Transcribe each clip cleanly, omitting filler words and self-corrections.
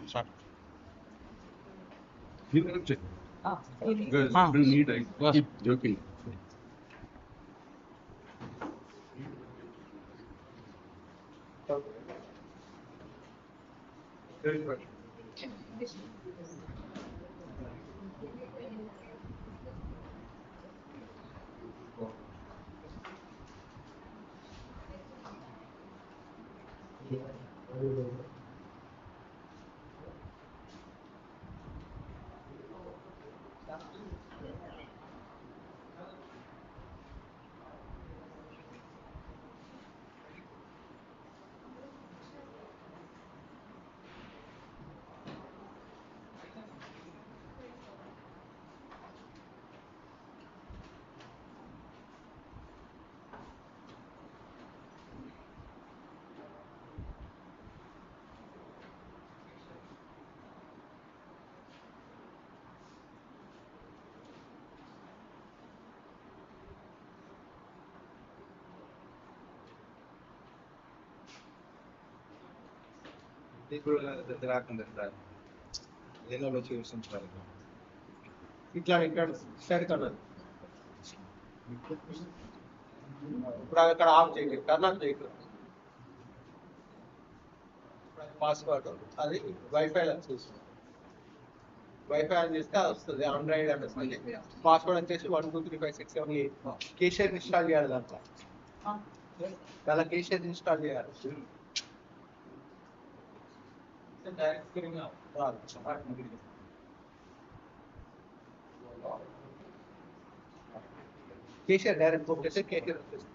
Start. Keep joking. ఇట్లా start కన్నా ఇప్పుడు అక్కడ ఆఫ్ చేయండి టర్న్ చేయకు పాస్వర్డ్ అది వైఫై చూసి వైఫై ఆన్ చేస్తే వస్తుంది ఆండ్రాయిడ్ అని వస్తుంది పాస్వర్డ్ వచ్చేసి 1 2 3 5 6 7 8 కేషియర్ ఇన్స్టాల్ చేయాలి దాంట్లో దాని కేషియర్ ఇన్స్టాల్ చేయాలి కేషియర్ డైరెక్ట్ వచ్చేసి కేషియర్ వచ్చేసి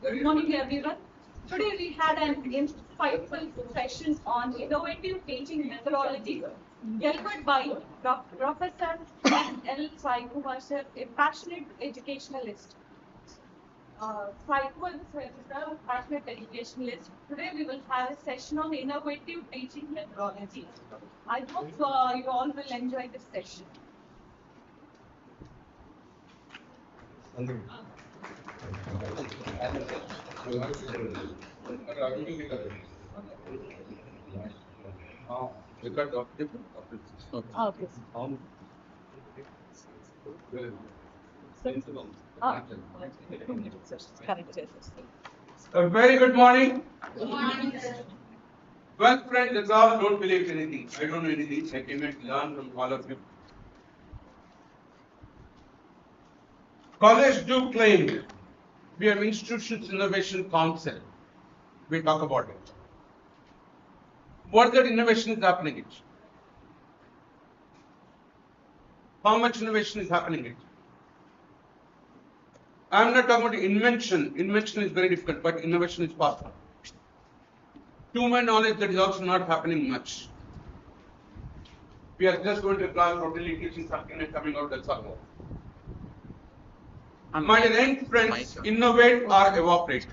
Good morning, everyone. Today we had an insightful session on innovative teaching methodologies delivered by Professor L. Sai Kumar sir, a passionate educationalist. Sai Kumar sir is a passionate educationalist. Today we will have a session on innovative teaching methodologies. I hope you all will enjoy this session. A very good morning. Good morning, sir. Well, friends, that's all. Don't believe anything. I don't know anything. I came and learn from all of you. College do claim we have institutions innovation council. We talk about it. What that innovation is happening it? How much innovation is happening it? I'm not talking about invention. Invention is very difficult, but innovation is possible. To my knowledge, that is also not happening much. We are just going to class, totally teaching something and coming out, that's all. My young friends, innovate or evaporate.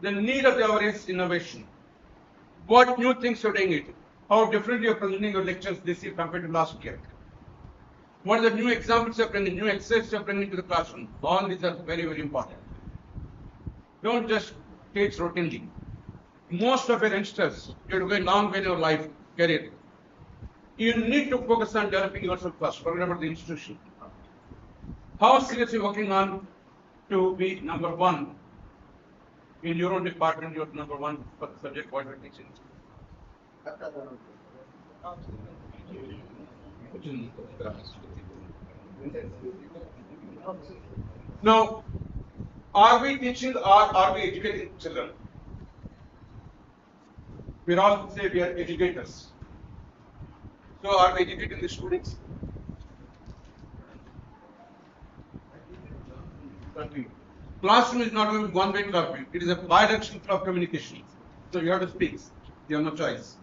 The need of the hour is innovation. What new things you're doing it? How different you're presenting your lectures this year compared to last year? What are the new examples you're bringing, new exercises you're bringing to the classroom? All these are very, very important. Don't just teach routinely. Most of your youngsters, you're going a long way in your life, career. You need to focus on developing yourself first, forget about the institution. How seriously working on to be number one In your own department, you're number one for the subject what you're teaching. Now, are we teaching or are we educating children? We all say we are educators. So are we educating the students? Classroom is not only one-way classroom, it is a bi-directional flow of communication. So you have to speak. You have no choice.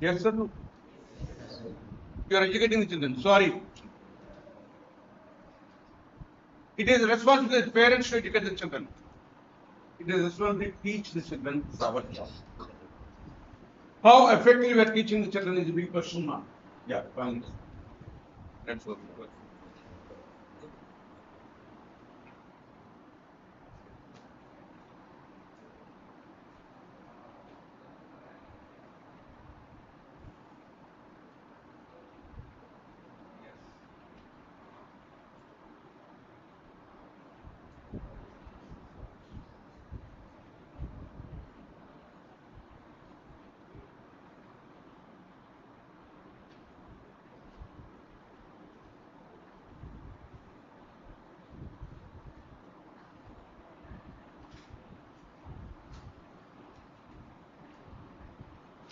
Yes, sir? No? You are educating the children. Sorry. It is responsibility of the parents to educate the children. It is responsibility to teach the children. Our job. How effectively we are teaching the children is a big question mark. Yeah, fine. That's what.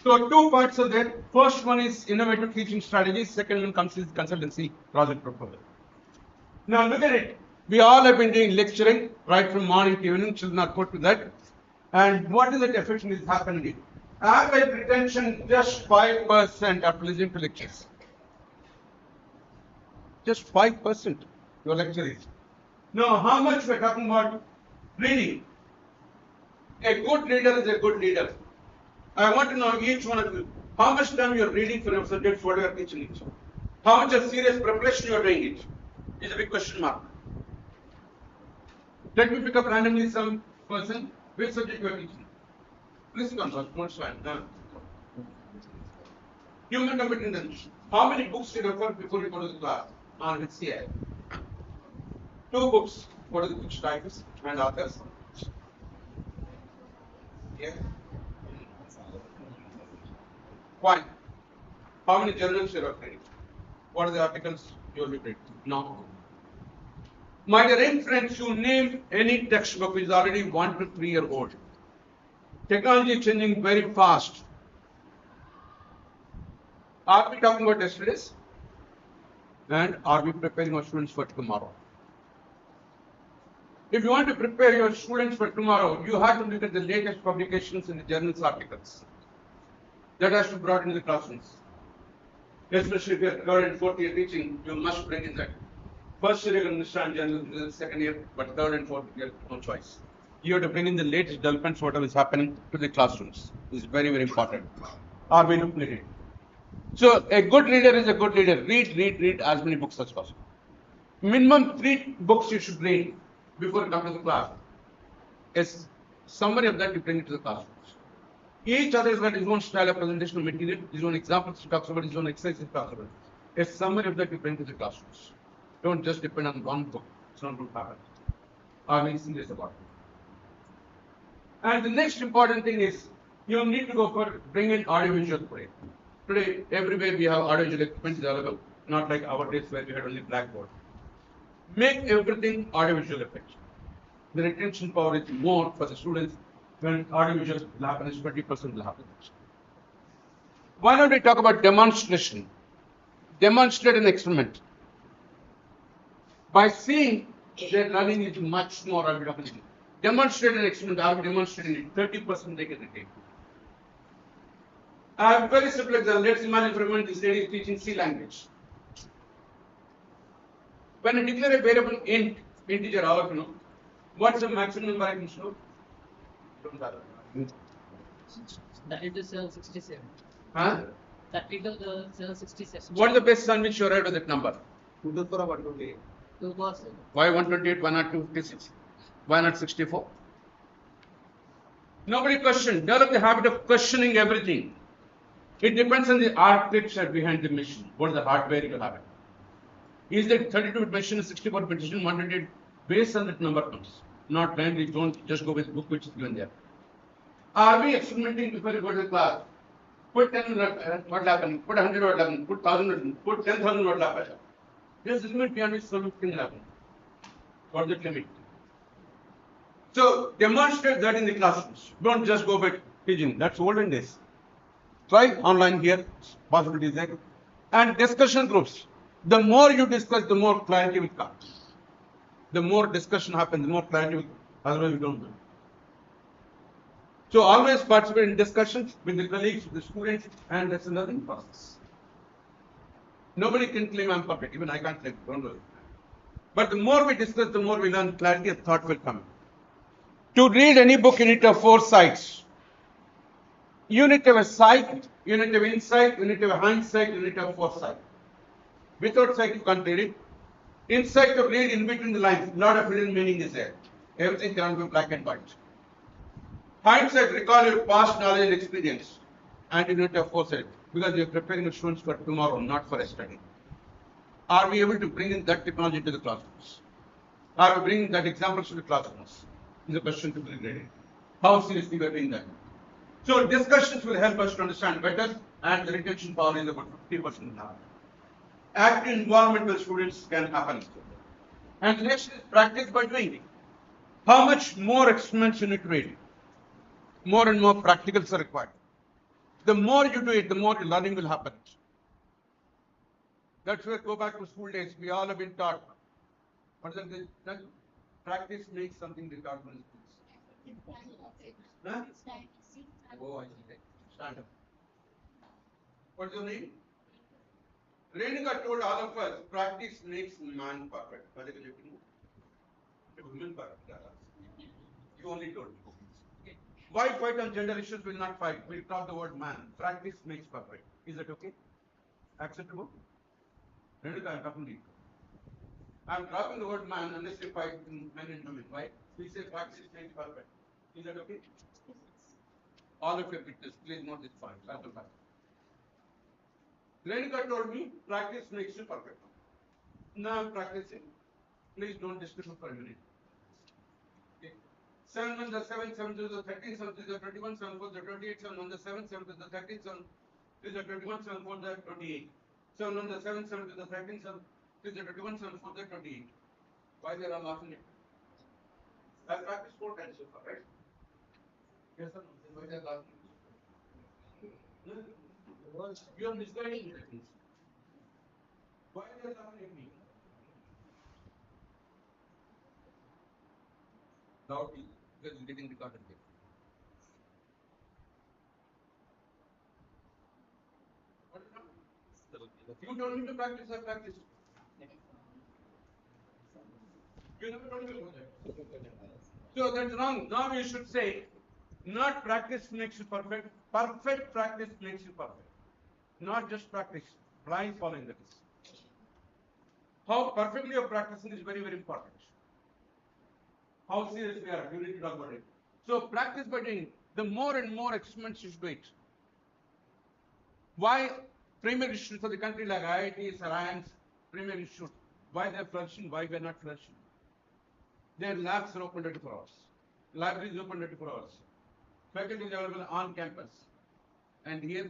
So two parts of that. First one is innovative teaching strategies. Second one comes is consultancy project proposal. Now look at it. We all have been doing lecturing right from morning to evening. Children are put to that. And what is that effect is happening? Average retention just 5% after listening to lectures. Just 5% your lecture is. Now how much we are talking about reading? A good reader is a good leader. I want to know each one of you, how much time you are reading for your subjects, what you are teaching it. How much of serious preparation you are doing it is a big question mark. Let me pick up randomly some person, which subject you are teaching. Please come first, most fine. Human competence. How many books you refer before you go to the class on which CI? 2 books. What are the books titles and authors? Yeah. Fine. How many journals you are reading? What are the articles you will be reading? No. My dear friends, you name any textbook which is already 1 to 3 year old. Technology is changing very fast. Are we talking about yesterday's? And are we preparing our students for tomorrow? If you want to prepare your students for tomorrow, you have to look at the latest publications in the journals articles. That has to be brought into the classrooms. Especially if you are third and fourth year teaching, you must bring in that. First year you can understand journalism, second year, but third and fourth year, no choice. You have to bring in the latest developments, whatever is happening to the classrooms. It's very, very important. Are we looking at it? So a good reader is a good leader. Read as many books as possible. Minimum 3 books you should read before you come to the class. A summary of that you bring it to the classrooms. Each other has got his own style of presentation material, his own examples to talk about, his own exercises to talk about. A summary of that you bring to the classrooms. Don't just depend on one book. It's not going to happen. Are we serious about it? And the next important thing is you need to go for bring in audiovisual play. Today, everywhere we have audiovisual equipment available, not like our days where we had only blackboard. Make everything audiovisual effect. The retention power is more for the students when audiovisual will happen is 20% will happen. Why don't we talk about demonstration? Demonstrate an experiment. By seeing, their learning is much more rapid. Demonstrate an experiment. I have demonstrated it. 30% they can retain. I have a very simple example. Let's imagine for a moment this lady is teaching C language. When I declare a variable int, integer, all of you know, what's the maximum number I can show? That it is 67. Huh? That it is 67. What is the basis on which you arrived at that number? 2 to the power of 128. 2%. Why 128, why not 256? Why not 64? Nobody questioned. Develop the habit of questioning everything. It depends on the architecture behind the machine. What is the hardware you have it? Is that 32-bit machine, 64-bit machine, 128 based on that number comes, not blindly. Don't just go with book which is given there. Are we experimenting before you go to the class? Put 10 what happen? Put 100 what happen? Put 1,000, put 10,000 what happen? There's a limit beyond which solution can happen. What's the limit? So demonstrate that in the classrooms. Don't just go by teaching. That's olden days. Try online here, possibilities there. And discussion groups. The more you discuss, the more clarity will come. The more discussion happens, the more clarity will come. Otherwise, we don't do it. So always participate in discussions with the colleagues, with the students, and that's another process. Nobody can claim I'm perfect. Even I can't claim. Don't do it. But the more we discuss, the more we learn, clarity and thought will come. To read any book, you need to have 4 sights. You need to have a sight, you need to have insight, you need to have hindsight, you need to have foresight. Without sight, you can't read it. Insight to read in between the lines, a lot of hidden meaning is there. Everything cannot be black and white. Hindsight, recall your past knowledge and experience. And you need to have foresight, because you're preparing your students for tomorrow, not for yesterday. Are we able to bring in that technology to the classrooms? Are we bringing that examples to the classrooms? Is a question to be graded. How seriously we are doing that? So discussions will help us to understand better, and the retention power is about 50% now. Active involvement with students can happen. And next is practice by doing. How much more experiments you need to read? More and more practicals are required. The more you do it, the more learning will happen. That's where go back to school days. We all have been taught. What is that? Practice makes something retarded in schools. Huh? Oh, I see. Stand up. What's your name? Renuka told all of us, practice makes man perfect. Women perfect. You only told me. Why fight on gender issues? Will not fight. We'll talk the word man. Practice makes perfect. Is that okay? Acceptable? Renuka, I'm talking to you. I'm dropping the word man unless you fight in men and women. Why? We say practice makes perfect. Is that okay? All of your witness, please note this point. I'll come back. Renuka told me, practice makes you perfect. Now I'm practicing. Please don't discuss for a minute. Okay. 7 1 the 7, 7 to the 13, 7 to the 21, 7 4 the 28, 7 1 the 7, 7 to the 13, 7 to the 21, 7 4 the 28. 7 1 the 7, 7 to the 13, 7 to the 21, 7 4 the 28. Why they are laughing at me? I practiced 4 times so far, right? Yes or no? Why they are laughing? You are misguiding me. Why they are laughing at me? Loudly, because it's getting recorded here. What is wrong? You told me to practice, I practiced. You never told me to do that. So that's wrong. Now you should say, not practice makes you perfect, perfect practice makes you perfect. Not just practice, blind following that is. How perfectly you're practicing is very, very important. How serious we are, you need to talk about it. So practice by doing, the more and more experiments you should do it. Why primary institutes of the country like IITs, Alliance, primary institutes, why they're flourishing, why we're not flourishing? Their labs are open 24 hours. Libraries are open 24 hours. Faculty is available on campus. And here,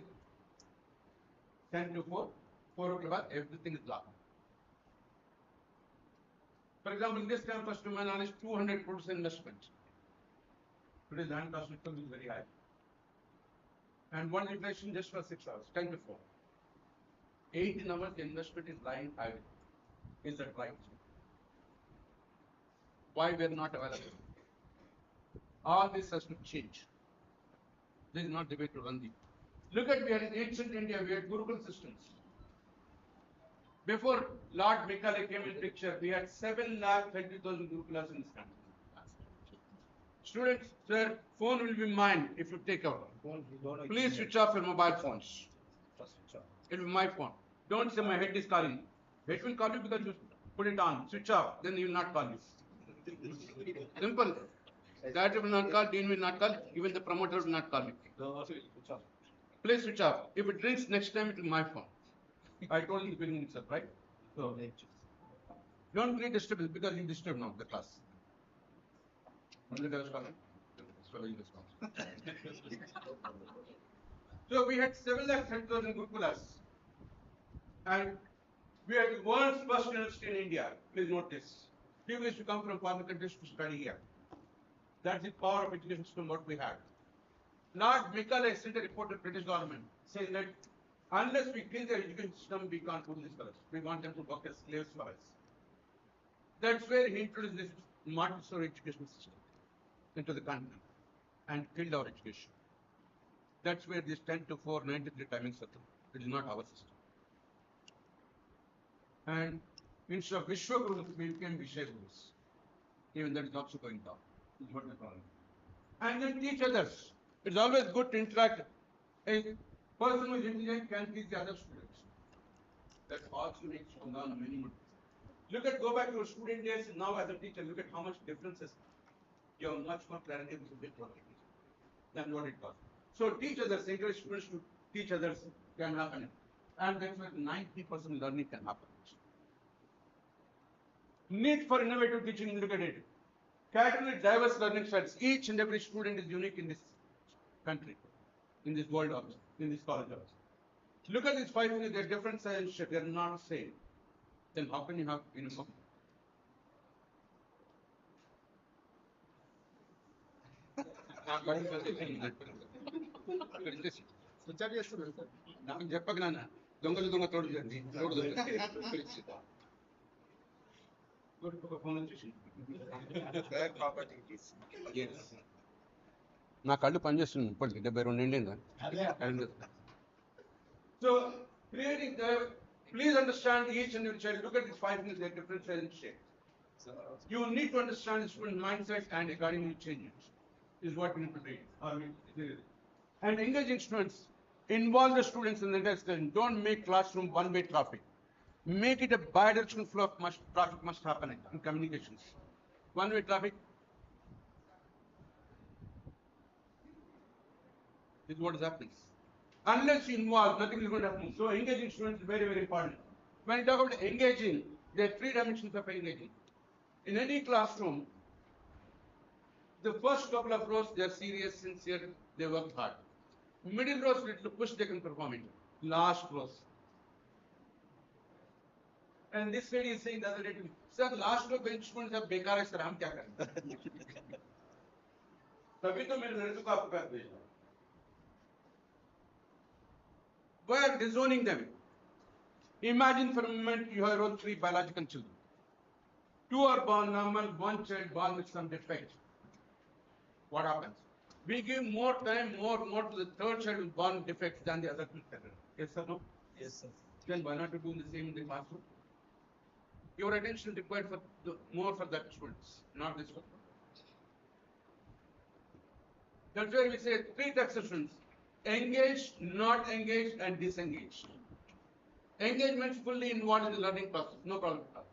10 to 4, 4 o'clock, everything is locked. For example, in this campus, to my knowledge, 200 crores investment. Today's land cost is very high. And one inflation just for 6 hours, 10 to 4. 18 hours, the investment is lying idle. Is that right? Why we are not available? All this has to change. This is not the way to run the. Look at, we are in ancient India, we had Gurukul systems. Before Lord Macaulay came in picture, we had 7,30,000 Gurukulas in this country. Students, sir, phone will be mine if you take out. Please switch off your mobile phones. It will be my phone. Don't say my head is calling. Head will call you because you put it on. Switch off, then he will not call you. Simple. Director will not call, dean will not call, even the promoter will not call you. Please switch off. If it rings next time, it will be my phone. I told you beginning itself, right? So, Don't create disturbance because you disturb now the class. So we had 7,10,000 Gurukulas. And we are the world's first university in India. Please note this. People used to come from foreign countries to study here. That's the power of education system what we had. Lord Macaulay sent a report to the British government saying that unless we kill their education system, we can't put these fellows. We want them to work as slaves for us. That's where he introduced this Montessori education system into the country and killed our education. That's where this 10 to 4, 9 to 3 timing system. It is not our system. And instead of Vishwagurus, we became Vishayagurus. Even that is also going down. Is what the problem. And then teach others. It's always good to interact. A person who is intelligent can teach the other students. That's also makes you learn many more. Go back to your student days now as a teacher, look at how much differences. You have much more clarity than what it was. So teach others, encourage students to teach others can happen. And that's where 90% learning can happen. Need for innovative teaching, look at it. Category diverse learning styles. Each and every student is unique in this country, in this world also, in this college also. Look at these 5 units, they're different science, they're not the same. Then how can you have uniform? నాకు చెప్పక నాన్న దొంగలు దొంగ తోడు చేయండి తోడు నా కళ్ళు పనిచేస్తుంది ఇప్పటికి 72 నిండింది. So creating the please understand each and every child. Look at these 5 things, they're different size and shape. You need to understand the student mindset and accordingly change it. Is what we need to do. And engaging students, involve the students in the discussion. Don't make classroom one-way traffic. Make it a bi-directional flow of traffic must happen in communications. One-way traffic is what is happening. Unless you involve, nothing is going to happen. So engaging students is very, very important. When you talk about engaging, there are 3 dimensions of engaging. In any classroom, the first couple of rows, they are serious, sincere, they work hard. Middle rows, little push, they can perform it. Last rows. And this lady is saying the other day to me, sir, last row bench students are bekar hai sir, hum kya kare? तभी तो मेरे लड़कों को आपको पैर भेजना. We are disowning them. Imagine for a moment you have 3 biological children. 2 are born normal, 1 child born with some defect. What happens? We give more time, more to the 3rd child with born defects than the other 2 children. Yes or no? Yes, sir. Then why not to do the same in the classroom? Your attention required for more for that students, not this one. That's why we say 3 types of students: engaged, not engaged, and disengaged. Engagement fully involved in the learning process, no problem at all.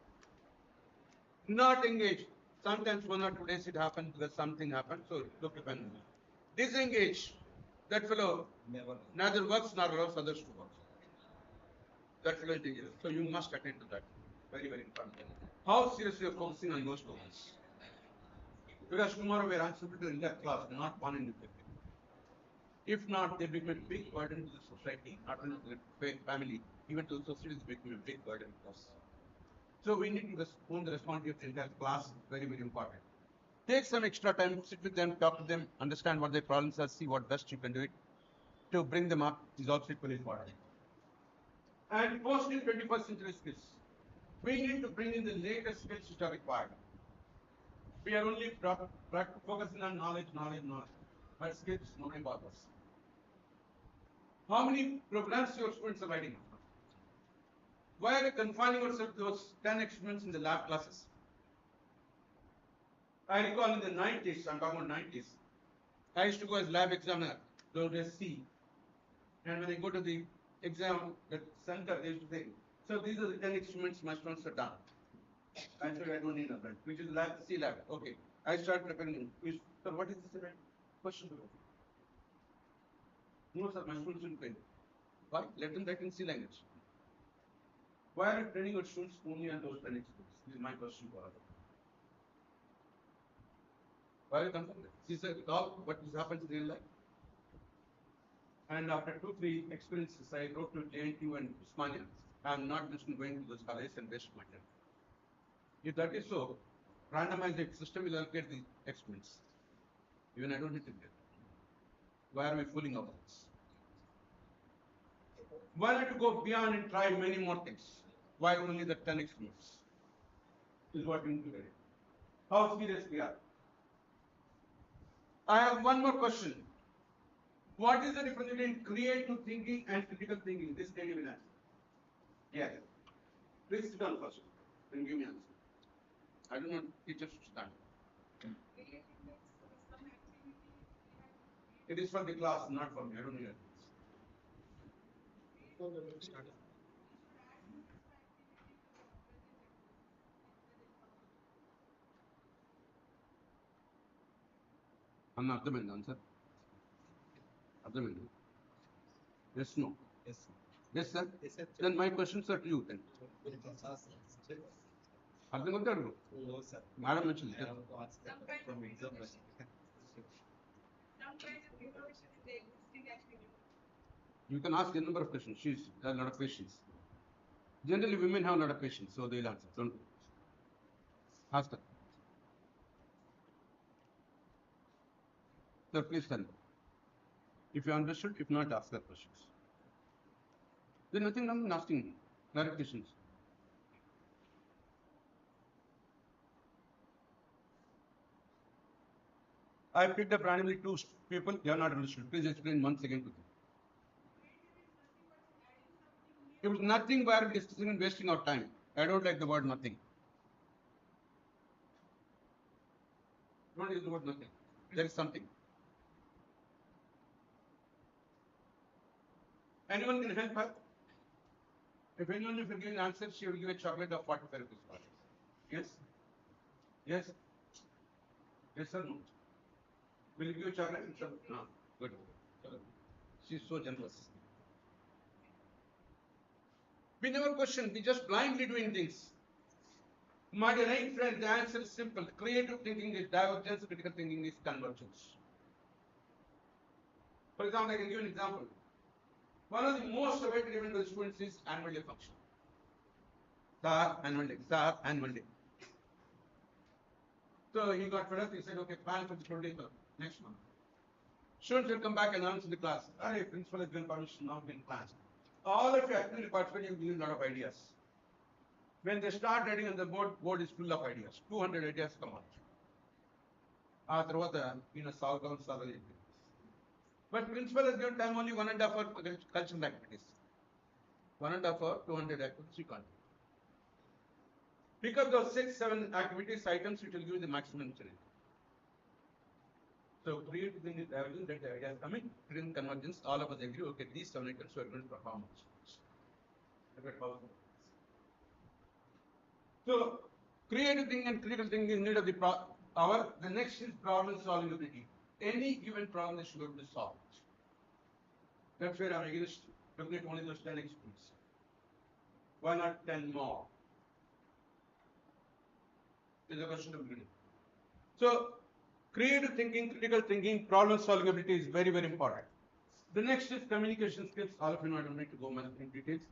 Not engaged. Sometimes 1 or 2 days it happens because something happened, so look dependent. Disengaged. That fellow neither works nor allows others to work. That fellow is dangerous. So you must attend to that. Very, very important. How seriously you are focusing on those students? Because tomorrow we are answerable to in that class, not one individual. If not, they become a big burden to the society, not only to the family, even to the society, they become a big burden to us. So we need to own the responsibility of the entire class. Very, very important. Take some extra time, sit with them, talk to them, understand what their problems are, see what best you can do it. To bring them up is also equally important. And post in 21st century skills. We need to bring in the latest skills which are required. We are only focusing on knowledge. But skills, nobody bothers. How many programs your students are writing? Why are you confining yourself to those 10 experiments in the lab classes? I recall in the 90s, I'm talking about 90s, I used to go as lab examiner, though they see. And when I go to the exam, the center, they used to say, so these are the 10 experiments my students have done. I said, I don't need a friend. Which is lab, C lab. Okay. I start preparing. Sir, what is this question? No, sir, my students will fail. Why? Let them write in C language. Why are you training your students only on those 10 experts? This is my question for you. Why are you confirming? This is all what happens in real life. And after 2-3 experiences, I wrote to JNTU and Usmania. I am not just going to those colleges and waste my time. If that is so, randomized system will allocate the experiments. Even I don't need to get. Why are we fooling ourselves? Why not to go beyond and try many more things? Why only the 10 experiments? Is what we need to get. How serious we are. I have one more question. What is the difference between creative thinking and critical thinking? This lady will answer. Yes. Please sit down first and give me answer. I don't want teachers to stand. It is for the class, not for me. I don't need it. I'm not the man answer. Abdomen. Yes, no. Yes. Yes, sir. Yes, sir. Then my questions are to you then. Abdomen, No, sir. Madam mentioned I it. have to ask from exam. Some kind of innovation in the existing activity. You can ask a number of questions. She's has a lot of patience. Generally, women have a lot of patience, so they'll answer. Don't ask her. Sir, please tell me. If you understood, if not, ask her questions. There's nothing wrong in asking clarifications. I picked up randomly 2 people, they are not understood. Please explain once again to them. It was nothing where we discussing and wasting our time. I don't like the word nothing. Don't use the word nothing. There is something. Anyone can help her? If anyone is giving answer, she will give a chocolate of 45 rupees for it. Yes? Yes? Yes or no? Will you give a chocolate? No. Good. She's so generous. We never question, we just blindly doing things. My dear friend, the answer is simple. Creative thinking is divergence, critical thinking is convergence. For example, I can give an example. One of the most awaited events of the students is annual day function. Sir, annual day, sir, annual day. So he got fed up, he said, okay, plan for the 20th next month. Students will come back and announce in the class, hey, principal has given permission, now in class. All of you actually participate, you give a lot of ideas. When they start writing on the board is full of ideas. 200 ideas come out. ఆ తర్వాత ఈయన solve But principal has given time only 1.5 hour for cultural activities. 1.5 hour, 200 activities you can't. Pick up those 6-7 activities items which will give you the maximum challenge. So creative thing is everything that the ideas coming, creating convergence, all of us agree, okay, these 7 items are going to perform. So creative thinking and critical thinking is need of the next is problem solving ability. Any given problem is going to be solved. That's where I'm against looking at only those 10 experiments. Why not 10 more? Is a question of beginning. So creative thinking, critical thinking, problem solving ability is very, very important. The next is communication skills. All of you know, I don't need to go much in details.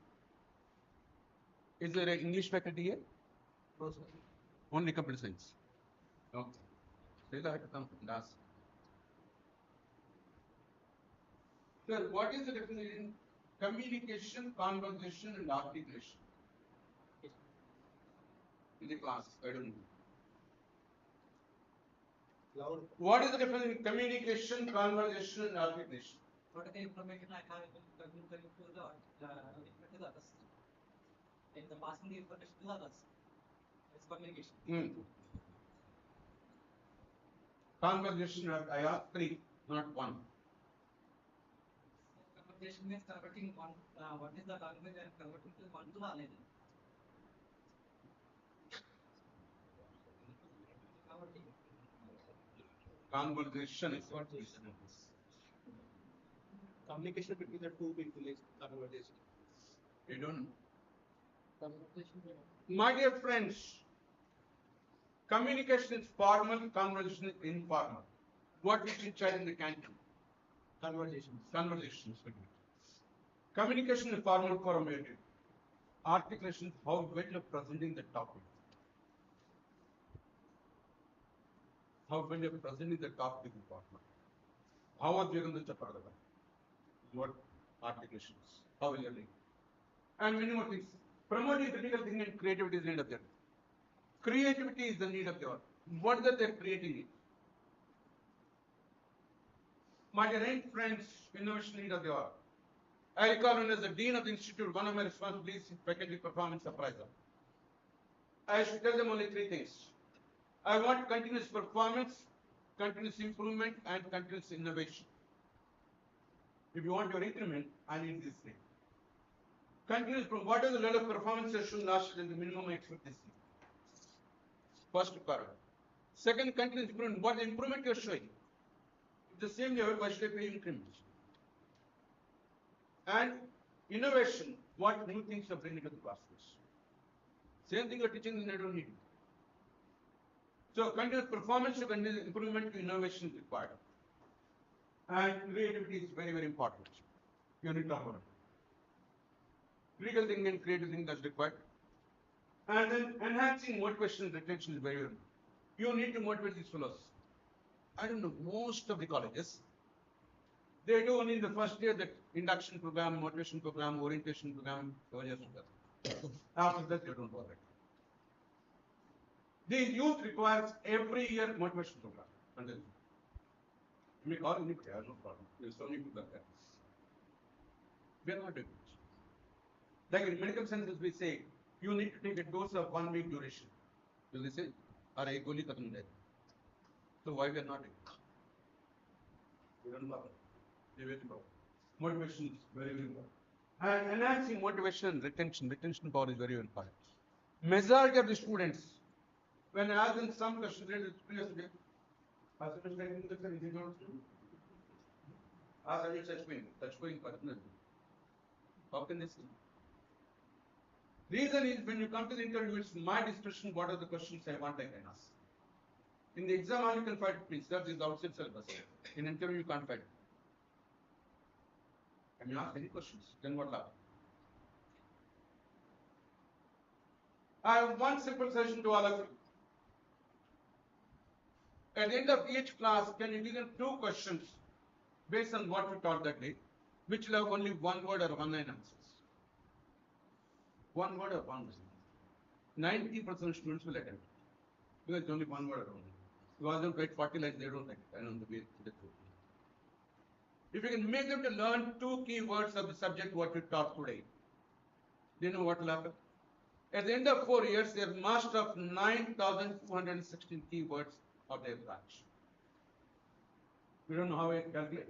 Is there an English faculty here? No, sir. Only computer science. Okay. Say that come and ask. Sir, what is the difference in communication, conversation, and articulation? In the class, I don't know. Loud. What is the difference in communication, conversation, and articulation? What are the information I have communicating to the others? In the passing the information to others. It's communication. Conversation, I asked 3, not 1. Conversation means converting one. What is the language and converting to one to another? Conversation is what Communication between the two people is conversation. you don't know. My dear friends, communication is formal, conversation is informal. What we can chat in the canteen? Conversations. Conversations. Communication is formal, formative. Articulation is how well you're presenting the topic. How well you're presenting the topic important. How are you going to chapter? What articulations? How will you link? And many more things. Promoting critical thinking and creativity is the need of the hour. Creativity is the need of the hour. What that they're creating it. My dear friends, innovation need of the hour. I recall when as the Dean of the Institute, one of my responsibilities is faculty performance appraisal. I should tell them only three things. I want continuous performance, continuous improvement, and continuous innovation. If you want your increment, I need this thing. Continuous, what is the level of performance you should last in the minimum I expect this year? First requirement. Second, continuous improvement. What the improvement you're showing? If the same level, why should I pay increments? And innovation, what new things you're bringing to the classrooms? Same thing you're teaching, they don't need it. So continuous performance to continuous improvement to innovation is required. And creativity is very, very important. You need to talk about it. Critical thinking and creative thinking that's required. And then enhancing motivation and retention is very, very important. You need to motivate these fellows. I don't know, most of the colleges, they do only in the first year that induction program, motivation program, orientation program, after that they don't bother. The youth requires every year motivation program. And then, you may call anybody, I have no problem. There's so many people like that. We are not doing it. Like in medical sciences, we say, you need to take a dose of 1 week duration. Will they say, or a goli khatam hai. So why we are not doing it? We don't bother. We very important. Motivation is very, very important. And enhancing motivation and retention. Retention power is very, very important. Majority of the students, when I ask them some questions related to previous subject, how can they see? Reason is when you come to the interview, it's my discretion what are the questions I want I can ask. In the exam, all you can find research is outside syllabus. In interview, you can't find. Can you ask any questions? Then what laugh? I have one simple suggestion to all of you. At the end of each class, can you give them 2 questions based on what you taught that day, which will have only 1 word or 1 line answers. 1 word or 1 line. 90% of students will attempt it. Because it's only 1 word or 1 line. You ask them to write 40 lines, they don't like it. I know the way to the truth. If you can make them to learn 2 key words of the subject what you taught today, do you know what will happen? At the end of 4 years, they are master of 9,216 key words of their branch. We don't know how I calculate.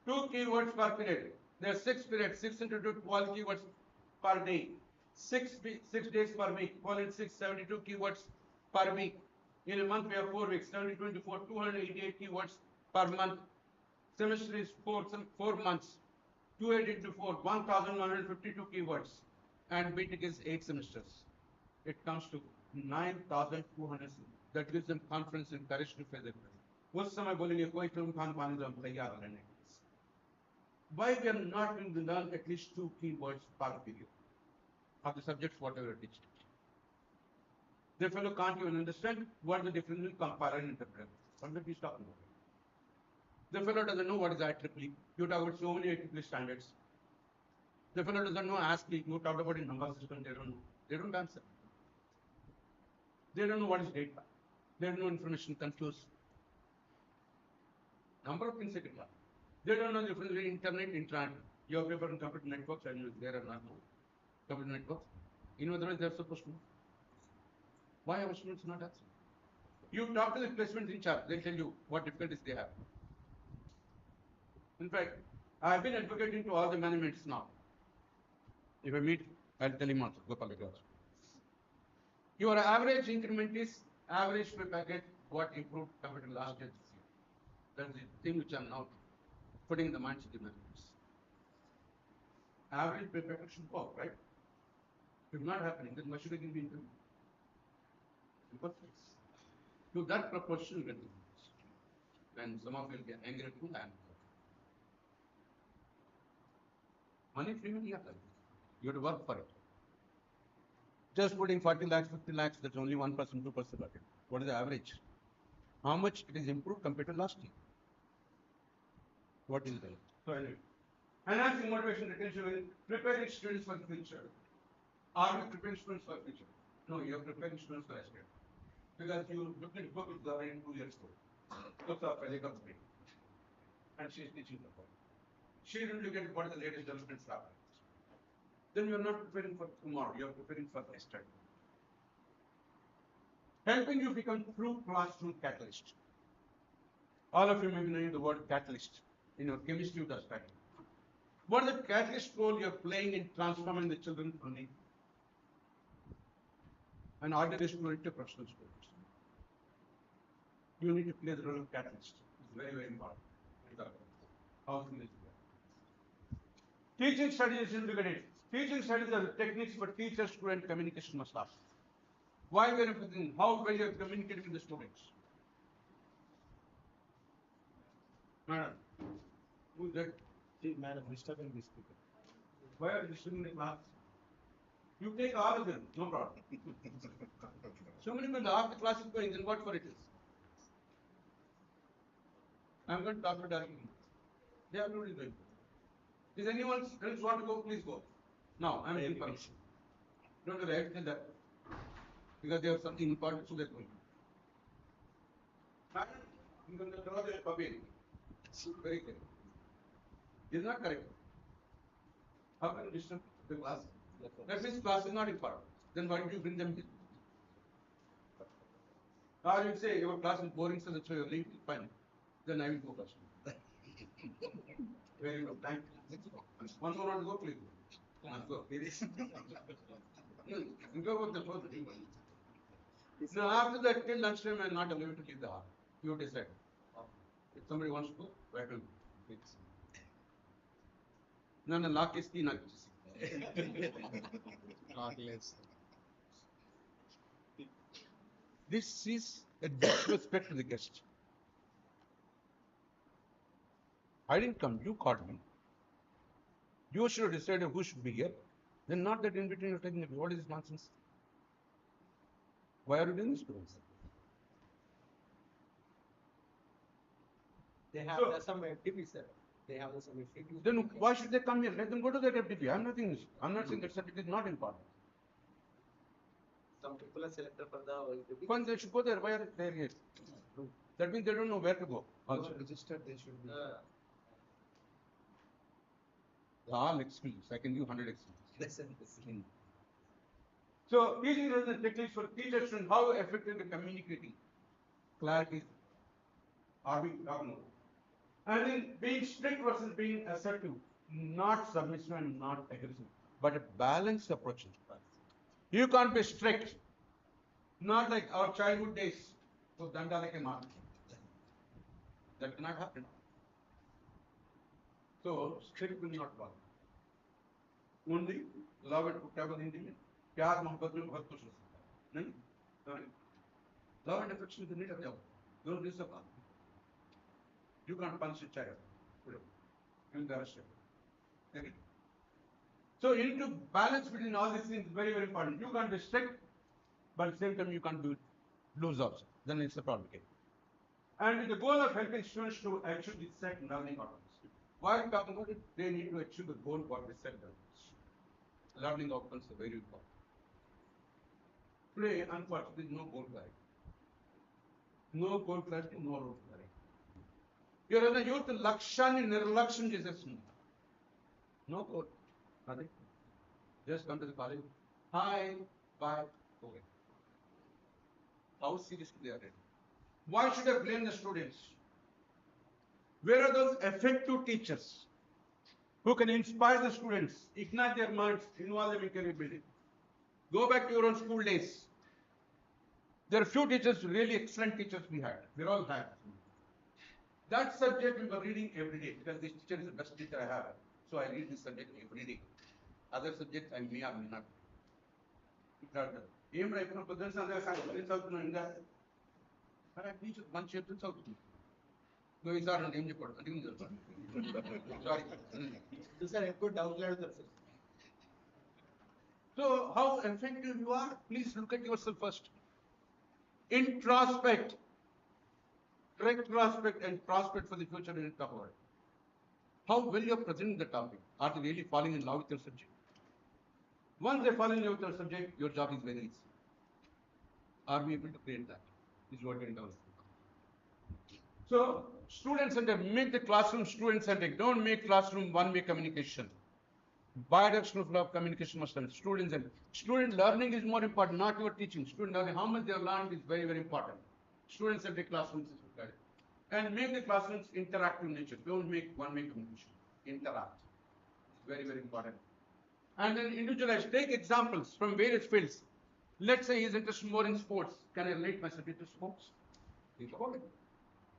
2 keywords per period. There are 6 periods, 6 into 2, 12 keywords per day. 6 days per week, 6, 72 keywords per week. In a month, we have 4 weeks, 70, 24, 288 keywords per month. Semester is 4 months. 288 into 4, 1,152 keywords. And BTech is 8 semesters. It comes to 9,200. That gives them confidence and courage to face it. उस समय बोलेंगे कोई तुम खान पाने जो हम तैयार रहने के लिए. Why we are not going to learn at least 2 keywords per period of the subjects whatever you are teaching? The fellow can't even understand what the difference between compare and interpret. What are we talking about? The fellow doesn't know what is IEEE. You talk about so many IEEE standards. The fellow doesn't know ASCII. You talk about in number system. They don't know. They don't answer. They don't know what is data. They don't know information confused. Number of things they can learn. They don't know the difference between internet and intranet. You have paper in computer networks and there are not computer networks. In other words, they are supposed to know. Why our students not answer? You talk to the placement in charge, they'll tell you what difficulties they have. In fact, I have been advocating to all the managements now. If I meet, I'll tell him also, Gopal. Your average increment is average pay packet, what improved compared to last year this year. That's the thing which I'm now putting in the minds of the managers. Average pay packet should go up, right? If not happening, then why should I give you income? Because to that proportion will be. And some of you will get angry at me. Money freely you have to work for it. Just putting 40 lakhs, 50 lakhs, that's only 1%, 2% of it. What is the average? How much it is improved compared to last year? What is that? So anyway, enhancing motivation retention will preparing students for the future. Are you preparing students for the future? No, you are preparing students for last year. Because you look at book with Gauri 2 years ago. Looks up as a company. And she is teaching the book. She didn't look at what are the latest developments happening. Then you are not preparing for tomorrow, you are preparing for yesterday. Helping you become true classroom catalyst. All of you may be knowing the word catalyst. In your chemistry, does that. What is the catalyst role you are playing in transforming the children from an ordinary student to professional students? You need to play the role of catalyst. It's very, very important. How can this be? Teaching studies is integrated. Teaching studies are techniques for teacher-student communication must have. Why we are emphasizing how well you are communicating with the students? Madam, who is that? See, madam, disturbing these people. Why are you disturbing the class? You take all of them, no problem. So many people, half the class is going, then what for it is? I'm going to talk to directly. They are already going. Is anyone else want to go? Please go. Now, I'm in permission. Don't react to that. Because they have something important, so they're going. Madam, you can draw the puppy. Very clear. Is not correct. How can you disturb the class? That means class is not important. Then why did you bring them here? Or you say your class is boring, so that's why you're leaving. Fine. Then I will go first. Very good. Thank you. Once more want to go, please. Let's go. You go with the first. Now after that, till lunchtime, I'm not allowed to leave the hall. You decide. If somebody wants to go, where to go? No, lock is key, not This is a disrespect to the guest. I didn't come, you called me. You should have decided who should be here. Then not that in between you're taking it. What is this nonsense? Why are you doing this to us? They have some FDP, sir. They have some FDP. Then why should they come here? Let them go to that FDP. I'm not saying that subject is not important. Some people are selected for the FDP. When they should go there, why are they here? That means they don't know where to go. Also. Registered, they should be. All excuse. I can give 100 excuses. Listen. So, teaching is the techniques for teachers and how effective the communicating. Clarity. Are we talking about? And then being strict versus being assertive, not submissive and not aggressive, but a balanced approach. You can't be strict, not like our childhood days. So danda like a man. That cannot happen. So strict will not work. Only love and putable intimate. प्यार मोहब्बत में बहुत कुछ हो सकता है नहीं love and affection is the need of the hour. Don't disappoint. You can't punch a child. You will arrest him. So you need to balance between all these things. Very, very important. You can't be strict, but at the same time you can't be loose also. Then it's a problem again. And with the goal of helping students to achieve the set learning outcomes. While talking about it, they need to achieve the goal what we set them. Learning outcomes are very important. Today, unfortunately, no goal clarity. No goal clarity, no road clarity. You're in the youth, Lakshani Nirlaksham Jesus. No goal. Nothing. Just come to the college. Hi, bye, okay. How seriously they are ready? Why should I blame the students? Where are those effective teachers who can inspire the students, ignite their minds, involve them in career building? Go back to your own school days. There are few teachers, really excellent teachers we had. We all had. That subject we were reading every day because this teacher is the best teacher I have. So I read this subject every day. Other subjects I may or may not. ఏం రైతున్న పొద్దున్న సందేహం చదువుతున్నాను ఇంకా teacher మంచి చెప్తుంది చదువుతుంది నువ్వు ఈసారి ఏం చెప్పాడు అంటే చదువుతాను సారీ సార్ ఎక్కువ డౌట్లు అడుగుతారు sir. So how effective you are? Please look at yourself first. Introspect, retrospect, and prospect for the future in talk about it. How well you are presenting the topic? Are they really falling in love with your subject? Once they fall in love with your subject, your job is very easy. Are we able to create that? This is what we are doing. So, student centered, make the classroom student centered. Don't make classroom one-way communication. Bidirectional flow of communication must happen. Students and student learning is more important, not your teaching. Student learning, how much they have learned is very, very important. Student centered classrooms is required. And make the classrooms interactive nature. Don't make one-way communication. Interact. It's very, very important. And then individualize. Take examples from various fields. Let's say he's interested more in sports. Can I relate my subject to sports? Think about it.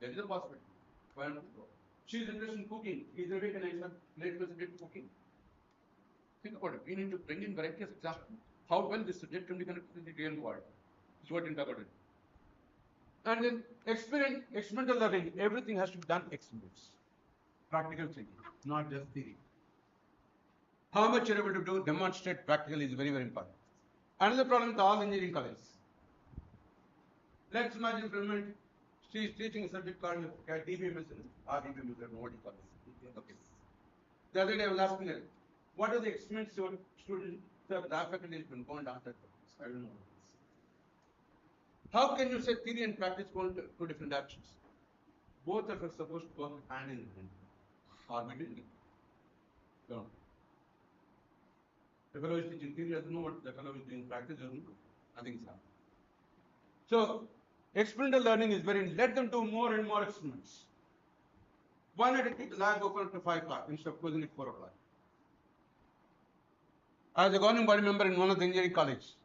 There is a possibility. Why not? She is interested in cooking. Is there a way can I relate my subject to cooking? Think about it. We need to bring in variety of examples. How well this subject can be connected to the real world. Is what you talk about it. And then experimental learning. Everything has to be done experience. Practical thinking, not just theory. How much you're able to do, demonstrate practically is very, very important. Another problem with all engineering colleges. Let's imagine for a minute, she is teaching a subject called DBMS or DBMS, I don't know what you call it. Okay. The other day I was asking her, what are the experiments your students, the faculty has been going after? I don't know. How can you say theory and practice go into two different directions? Both of us are supposed to work hand in hand. Are we doing it? No. The fellow is teaching theory doesn't know what the fellow is doing practice doesn't know. Nothing is happening. So, experimental learning is very, let them do more and more experiments. Why not keep the lab open to 5 o'clock instead of closing at 4 o'clock? As a governing body member in one of the engineering colleges,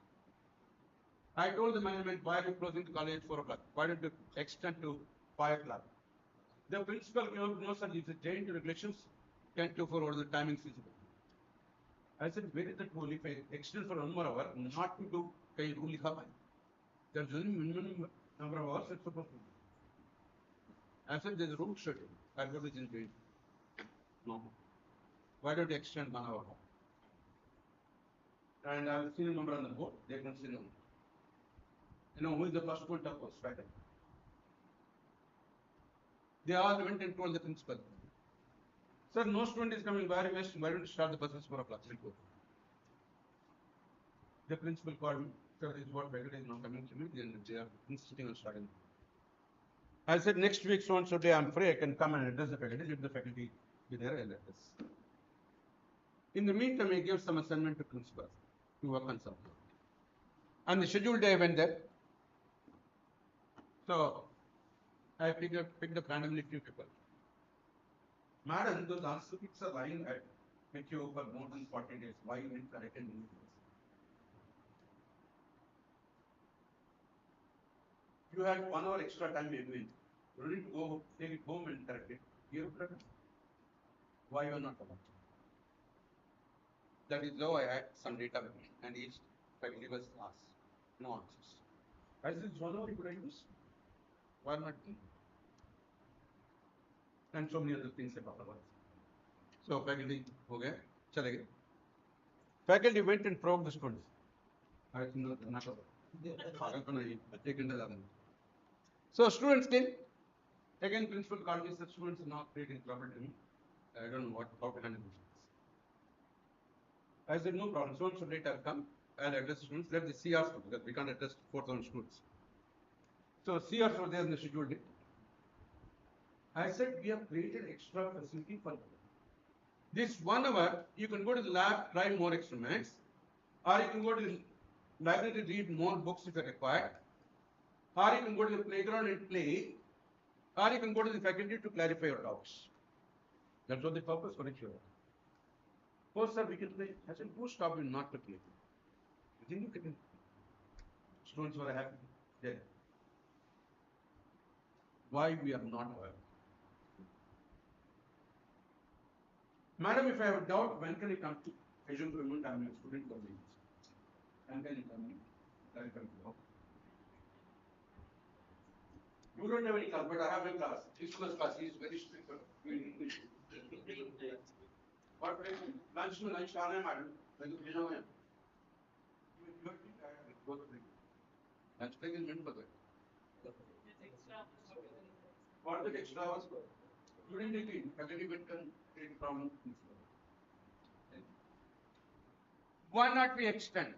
I told the management, why are you closing the college at 4 o'clock? Why don't you extend to 5 o'clock? The principal knows that it's a change to regulations, 10 to 4 over the timing feasible. I said, where is that rule? If I extend for 1 more hour, not to do pay rule likhā hai. There's only minimum number of hours it's supposed to be. I said, there's a rule schedule. I go to the no. Why don't you extend 1 hour? And I've seen a member on the board, they can see no. You know, who is the first point of course, right? They all went and told the principal, sir, no student is coming, why don't you start the buses 4 o'clock? The principal called me, sir, this is what faculty is not coming to me, then they are insisting on starting. I said, next week, so and so day, I'm free, I can come and address the faculty, let the faculty be there and address. In the meantime, I gave some assignment to principal to work on something. And the scheduled day I went there. So, I picked up randomly few people. Madam, those answers are lying at with you for more than 40 days. Why you didn't correct and you had 1 hour extra time maybe. You need to go take it home and correct it. You correct. Why you are not correct? That is though I had some data with me and each faculty was asked. No answers. I said, it's 1 hour you could write this. Why not me? And so many other things about it. So faculty, okay, chale gaye. Faculty went and probed the students. I think not so students came. Again, principal called me, said students are not creating trouble to me. I don't know how to handle this. I said, no problem. So and so later I'll come. I'll address students. Let the CRs come because we can't address 4,000 students. So CRs were there in the scheduled day. I said, we have created extra facility for you. This 1 hour, you can go to the lab, try more experiments, or you can go to the library to read more books if you're required, or you can go to the playground and play, or you can go to the faculty to clarify your doubts. That's what the purpose for it. Oh, sir, we can play. I said, who stopped you not to play? You think you can? Students were happy. Yeah. Why we are not aware? Madam, if I have a doubt, when can I come to Asian Government? I'm a student of the And then you come. You don't have any class, but I have a class. This class is very strict. What lunch to lunch खाना है madam? मैं तो भेजा हुआ है. Lunch break is meant for that. What the extra hours? You didn't take it. Faculty went and take from. Why not we extend?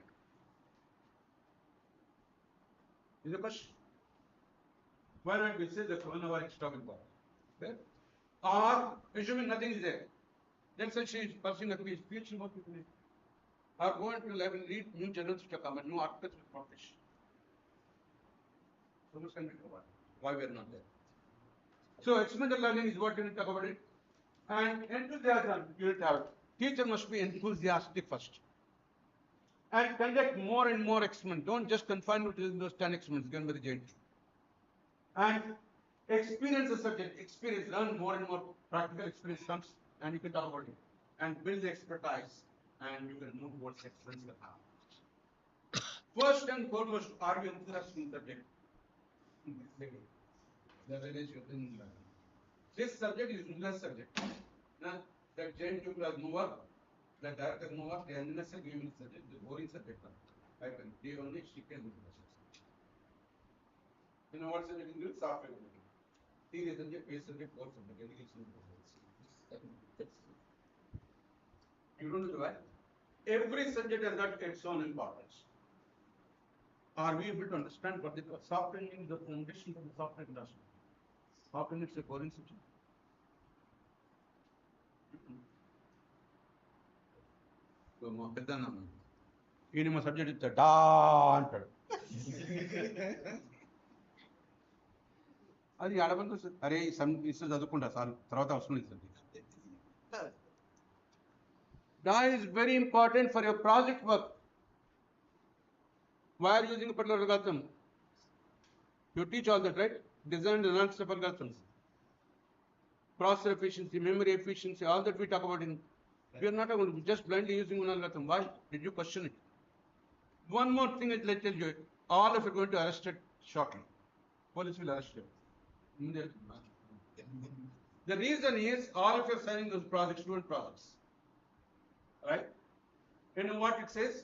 Is the question. Why not we say that 1 hour extra will go? There. Or assuming nothing is there. Then say she is pursuing a PhD work with me. Or go into level, read new journals which are common, new articles which publish. So much can be covered. Why we are not there? So experimental learning is what you need to talk about it. And enthusiasm, you need to have it. Teacher must be enthusiastic first. And conduct more and more experiments. Don't just confine it to those 10 experiments given by the JNT. And experience the subject, experience, learn more and more practical experience comes and you can talk about it. And build the expertise and you can move towards excellence. First and foremost, are you interested in the subject? This subject is interest subject. Now, that JNT class no work, that director no work, the unnecessary given subject, the boring subject. I can they only stick in the you know what subject is good? Software. Theory subject, base subject, core subject, education. You don't know why? Every subject has got its own importance. Are we able to understand what the software is the foundation of the software industry? How can it say boring subject? ఈయన మా subject ఇచ్చా డా అంటాడు అది అడగదు అరే ఇస్తే చదువుకుంటా సార్ తర్వాత అవసరం లేదు సార్ డా is very important for your project work why are you using a particular algorithm? You teach all that, right? Design and analysis of algorithms, processor efficiency, memory efficiency, all that we talk about in. We are not going to just blindly using one algorithm. Why did you question it? One more thing I will tell you, all of you are going to arrest it shortly. Police will arrest you. The reason is all of you are signing those projects, student projects. Right? You know what it says?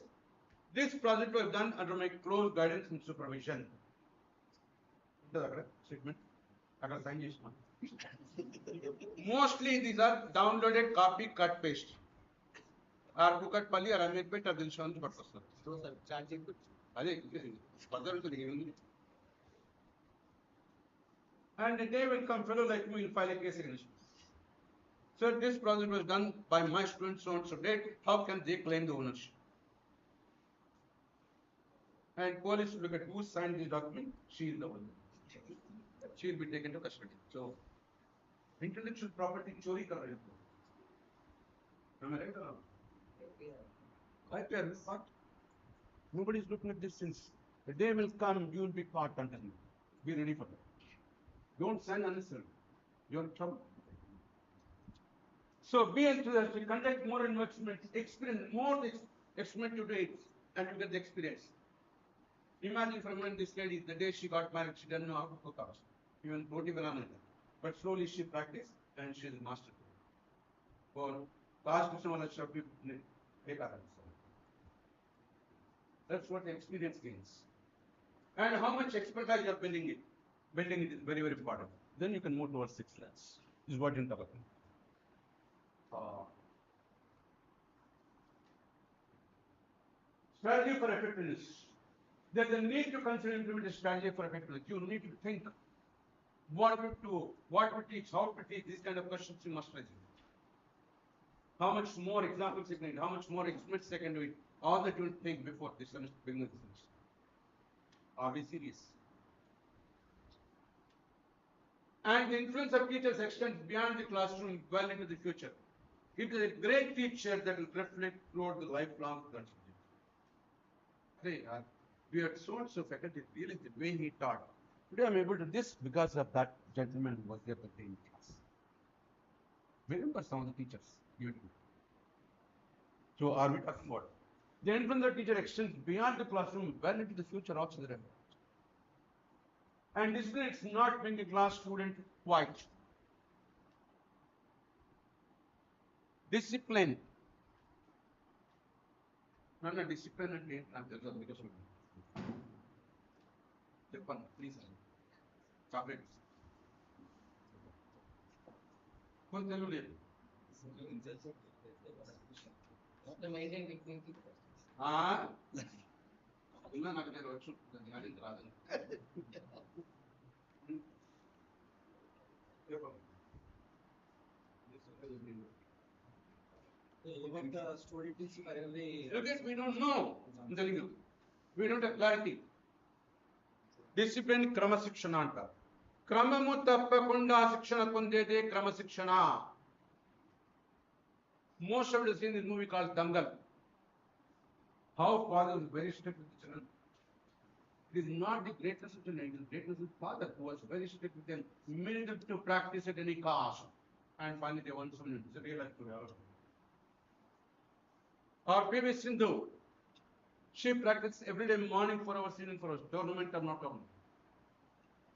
This project was done under my close guidance and supervision. Statement. Mostly these are downloaded, copy, cut, paste. Or to cut pali or amendment or insurance purpose. So sir, charging good. And the day will come, fellow like me will file a case against me. So this project was done by my students so and so date. How can they claim the ownership? And police will look at who signed this document. She is the owner. She will be taken to custody. So, intellectual property chori kar rahe ho. Am I right or not? IPR is caught. Nobody is looking at this since. The day will come, you will be caught under me. Be ready for that. Don't sign unnecessarily. You are in trouble. So, be enthusiastic, conduct more investments, experience more experiment you do it, and you get the experience. Imagine for a moment this lady, the day she got married, she didn't know how to cook house. Even roti banana. But slowly she practiced and she is a master. For last person, that's what the experience gains. And how much expertise you are building it. Building it is very, very important. Then you can move towards excellence. This is what you talk about. Strategy for effectiveness. There's a need to consider implement a strategy for effectiveness. You need to think what to do, what to teach, how to teach. These kind of questions you must raise. How much more examples you can do, how much more experiments they can do it. All that you will think before this semester beginning the semester. Are we serious? And the influence of teachers extends beyond the classroom well into the future. It is a great teacher that will reflect throughout the lifelong subject. We had so and so faculty, really the way he taught. Today I'm able to do this because of that gentleman who was there in class. Remember some of the teachers. So are we talking about The influence of the teacher extends beyond the classroom, well into the future of children. And discipline is not being a class student quiet. Discipline. No, discipline and because please. Chocolates. The maintaining technique. ఇంకా నాకు నేను వచ్చి కానీ రాదు Even the students are every. Look at, we don't know. I'm telling you. We don't have clarity. Discipline క్రమశిక్షణ అంటారు. క్రమము తప్పకుండా శిక్షణ పొందేదే క్రమశిక్షణ. Most of you seen this movie called Dangal. How father was very strict with the children. It is not the greatness of children, it is the greatness of the father who was very strict with them, made them to practice at any cost. And finally they won some. It's a real life story. Our PV Sindhu, she practiced every day morning 4 hours, evening 4 hours, tournament or not tournament.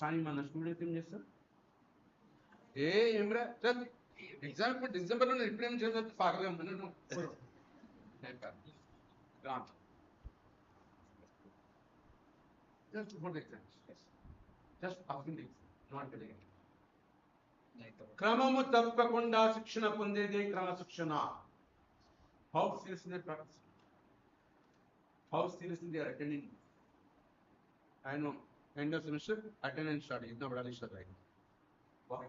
కానీ మన students ఏం చేస్తారు? ఏమ్రా చల్ exam ఇప్పుడు డిసెంబర్లో ఇప్పుడేం చేస్తారు? పాకలేం just before the exams. Yes. Just after the exam, not the exam. క్రమము తప్పకుండా శిక్షణ పొందేదే క్రమశిక్షణ. How seriously they practice? How seriously they are attending? I know. End of semester, attendance study. It's not really study. Why?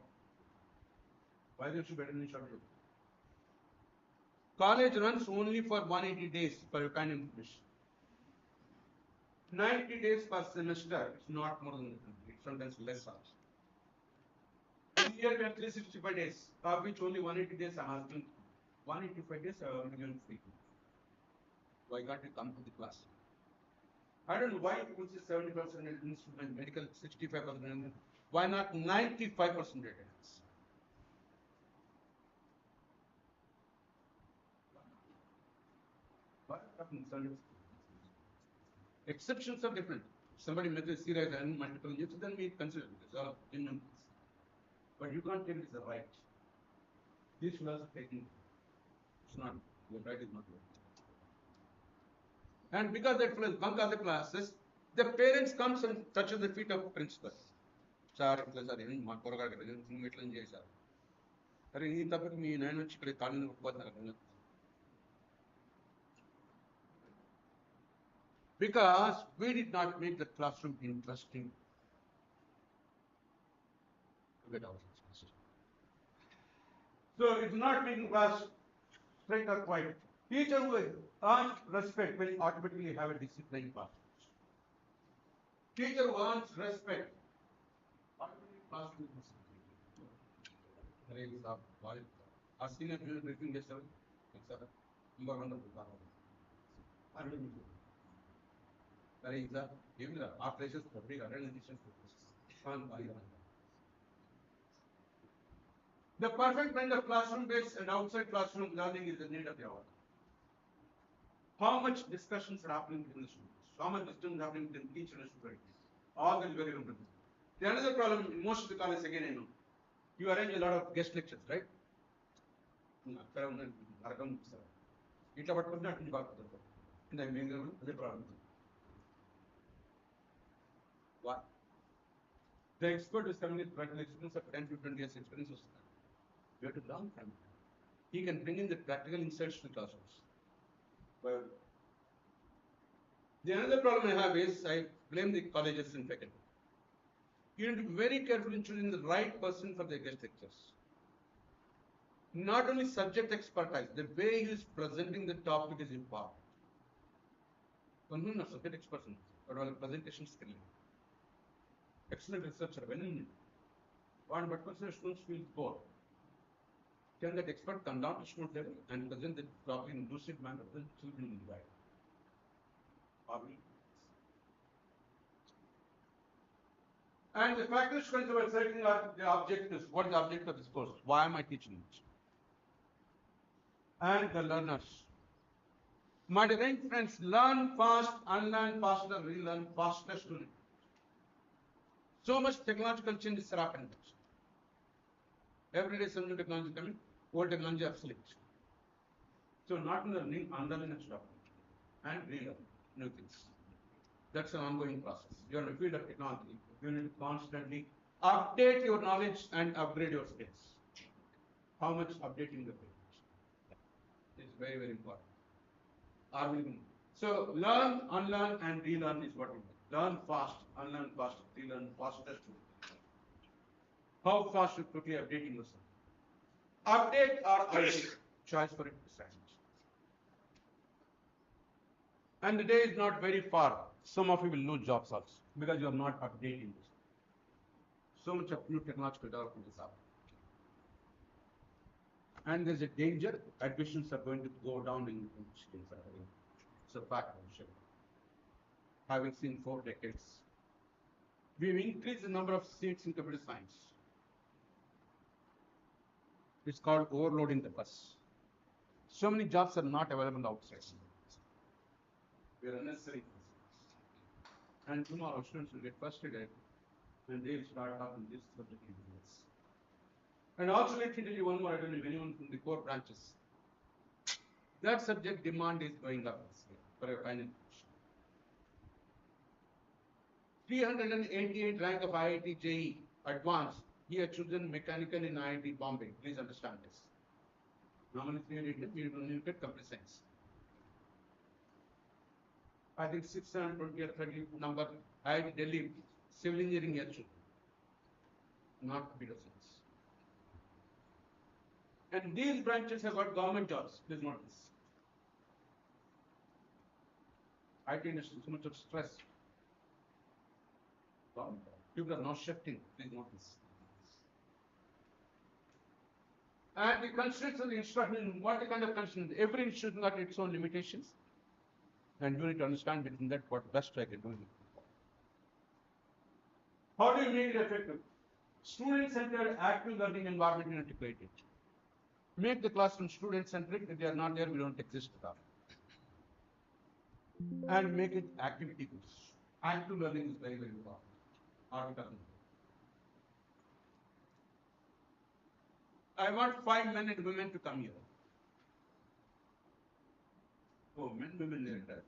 Why they should be attendance study? College runs only for 180 days for your kind of information. 90 days per semester. It's not more than that. It's sometimes less hours. Here we have 365 days, of which only 180 days I'm asking. 185 days I am given free. Why can't you come to the class? I don't know why people say 70% attendance, medical 65%. Why not 95% attendance? What happens? Exceptions are different. Somebody met a serious and multiple years, then we consider it as all injuries. But you can't tell it's a right. This was taken. It's not. Your right is not right. And because that fellow bunk other classes, the parents comes and touches the feet of principal. Sir, మా పొరగాడు కదా నువ్వు ఎట్లా చేశారు అరే ఈ తప్పకి మీ నాయన వచ్చి ఇక్కడ కాళ్ళు ఒప్పుకోతున్నారు. Because we did not make the classroom interesting. So it's not making class straight or quiet. Teacher who earns respect will automatically have a disciplined class. Teacher who earns respect automatically class will be disciplined. Our senior junior briefing yesterday, you are wonderful. Very exact. Even our places for big organizations. The perfect blend of classroom-based and outside classroom learning is the need of the hour. How much discussions are happening in the students? How much discussion is happening between teacher and students? All will be very important. The another problem in most of the colleges again, I know, you arrange a lot of guest lectures, right? Itla pattukunte attundi paakutharu. Inda meenga ade problem. Why? The expert is coming with practical experience of 10 to 20 years experience. We have to learn from him. He can bring in the practical insights to the classrooms. Well, the another problem I have is I blame the colleges and faculty. You need to be very careful in choosing the right person for the guest lectures. Not only subject expertise, the way he is presenting the topic is important. One who is subject expert, but our presentation skill. Excellent researcher, when in one but person students feel bored. Can that expert come down to student level and present the topic in lucid manner then children will divide? And the faculty students were setting up the objectives. What is the object of this course? Why am I teaching it? And the learners. My dear friends, learn fast, unlearn faster, relearn faster, student. So much technological change is happening. Every day some new technology coming, old technology obsolete. So not learning, unlearning and stopping. And relearn new things. That's an ongoing process. You're in the field of technology. You need to constantly update your knowledge and upgrade your skills. How much updating the field is very, very important. Are we going? So learn, unlearn, and relearn is what we do. Learn fast, unlearn fast, relearn faster. How fast you quickly updating yourself? Update or update? Choice for it decides. And the day is not very far. Some of you will lose jobs also because you are not updating this. So much of new technological development is happening. And there's a danger, admissions are going to go down in schools. It's a fact. Having seen 4 decades, we've increased the number of seats in computer science. It's called overloading the bus. So many jobs are not available outside. We are unnecessary. And tomorrow students will get frustrated and they'll start talking this subject in this. And also let me tell you one more, I don't know if anyone from the core branches. That subject demand is going up for a final position. 388 rank of IIT JEE advanced. He had chosen mechanical in IIT Bombay. Please understand this. Normally 388, we don't need computer science. I think 620 or 30 number IIT Delhi civil engineering here too. Not computer science. And these branches have got government jobs. Please note this. IT industry, so much of stress. People are not shifting. Please note this. And the constraints of the instruction, what kind of constraints? Every institution got its own limitations. And you need to understand within that what best I can do. How do you make it effective? Student-centered active learning environment you need to create it. Make the classroom student-centric. If they are not there, we don't exist at all. And make it activity-based. Active learning is very, very important. I want 5 men and women to come here. Oh, men, women, there.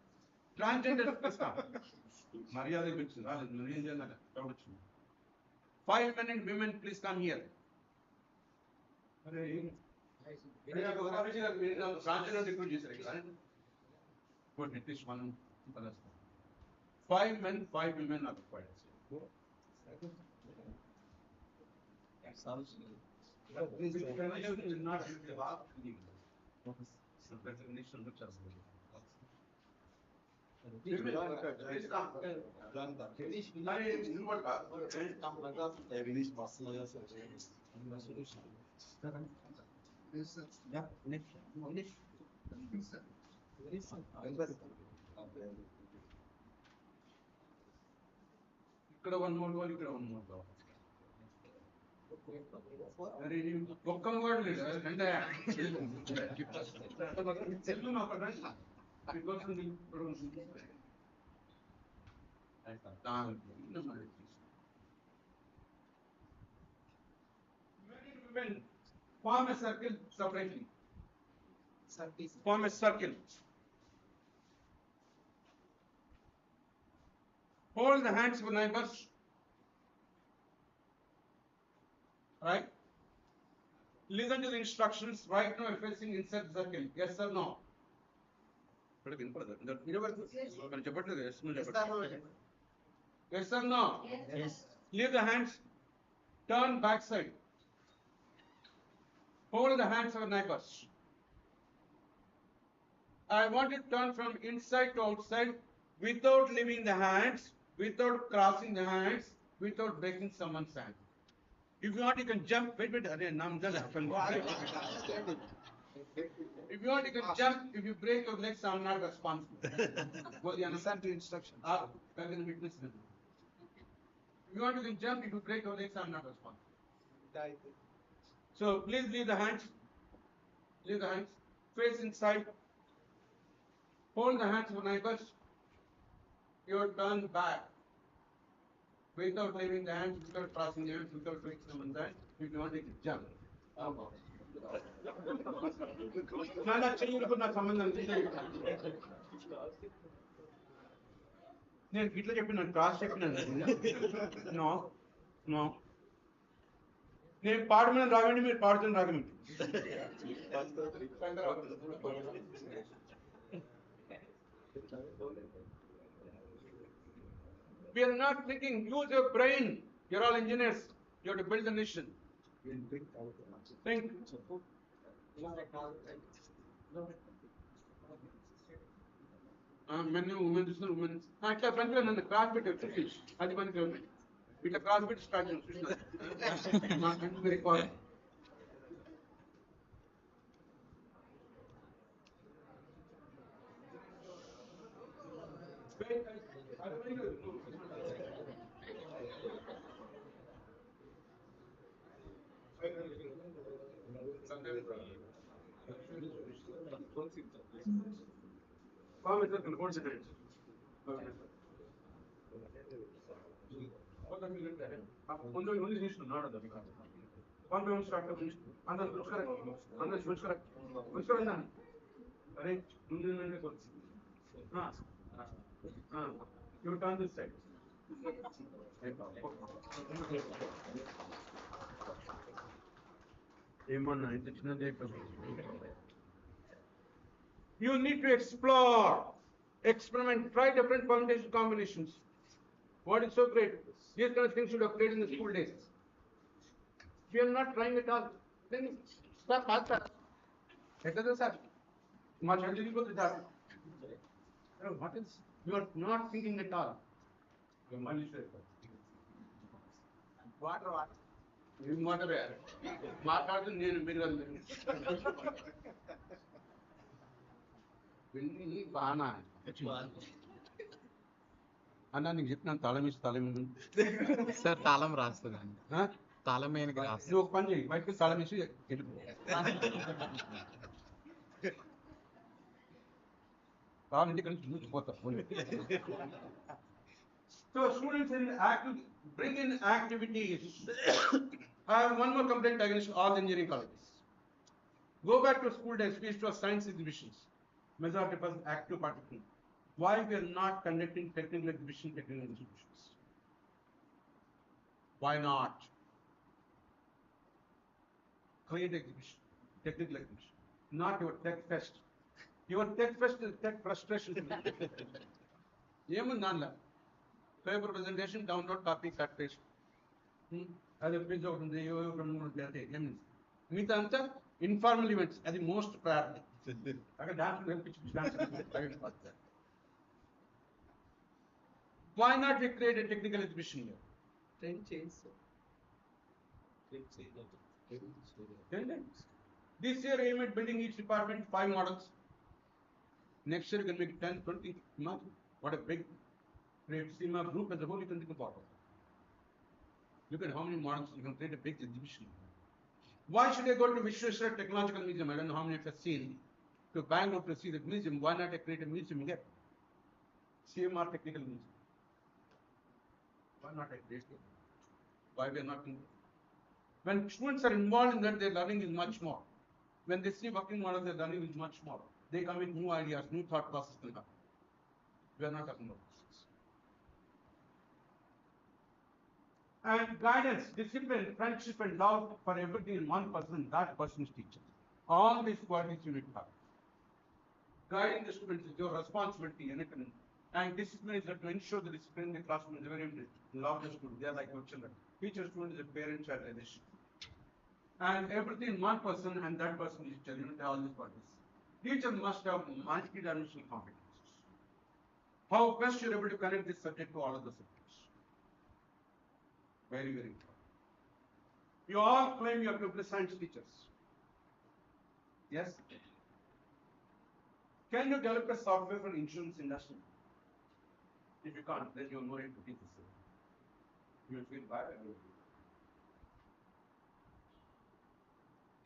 Transgender, please come. Maryada Bitsu, 5 men and women, please come here. Transgender recruit చేశారు. But at least one. 5 men, 5 women are required. Is not ఇక్కడ one more goal, ఇక్కడ one more goal. అరే ఒక్కం కూడా లేదు అంటే చెల్లు మాకు మీకోసం women form a circle separately. Form a circle. Hold the hands of neighbors. Right? Listen to the instructions. Right now, you're facing inside the circle. Yes or no? Yes or no? Yes. Leave the hands. Turn backside. Hold the hands of neighbors. I want you to turn from inside to outside without leaving the hands, without crossing the hands, without breaking someone's hand. If you want, you can jump. Wait. If you want, you can jump. If you break your legs, I'm not responsible. Listen to instructions. If you want, you can jump. If you break your legs, I'm not responsible. So please leave the hands. Leave the hands. Face inside. Hold the hands of neighbors. Your turn back. Without leaving the hands, without crossing the hands, without doing someone's hand, if you want to jump. నాన్న చెయ్యకు నా సంబంధం నేను ఇట్లా చెప్పినాను cross చెప్పినాను no no నేను పాడమని రాగండి మీరు పాడుతున్న రాగండి We are not thinking, use your brain. You're all engineers. You have to build a nation. Think. Men, women, women. అట్లా పనిలో నన్ను క్రాస్ పెట్టి అది పనికి ఇట్లా క్రాస్ పెట్టి స్టార్ట్ చేసి You turn this side. You need to explore, experiment, try different permutation combinations. What is so great? These kind of things should have played in the school days. We are not trying at all. Then stop faster. What is? You are not thinking at all. Water water మాట్లాడుతుంది నేను మీరు బాగా అన్నా నీకు చెప్పినాను తాళం ఇచ్చి తాళం సార్ తాళం రాస్తుందండి తాళం మీదకి రాస్తుంది నువ్వు ఒక పని చేయి బయటకు తాళం ఇచ్చి వెళ్ళిపో తాళం ఇంటికి నుంచి చూసిపోతా So students in active, bring in activities. I have one more complaint against all engineering colleges. Go back to school days, we used to have science exhibitions. Majority was active participant. Why we are not conducting technical exhibitions? Why not? Create exhibition, technical exhibition, not your tech fest. Your tech fest is tech frustration. Paper presentation, download, copy, cut, paste. As a page out the Meet informal events as the most priority. Why not we create a technical exhibition here? Train change This year aim at building each department 5 models. Next year you can make 10, 20. Imagine what a big great CMR group as a whole you can think about. Look at how many models you can create a big exhibition. Why should I go to Vishweshwar Technological Museum? I don't know how many of you have seen. To Bangalore to see the museum. Why not I create a museum here? CMR Technical Museum. Why not I create it? Why we are not in? When students are involved in that, their learning is much more. When they see working models, their learning is much more. They come with new ideas, new thought process will come. We are not talking about this. And guidance, discipline, friendship, and love for everything in one person, that person is teacher. All these qualities you need to have. Guiding the students is your responsibility, and discipline is to ensure the discipline in the classroom is very important. Love the students, they are like your children. Teacher student is a parent-child relation. And everything in one person, and that person is teacher. You know all these qualities. Teacher must have multi-dimensional competencies. How best you are able to connect this subject to all of the subjects. Very, very important. You all claim you are computer science teachers. Yes? Can you develop a software for insurance industry? If you can't, then you are not able to teach this. You will feel bad.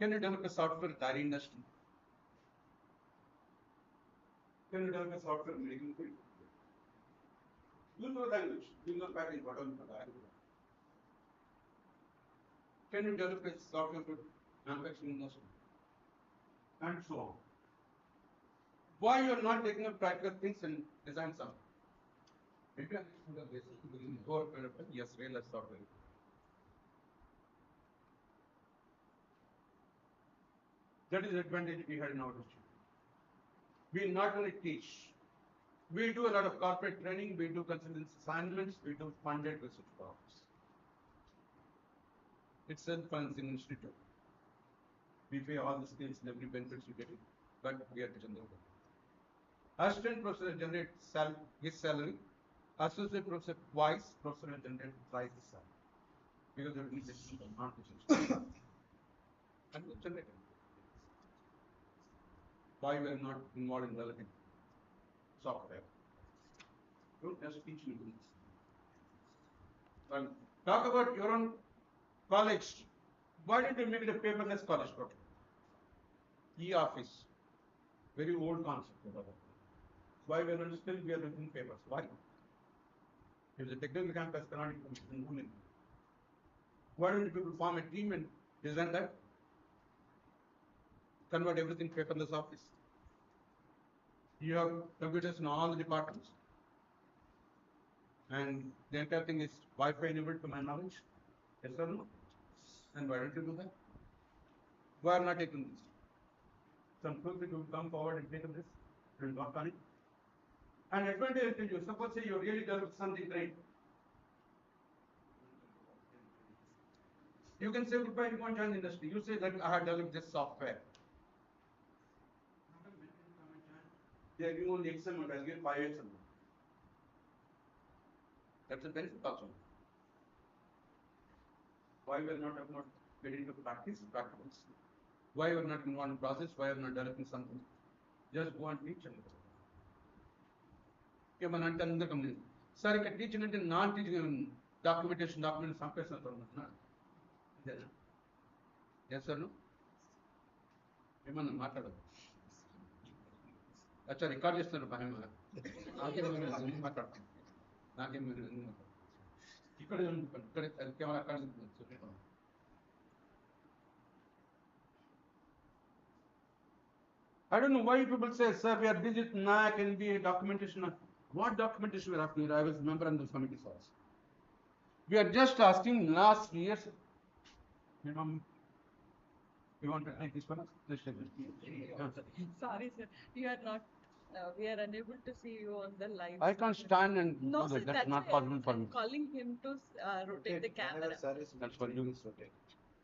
Can you develop a software for dairy industry? Can you develop a software medical field? You know language, you know pattern, whatever you know. Can you develop a software for manufacturing industry? And so on. Why you are not taking up practical things and design something? Maybe I should have basically core development, yes, real software. That is the advantage we had in our district. We not only teach, we do a lot of corporate training, we do consultancy assignments, we do funded research programs. It's a self-financing institute. We pay all the skills and every benefits you get it, but we are to generate. Assistant professor generates his salary. Associate professor twice, professor will generate thrice his salary. Because they need to not teaching. And we generate. Why we are not involved in developing software? Don't just teach me things. Well, talk about your own college. Why did you make it a paperless college program? E-office. Very old concept. Why we are not still we are writing papers? Why? If the technical campus cannot implement, why don't people form a team and design that? Convert everything paperless office. You have computers in all the departments. And the entire thing is Wi-Fi enabled to my knowledge. Yes or no? And why don't you do that? Why are not taking this? Some people will come forward and take this and work on it. And advantage to you, suppose say you really develop something great. You can say goodbye, you won't join the industry. You say that I have developed this software. They are giving only X amount, I'll give 5X amount. That's a benefit also. Why we are not about getting into practicals? Why we are not involved in process? Why we are not developing something? Just go and teach and sir, I can teach and non-teaching documentation, some person. Yes or no? ఏమన్నా మాట్లాడదు అచ్చా record చేస్తున్నారు భయం నాకేం మీరు మాట్లాడతాను నాకేం మీరు ఇక్కడ camera card I don't know why people say, sir, we are busy with NAC and be documentation. What documentation we are asking? I was a member on the committee source. We are just asking last years. You want to take this one? Sorry, sir. You are not. We are unable to see you on the live. I can't stand and No, do sir, that. That's not why possible for I'm me. calling him to rotate the camera. That's for you.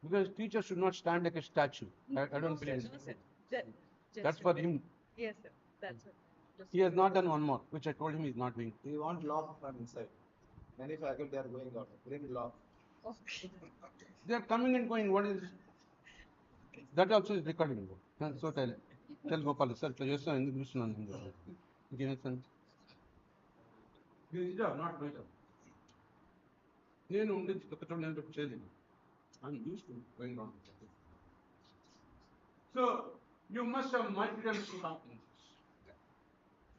Because teachers should not stand like a statue. I don't believe No, it. sir. Just That's for him. Yes, sir. That's what. He has not done one more, which I told him he's not doing. We want law from inside. Many faculty are going out. Bring law. Okay. They are coming and going. What is that? Also is recording. So tell Gopal, sir, just an English on give me some. These are not better. I'm used to going on. So you must have multidimensional competencies.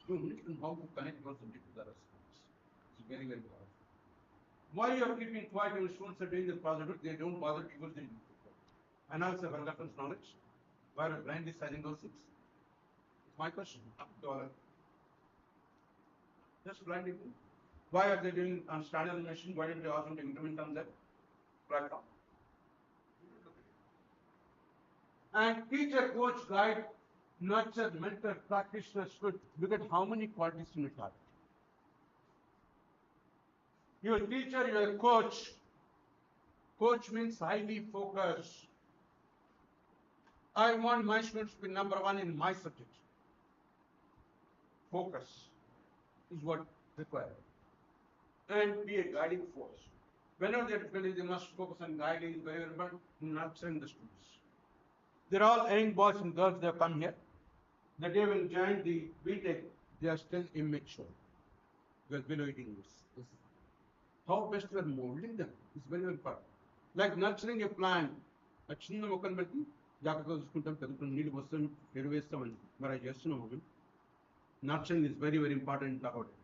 You need to know how to connect your subject to the response. It's very, very powerful. Why you are keeping quiet when students are doing the project, they don't bother people they do. And also have reference knowledge. Why are blindly citing those things? It's my question. Just blindly. Why are they doing on standard machine? Why didn't they ask them to implement on that platform? And teacher, coach, guide, nurture, mentor, practitioner, should look at how many qualities you have. You're a teacher, you're a coach. Coach means highly focused. I want my students to be number one in my subject. Focus is what required. And be a guiding force. Whenever they are building, they must focus on guiding, but nurturing the students. They're all young boys and girls, they have come here. The day when join the BTech, they are still immature. Because below 18 years. How best we are molding them is very, very important. Like nurturing a plant, a చిన్న మొక్కను పెట్టి జాగ్రత్తగా చూసుకుంటాం పెరుగుతుంది నీళ్ళు వస్తాం ఎరువు వేస్తామని మరి అది చేస్తున్నాం Nurturing is very, very important about it.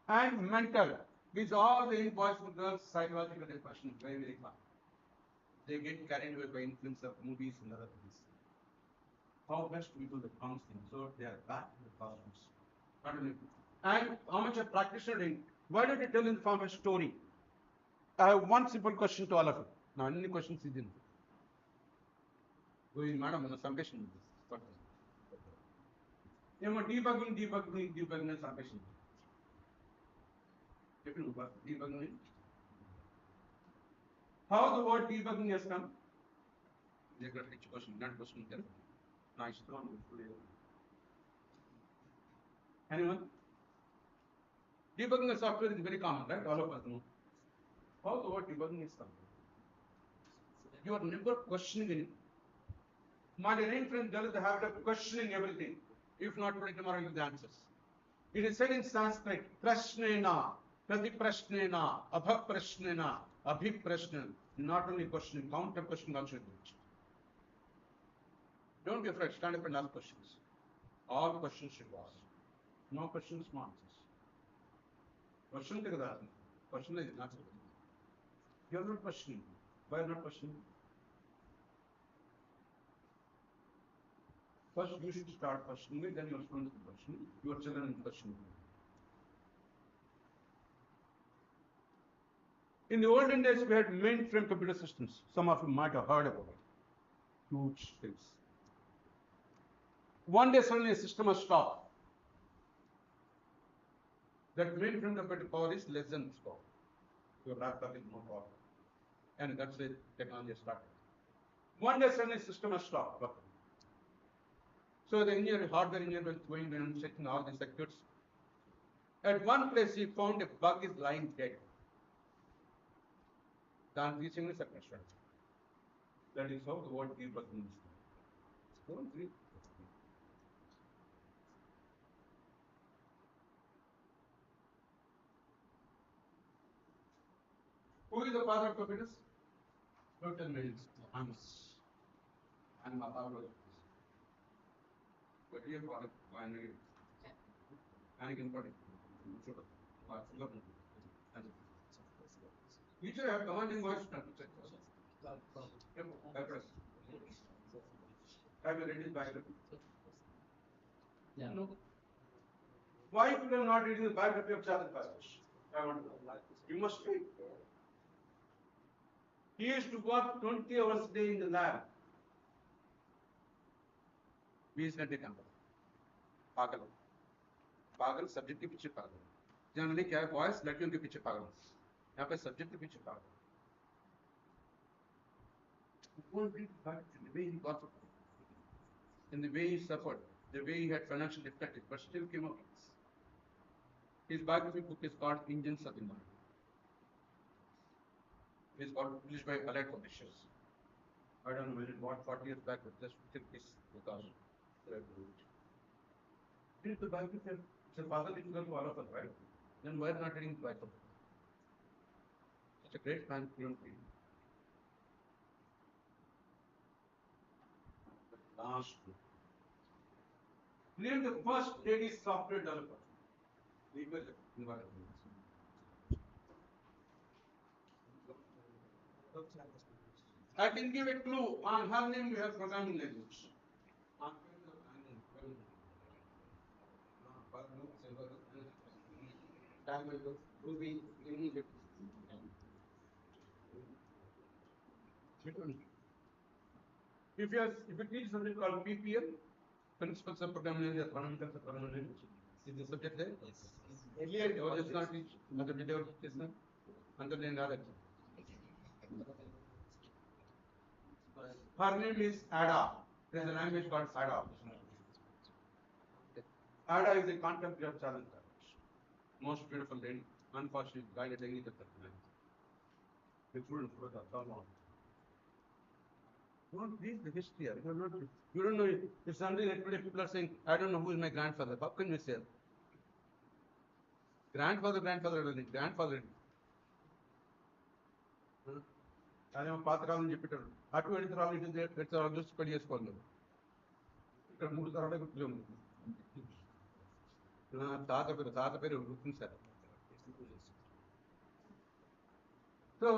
And mental. These are the boys and girls psychological depression, very, very fast. They get carried away by influence of movies and other things. How best we do the counseling so they are back in the classrooms. And how much a practitioner doing? Why don't you tell in the form of a story? I have one simple question to all of you. Now, any questions is in. Going, madam, on a sumpation. Debugging, sumpation. Debugging. How the word debugging has come? They got rich question, not question. Nice. Anyone? Debugging a software is very common, right? All of us know. How the word debugging is come? You are never questioning it. My dear friend, there is the habit of questioning everything. If not today, tomorrow you have the answers. It is said in Sanskrit, prashnena, pratiprashnena, abhaprashnena, abhiprashnen. Not only questioning, counter questioning also. Don't be afraid, stand up and ask questions. All questions should be asked. No questions, no answers. Question is not answer. You are not questioning. Why are you not questioning? First, you should start questioning it, then your students will question it, your children will question it. In the olden days, we had mainframe computer systems. Some of you might have heard about it. Huge things. One day, suddenly, a system has stopped. That mainframe computer power is less than this power. Your laptop is more powerful. And that's why technology has started. One day, suddenly, the system has stopped. So the engineer, hardware engineer was going and checking all the circuits. At one place he found a bug is lying dead. Then reaching the circuit structure. That is how the word debugging is. Don't read. Who is the father of computers? Don't tell me. I'm a father of computers. But here for binary. Anakin for it. You should have commanding voice to check. Have you read his biography? Yeah. No. Why people are not reading the biography of Charles Babbage? I want to know. You must read. He used to work 20 hours a day in the lab. बीस घंटे काम पागल पागल subject के पीछे पागल generally क्या है बॉयज लड़कियों के पीछे पागल यहाँ पे सब्जेक्ट के पीछे पागल in the way he got in the way he suffered, the way he had financial difficulties, but still came up. His biography book is called Engines of the Mind. It is published by Allied Publishers. I don't know when it bought 40 years back, but just took this because read the biography. It's a father difficult to all of us, right? Then why not reading the Bible? It's a great man, you don't read. Last one. Name the first lady software developer. Legal environment. I can give a clue. On her name, we have programming language. Ruby, if you teach something called PPL, Principles of Programming Language, Fundamentals of Programming Language, is the subject there? Yes. Earlier, you were just not teach another video system, underlying other. Her name is Ada. There is a language called Ada. Ada is a contemporary challenge language. Most beautiful lady. Unfortunately, guided the English at that time. The children for that, come on. Don't read the history. You don't know it. If something like today people are saying, I don't know who is my grandfather. How can you say? Grandfather, grandfather. అదే పాతకాలం చెప్పేటారు అటువంటి తరాలు ఇటు రెండు తరాలు చూసి పెళ్లి చేసుకోవాలి ఇక్కడ మూడు తరాలే గుర్తులే ఉంది తాత పేరు వృత్తిని sir. So,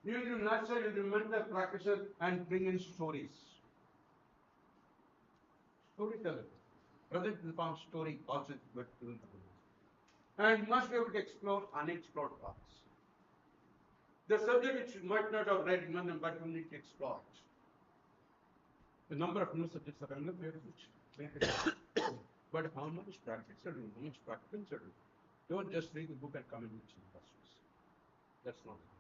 you will naturally remember the practitioner and bring in stories. Storyteller. Present in the form of story also is good to know. And must be able to explore unexplored paths. The subject which you might not have read, but you need to explore it. The number of new subjects are available, which but how much practice are doing, how much practice are doing. Don't just read the book and come and mention the questions. That's not it.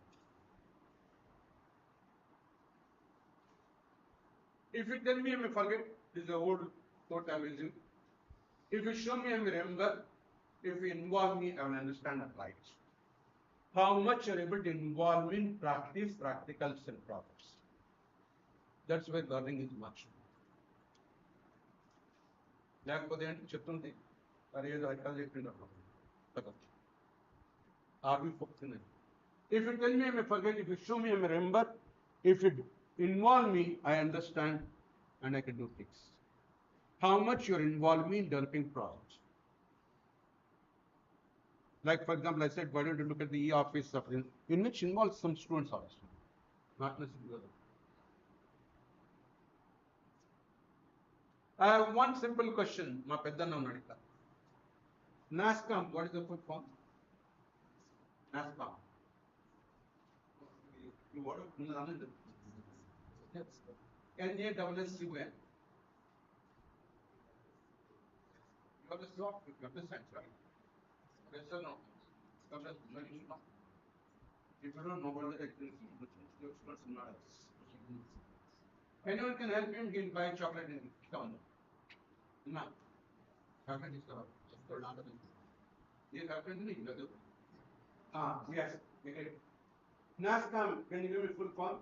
If you tell me I may forget, this is the old quote I will use. If you show me I may remember, if you involve me, I will understand and apply it. How much you are able to involve in practice, practicals and problems. That's where learning is much. లేకపోతే అంటే చెప్తుంది అది ఏదో అక్కడ చెప్పినప్పుడు If you tell me I may forget, if you show me I may remember, if you involve me, I understand and I can do things. How much you are involved me in developing projects. Like for example, I said, why don't you look at the e-office of in which involves some students also, not necessarily other. I have one simple question. Ma peddanna unadita. NASCOM, what is the full form? NASCOM. You what? NASSUN. You have the slot, you have the science, right? Yes or no? If you don't know what the experience is, anyone can help him, he'll buy chocolate and come. No. Chocolate is the you happen to me. Yes. Okay. NASCOM, can you give me full form?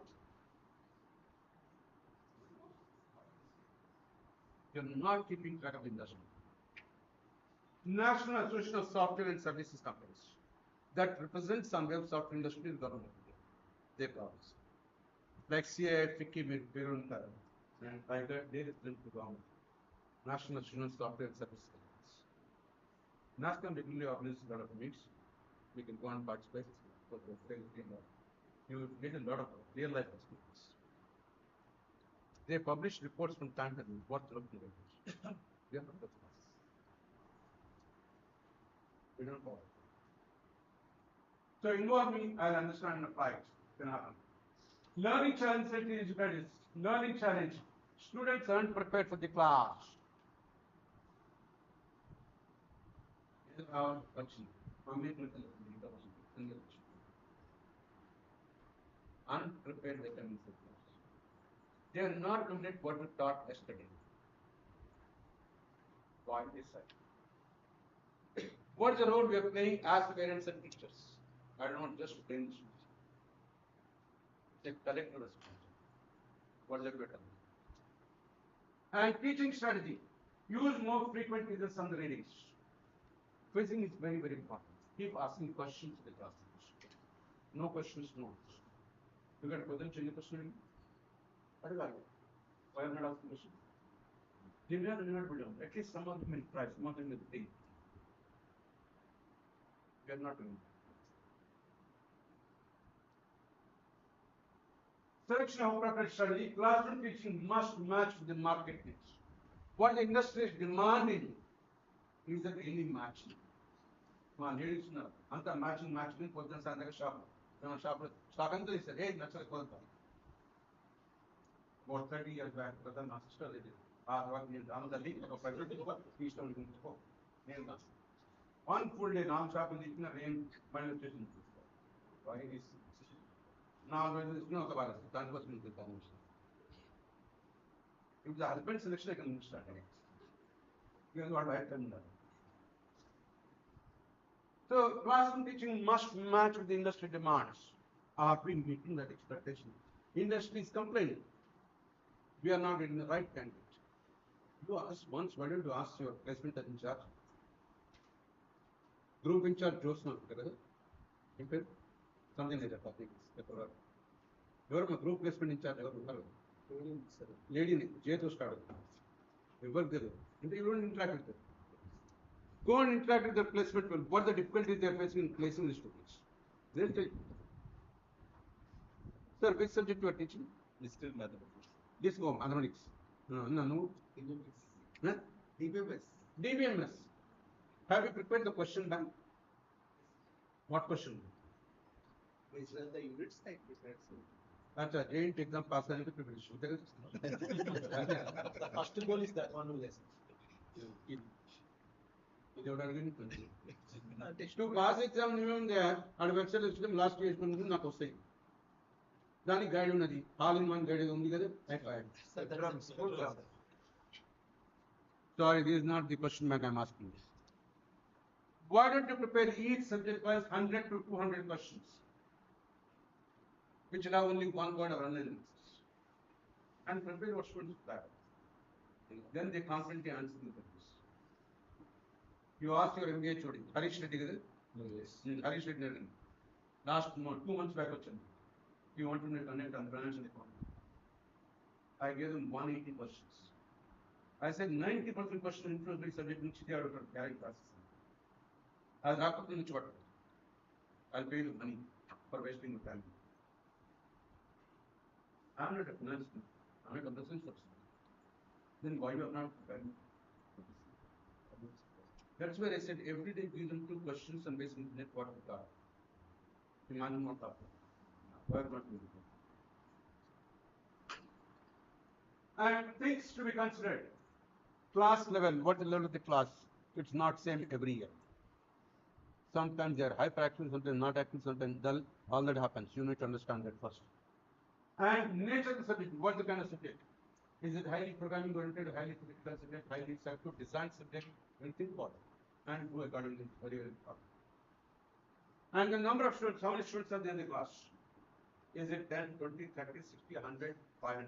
You're not keeping track of industry. National Association of Software and Services Companies that represents some way of software industry in government. They promise. Like CA, FDP, Virunta, and Tiger, they represent the government. National Association of Software and Services Companies. NASCOM regularly organizes a lot of meets. We can go and participate. You will get a lot of real life experience. They publish reports from time to time. What look like? We don't follow. So involve me, I'll understand and apply it. Can happen. Learning challenge is learning challenge. Students aren't prepared for the class. Unprepared they come into class. They are not complete what we taught yesterday. Why this side? What is the role we are playing as parents and teachers? I don't want just to train the students. It's a collective responsibility. What is it better? And teaching strategy. Use more frequent quizzes on the readings. Quizzing is very, very important. Keep asking questions to the classmates. No questions, no answers. You got a question, change the question. What is that? Why am I not asking questions? They may not be done. At least some of them will try, some of them will think. We are not doing that. Selection of appropriate strategy. Classroom teaching must match the market needs. What the industry is demanding is that really matching. Ladies know, anta matching పొద్దున సాయంత్రం shop stock అంతా ఇస్తారు ఏ నచ్చకపోతా about 30 years back, brother, my sister did it. నేను రాను తల్లి ఒక private ఇష్టం ఉంచుకో నేను one full day non shop తీసుకున్న నేను మళ్ళీ వచ్చేసి నాలుగు రోజులు తీసుకుని ఒక బాగా దానికోసం చూస్తాను. If the husband selection, I can start it. Because what I can do. So classroom teaching must match with the industry demands. Are we meeting that expectation? Industry is complaining. We are not getting the right candidate. You ask once, why don't you ask your placement in charge? Group in charge, Josna, something like that. You're a group placement in charge. Lady, J to start. We work there. You don't interact with them. Go and interact with the placement people. What the difficulties they are facing in placing the students? They'll tell you. Sir, which subject you are teaching? Digital mathematics. This go mathematics. No. DBMS. Huh? DBMS. DBMS. Have you prepared the question bank? What question? Which are the units I prepared. अच्छा JEE exam pass करने की preparation. The first goal is that one lesson. To pass exam minimum there, and website system last year నాకు వస్తాయి. దానికి guide ఉన్నది. All in one guide ఉంది కదా. Sir, that is school grammar. Sorry, this is not the question bank I'm asking. Why don't you prepare each subject wise 100 to 200 questions, which will have only one word or analysis, and prepare what students that. Then they confidently answer the questions. You ask your MBA chodi, Harish Reddy, Yes. Harish Reddy, last month, 2 months back, you want to connect on financial economy. I gave them 180 questions. I said 90% question influence by subject which they are carrying classes. I'll wrap up in the short. I'll pay the money for wasting your time. I'm not a finance man. I'm not a business person. Then why you are not preparing? That's where I said every day give them 2 questions and based on net what we got. Imagine what happened. Why not doing it? And things to be considered. Class level, what is the level of the class? It's not same every year. Sometimes they are hyperactive, sometimes not active, sometimes dull. All that happens. You need to understand that first. And nature of the subject, what the kind of subject? Is it highly programming oriented, highly critical subject, highly circuit design subject? We'll think about it. And do accordingly. Very, very important. And the number of students, how many students are there in the class? Is it 10, 20, 30, 60, 100, 500?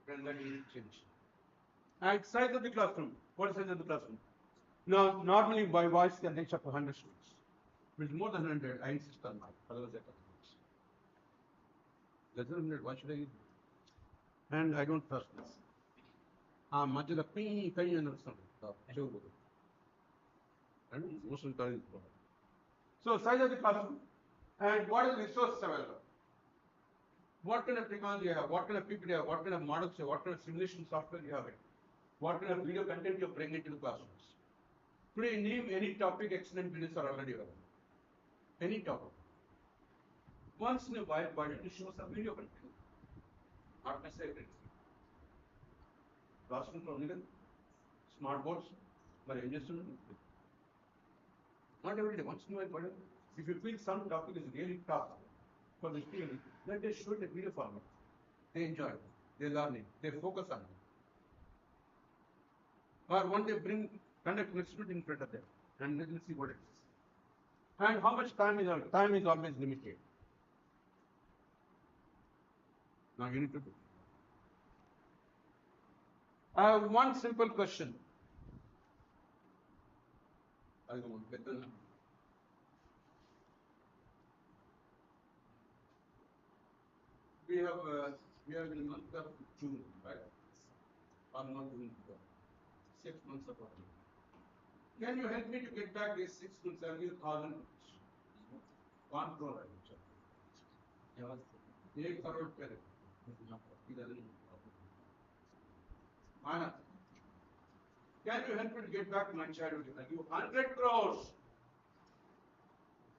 Then that will change. And size of the classroom. What is the size of the classroom? Now, normally by voice can reach up to 100 students. If it's more than 100, I insist on that. Otherwise, I can't. Less than 100, why should I use it? And I don't trust this. Much of the ping and something. And most of the time. So, size of the classroom. And what are the resources available? What kind of technology you have? What kind of people you have? What kind of models you have? What kind of simulation software you have? What kind of video content you bring into the classrooms? Today, name any topic, excellent videos are already available. Any topic. Once in a while, why don't you show some video content? Not necessarily. Classroom from smart boards, but not every day, once in a while, whatever. If you feel some topic is really tough for the student, then they show it in video format. They enjoy it, they learn it, they focus on it. Or when they conduct an experiment in front of them, and then we'll see what it is. And how much time is always limited. Now you need to do. I have one simple question. I don't want better. We have in the month of June, right? Or not June, 6 months of work. Can you help me to get back these 6 months? I will call them 1 crore. 1 crore per. Mana, can you help me to get back my childhood? I give 100 crores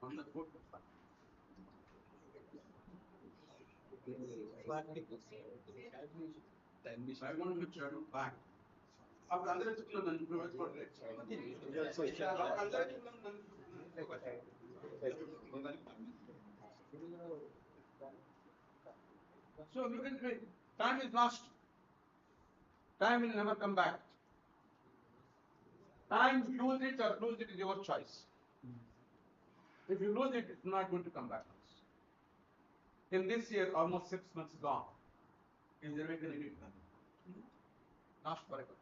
on the foot. I want my childhood back. After 100 So look at me. Time is lost. Time will never come back. Time, use it or lose it is your choice. If you lose it, it's not going to come back. In this year, almost 6 months gone. Is there a way to lost forever.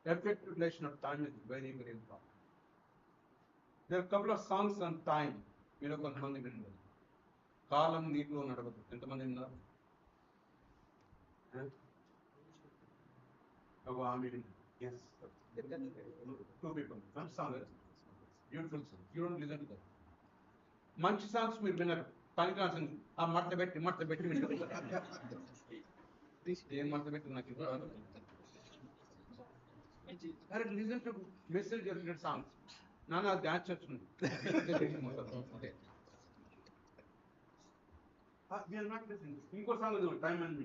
Effective utilization of time is very, very important. There are a couple of songs on time. You know, కొంతమంది విన్నారు. కాలం నీటిలో నడవదు. ఎంతమంది విన్నారు? Yes. Two people. One song. Beautiful song. You don't listen to that. మంచి songs మీరు వినరు పనికి రాసింది ఆ మడత పెట్టి వింటారు ఏం మడత పెట్టి నాకు అరే listen to message oriented songs నాన్న డాన్స్ వస్తుంది ఇంకో సాంగ్ టైం అండ్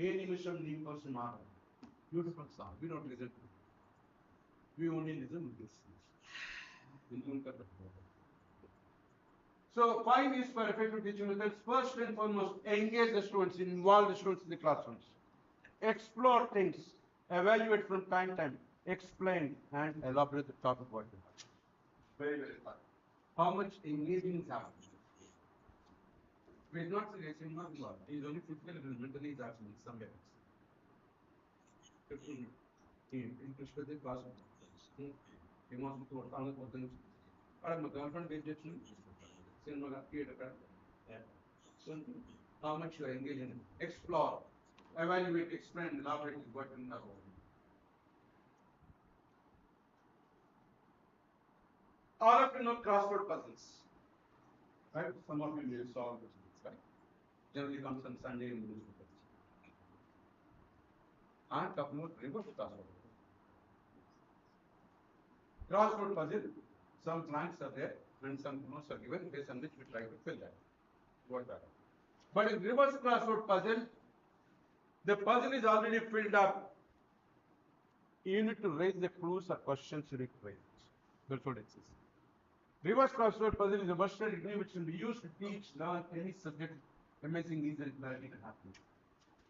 ఏ నిమిషం నీ కోసం మాట్లాడు beautiful song we don't listen to we only listen to this So, 5 is for effective teaching methods. First and foremost, engage the students, involve the students in the classrooms. Explore things, evaluate from time to time, explain and elaborate the topic what you have. Very, very fun. How much engaging is happening? We are not seriously not involved. He is only physically and mentally is absent in some areas. He interested in the classroom. He wants to work on the things. My girlfriend is just cinema theater. How much you are engaged in? Explore, evaluate, explain, elaborate is what you know. All of you know crossword puzzles, right? Some of you will solve this, right? Generally comes on Sunday in the newspaper. I'm talking about reverse crossword. Crossword puzzle, some blanks are there and some notes are given based on which we try to fill that. Whatever. But in reverse crossword puzzle, the puzzle is already filled up. You need to raise the clues or questions you need to raise. That's what it says. Reverse crossword puzzle is a versatile technique which can be used to teach, learn any subject. Amazing ease and clarity can happen.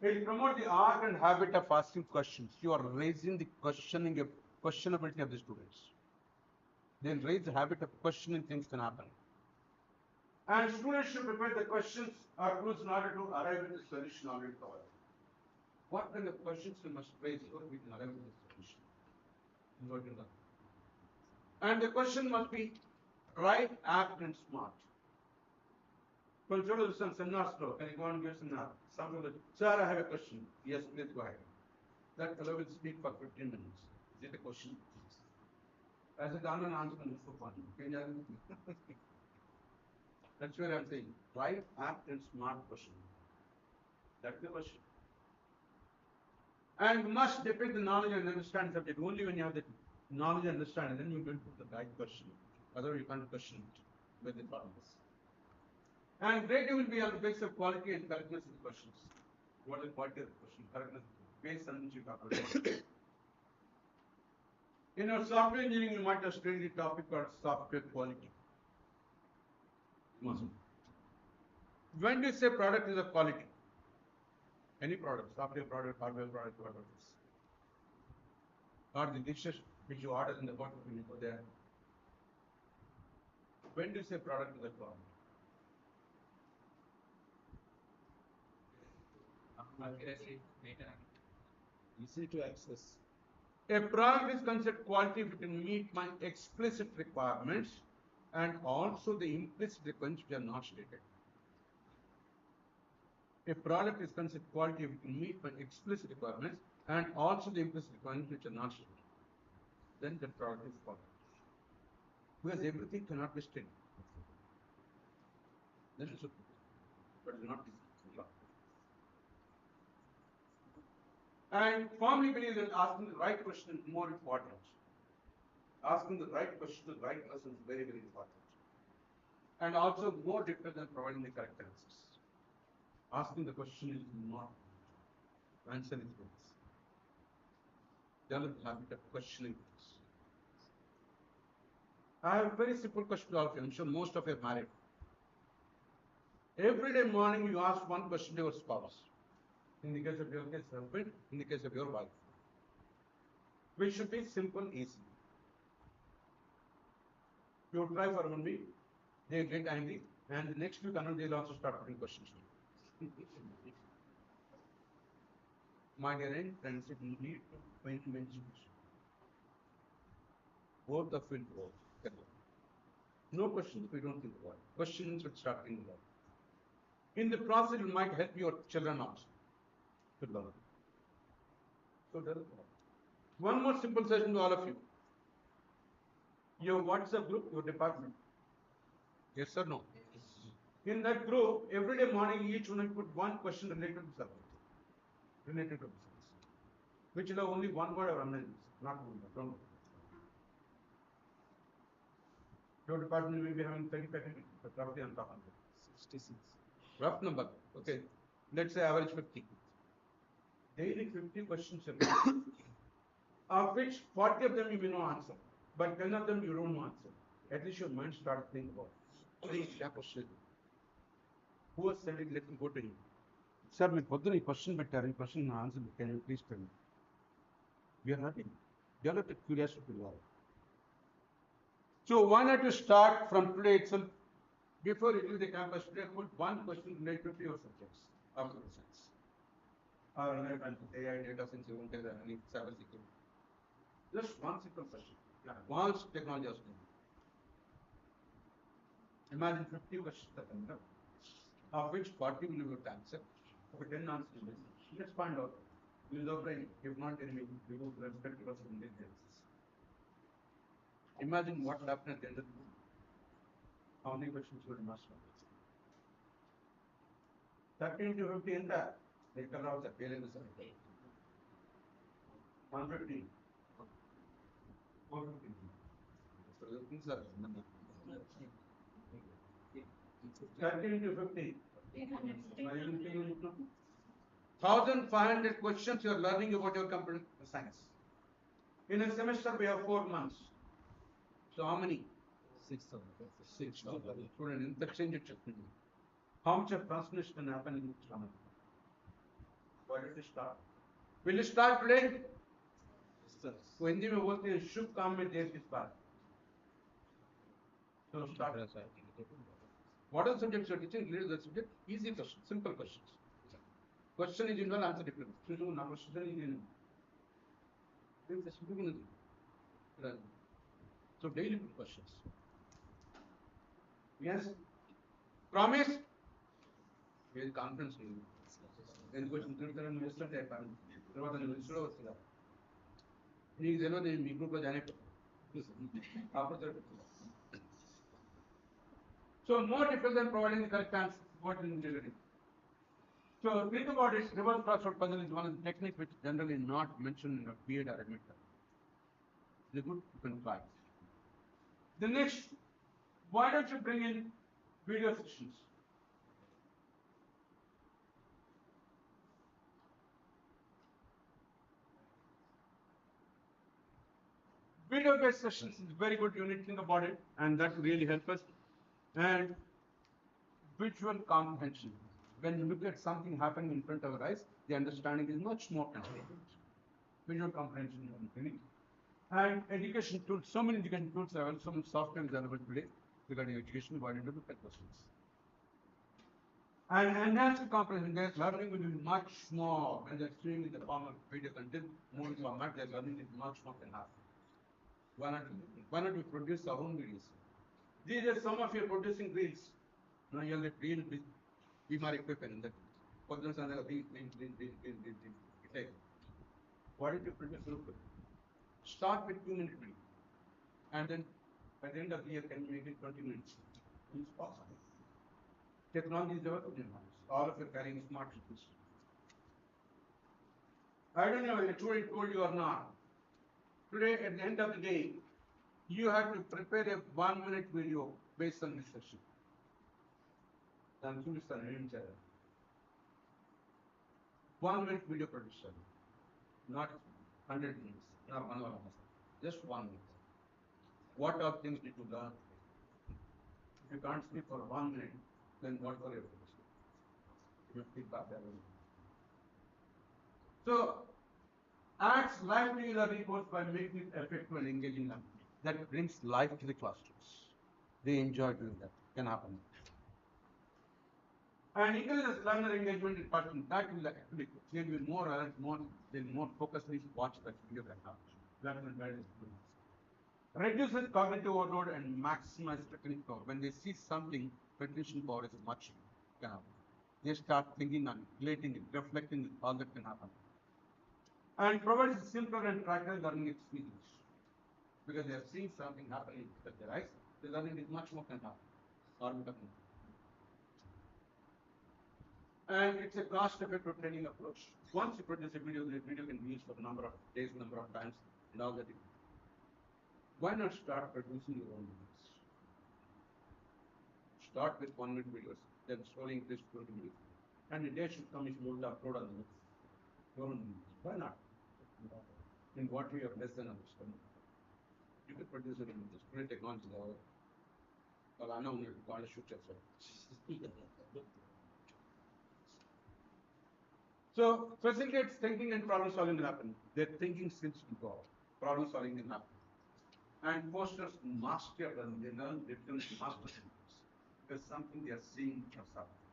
It will promote the art and habit of asking questions. You are raising the questionability of the students. Then raise the habit of questioning things can happen. And students should prepare the questions or clues in order to arrive at the solution already covered. What kind of questions we must raise so we can arrive at the solution? And the question must be right, apt, and smart. Control some seminars flow. Can you go and give seminar? Something like, sir, I have a question. Yes, please go ahead. That fellow will speak for 15 minutes. Is it a question? As a government answer on this for fun. That's where I'm saying, right, apt, and smart question. That's the question. And must depict the knowledge and understand subject. Only when you have the knowledge and understanding, then you will put the right question. Otherwise, you can't question it with the problems. And grading will be on the basis of quality and correctness of the questions. What is quality of the question? Correctness, based on which you talk about. In our software engineering, you might have studied the topic called software quality. When do you say product is of quality? Any product, software product, hardware product, whatever it is. Or the dishes which you order in the bottom when you go there. When do you say product is of quality? Accuracy, data. Easy to access. A product is considered quality if it can meet my explicit requirements and also the implicit requirements which are not stated. A product is considered quality if it can meet my explicit requirements and also the implicit requirements which are not stated. Then the product is quality. Because everything cannot be stated. Then it's okay. But it's not easy. And firmly believe that asking the right question is more important. Asking the right question to the right person is very, very important. And also more difficult than providing the correct answers. Asking the question is not. Answer is this. Develop the habit of questioning things. I have a very simple question to all of you. I'm sure most of you are married. Every day morning you ask one question to your spouse. In the case of your husband, in the case of your wife. Which should be simple, easy. You try for 1 week, they get angry, and the next week they will also start putting questions to you. My dear friends, it need to mention both of you will go. No questions, we don't think about it. Questions will start thinking about it. In the process, it might help your children also to learn. So, one more simple suggestion to all of you. your WhatsApp group, your department? Yes or no? In that group, every day morning, each one will put one question related to subject, related to business, which will have only one word or amendments, not one word. Don't. Your department will be having 35 minutes, but roughly I'm talking about 66. rough number. Okay, let's say average 50. Daily 50 questions, are given, of which 40 of them you may not answer, but 10 of them you don't know answer. At least your mind starts thinking about. Please, question. Who was sending? Let me go to him. Sir, me పొద్దున ఈ question పెట్టారు ఈ question answer can you please tell me we are not develop curiosity లాగా so why not you start from today itself before you leave the campus today put one question related to your subjects of your science or AI data science you won't have any cyber security just one simple question advanced technology of imagine 50 questions that come up of which 40 will be able to answer. Okay, 10 answers. Let's find out. Use our brain. If not, then we remove respect to us from the analysis. Imagine what happened at the end of the day. How many questions would you master? 30 into 50 in that. They come out the fail in the survey. 150. 450. So the things are 30 into 50. 1,500 questions you are learning about your computer science. In a semester, we have 4 months. So how many? 6,000. 6,000. Student, in the change it. How much of transmission can happen in each one? Why did you start? Will you start today? So Hindi में बोलते हैं शुभ काम में देर किस बात? So start. What are the subjects you are teaching? Related to the subject. Easy questions, simple questions. Question is usual, answer different. So now question is so daily questions. Yes. Promise. Very conference. Then question yesterday. So more difficult than providing the correct answer. What is engineering? So think about it. Reverse crossword puzzle is one of the techniques which generally not mentioned in a BEd or admit. It's good. You can try. The next, why don't you bring in video sessions? Video-based sessions is very good. You need to think about it, and that will really help us. And visual comprehension. When you look at something happening in front of our eyes, the understanding is much more complete. Visual comprehension is one thing. And education tools, so many education tools are available, so many software is available today regarding education, why don't you look at questions? And enhanced comprehension, their learning will be much more when they're streaming the form of video content, movie format, their learning is much more than half. Why not we produce our own videos? These are some of your producing reels. Now you'll get real be more equipment in that. What did you produce? Start with 2 minute video. And then by the end of the year, can you make it 20 minutes? It's possible. Technology is developing. All of you are carrying smart tools. I don't know if I told you or not. Today, at the end of the day, you have to prepare a 1 minute video based on this session. I'm choosing 1 minute video production, not 100 minutes, not 1 hour, just 1 minute. What are things need to learn? If you can't speak for 1 minute, then what for your production? You have feedback there. So, adds life to the reports by making it effective and engaging them. That brings life to the classrooms. They enjoy doing that. Can happen. And increases learner engagement in person. That will actually they'll be more alert, they'll be more focused, watch that video can happen. Reduces cognitive overload and maximizes technical power. When they see something, retention power is much can happen. They start thinking and relating it, reflecting it, all that can happen. And provides a simpler and practical learning experience. because they are seeing something happening with their eyes. The learning is much more can happen or become. And it's a cost-effective training approach. Once you produce a video, the video can be used for a number of days, number of times, and all that. Why not start producing your own videos? Start with 1 minute videos, then slowly increase to 20 videos. And the day should come if you want to upload on your own videos. Why not? In what way of less than understanding? You can produce it in this great technology. Well, I know you can't shoot yourself. So facilitates thinking and problem solving will happen. Their thinking skills will go up. Problem solving will happen. And fosters mastery of learning. They learn, they become masters in this. Because something they are seeing from something.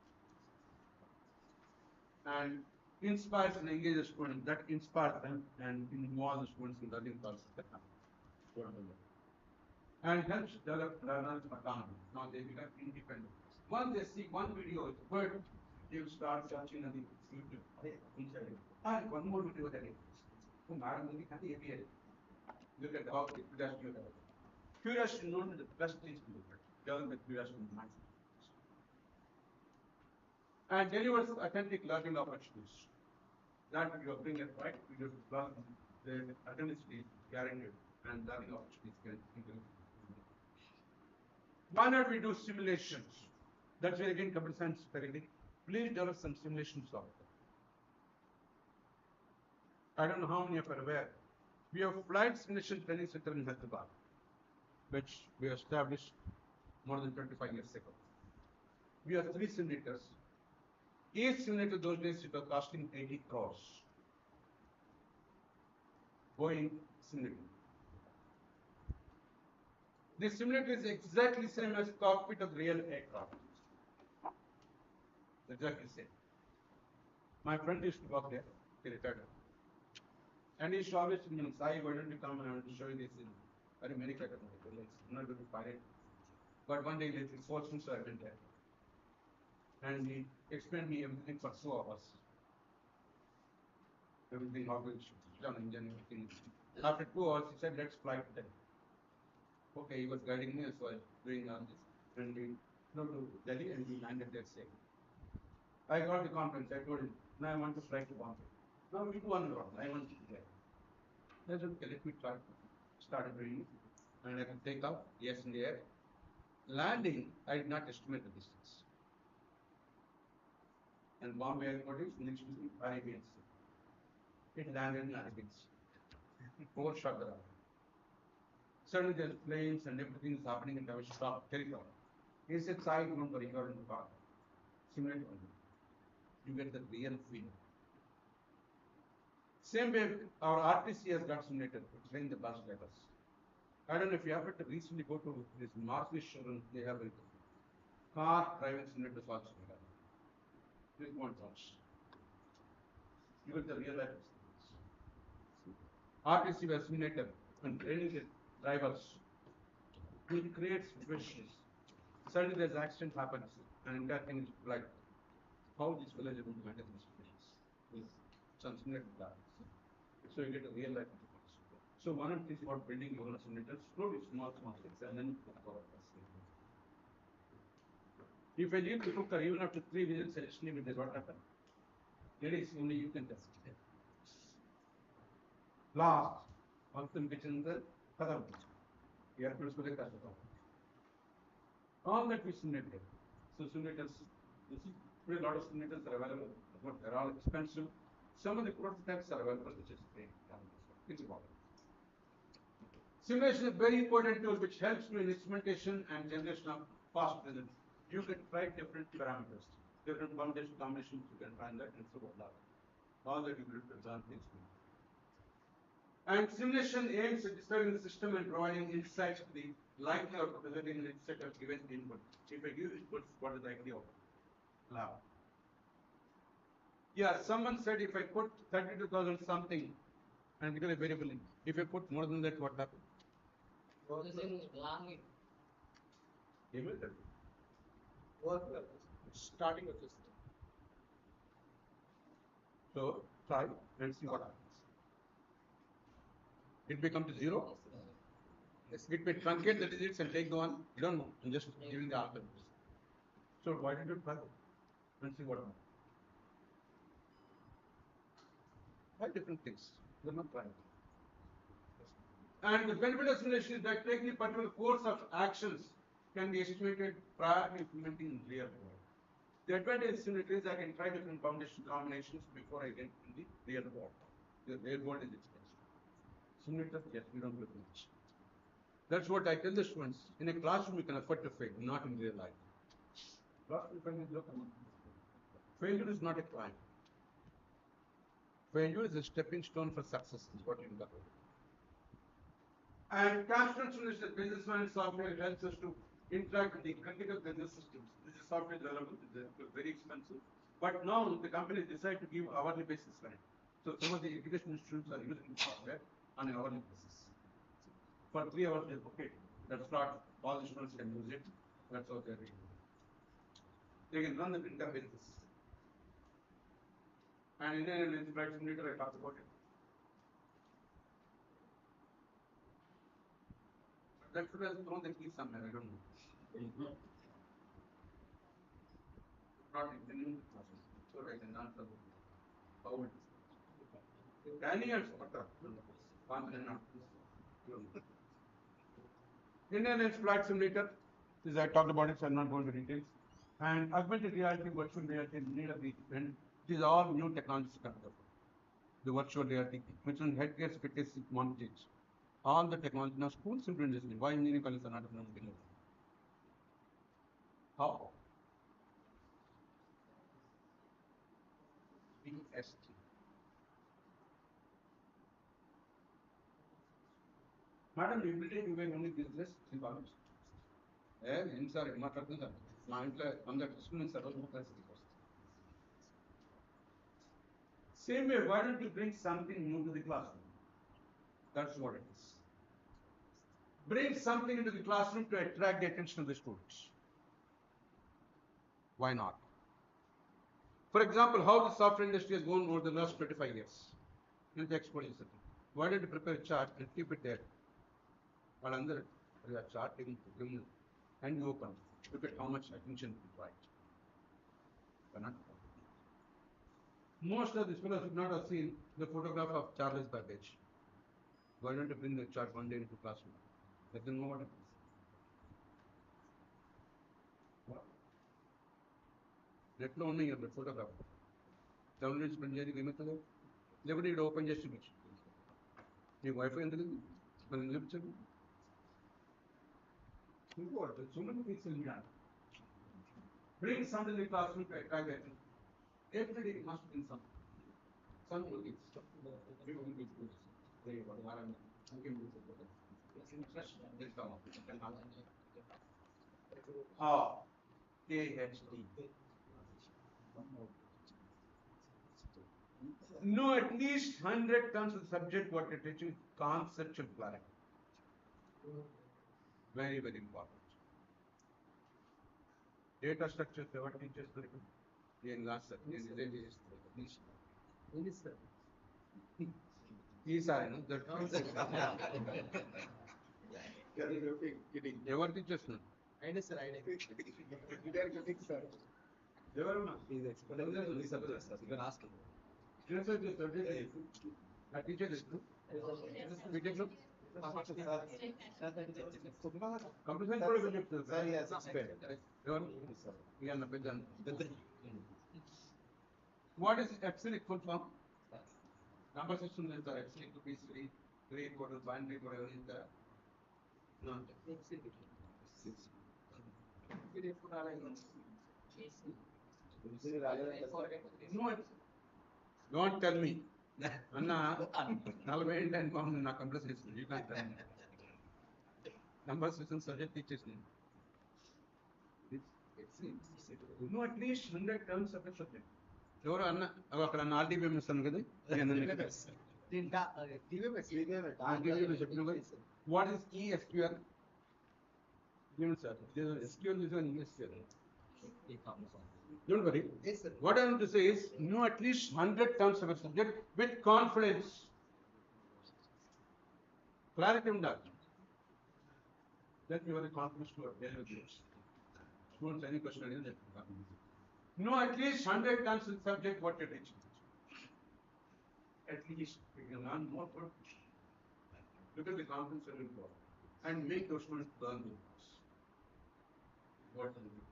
And inspires and engages students. That inspires them and involves the students in learning process. And helps develop learners autonomy. Now they become independent. Once they see one video is good, they will start searching on the YouTube. And one more video that is. Oh, madam, we can the API. Look at how curiosity you have. Curiosity is known as the best thing to do. Develop curiosity in the mind. And delivers authentic learning opportunities. That you bring it right, because the authenticity is guaranteed and learning opportunities can increase. Why not we do simulations? That's where again computer science technique. Please develop some simulation software. I don't know how many of you are aware. We have flight simulation training center in Hyderabad, which we established more than 25 years ago. We have 3 simulators. Each simulator those days it was costing 80 crores. Boeing simulator. The simulator is exactly same as cockpit of real aircraft. Exactly same. My friend used to work there, he retired. And he used to always tell me, Sai, why don't you come and I want to show you this in very many kind of I'm not going to pirate. But one day it's fortune, so I went there. And he explained me everything for 2 hours. Everything, how to done engine, everything. After 2 hours, he said, let's fly today. Okay, he was guiding me, so I was doing all this. And we flew to Delhi and we landed there safe. I got the conference, I told him, now I want to fly to Bombay. Now we do one round, I want to do that. I said, okay, let me try. Started doing it. And I can take off, yes, in the air. Landing, I did not estimate the distance. And Bombay airport is next to the Arabian Sea. It landed in Arabian Sea. Overshot the radar. Suddenly there's planes and everything is happening and I was stopped, terrified. He said, Sai, don't worry, you're in the car. Simulate only. You get the real feel. Same way, our RTC has got simulator to train the bus drivers. I don't know if you happened to recently go to this Marquis showroom, they have a car driving simulators also. Please go and watch. You get the real life experience. RTC was simulator and training the drivers to create situations. Suddenly there's an accident happens and entire thing is like how this village is going to manage this situations with some simulated data. So you get a real life experience. So one of the things about building your own simulators, slowly small things and then you can cover this. If I leave the cooker even after 3 visits, I just leave it, what happened? Ladies, only you can test it. Last, often kitchen the other air produce the customer. All that we simulated. So simulators, you see, a lot of simulators are available, but they're all expensive. Some of the prototypes are available, which is great. It's important. Simulation is a very important tool which helps you in instrumentation and generation of fast results. You can try different parameters, different combination combinations, you can find that and so on. All that you will learn things. And simulation aims at describing the system and providing insights to the likelihood of presenting an set of given input. If I give inputs, what is the likely outcome? Lab. Yeah, someone said if I put 32,000 something and become a variable in, if I put more than that, what happens? Starting with this. So try and see what happens. It becomes 0. It may truncate the digits and take the one. You don't know. I'm just giving the alternatives. So why don't you try and see what happens? Try different things. They're not trying. And the benefit of simulation is that taking a particular course of actions can be estimated prior to implementing in real world. The advantage of simulation is I can try different foundation combinations before I get in the real world. The real world is expensive. Simulators, yes, we don't look much. That's what I tell the students. In a classroom, you can afford to fail, not in real life. Failure is not a crime. Failure is a stepping stone for success, is what you got. And cash simulation, the business management software helps us to interact with the critical business systems. This is software development, it's very expensive. But now the companies decide to give hourly basis rent. So some of the education institutes are using software on an hourly basis. For 3 hours, they're okay. That's not all the students can use it. That's what they're doing. They can run the income basis. And in an flight simulator, I talked about it. But that should have thrown the key somewhere, I don't know. Not in the process. So I can answer how it is. Danny and Spotter, confident not. Indian flight simulator, as I talked about it, so I'm not going to details. And augmented reality, virtual reality, need of the and these are all new technologies coming up. The virtual reality, which on headgear, fitness, monitors. All the technology. Now schools simply understand why engineering colleges are not implementing it. How? BST. Madam, you will take away only business in college. Sorry, my on the students are all same way, why don't you bring something new to the classroom? That's what it is. Bring something into the classroom to attract the attention of the students. Why not? For example, how the software industry has gone over the last 25 years. In the exposure setting. Why don't you prepare a chart and keep it there? While under the chart, and you open. Look at how much attention it requires. Why not? Most of the fellows would not have seen the photograph of Charles Babbage. Why don't you bring the chart one day into classroom? Let them know what happens. What? Let know only the photograph. Download Punjabi limit. Never did open just to be. Your Wi-Fi and the so many things will be done. Bring something in the classroom to attract attention. Every day must bring something. Some will get stuff. We will be good. KHD. Know at least 100 terms of the subject what you're teaching, conceptual clarity. Very, very important. Data structures, our teachers in last these are Ever teachers? I know, sir. You are getting, sir. He's explaining the subject, sir. You can ask him. A teacher is we take look. Sir, he has explained. What is absolute full form? Number system is the absolute to be 3 quarters, binary, whatever is there. No. No, don't tell me. Anna, Nalvain and Mom na conversation. You can't tell me. Number system subject teachers name. No, at least 100 terms of a subject. ఎవరు అన్న అక్కడ ఆర్టీబీఎం ఇస్తాను కదా what is ESQL? SQL is an ESQL. Don't worry. Yes, sir. What I want to say is, know at least 100 terms of a subject with confidence. Clarity ఉండాలి. Let me very confidence to deal with this. Students, any question? No, at least 100 times in subject what you're teaching. At least you can learn more. Look at the confidence level for and make those students learn the course. What will you do?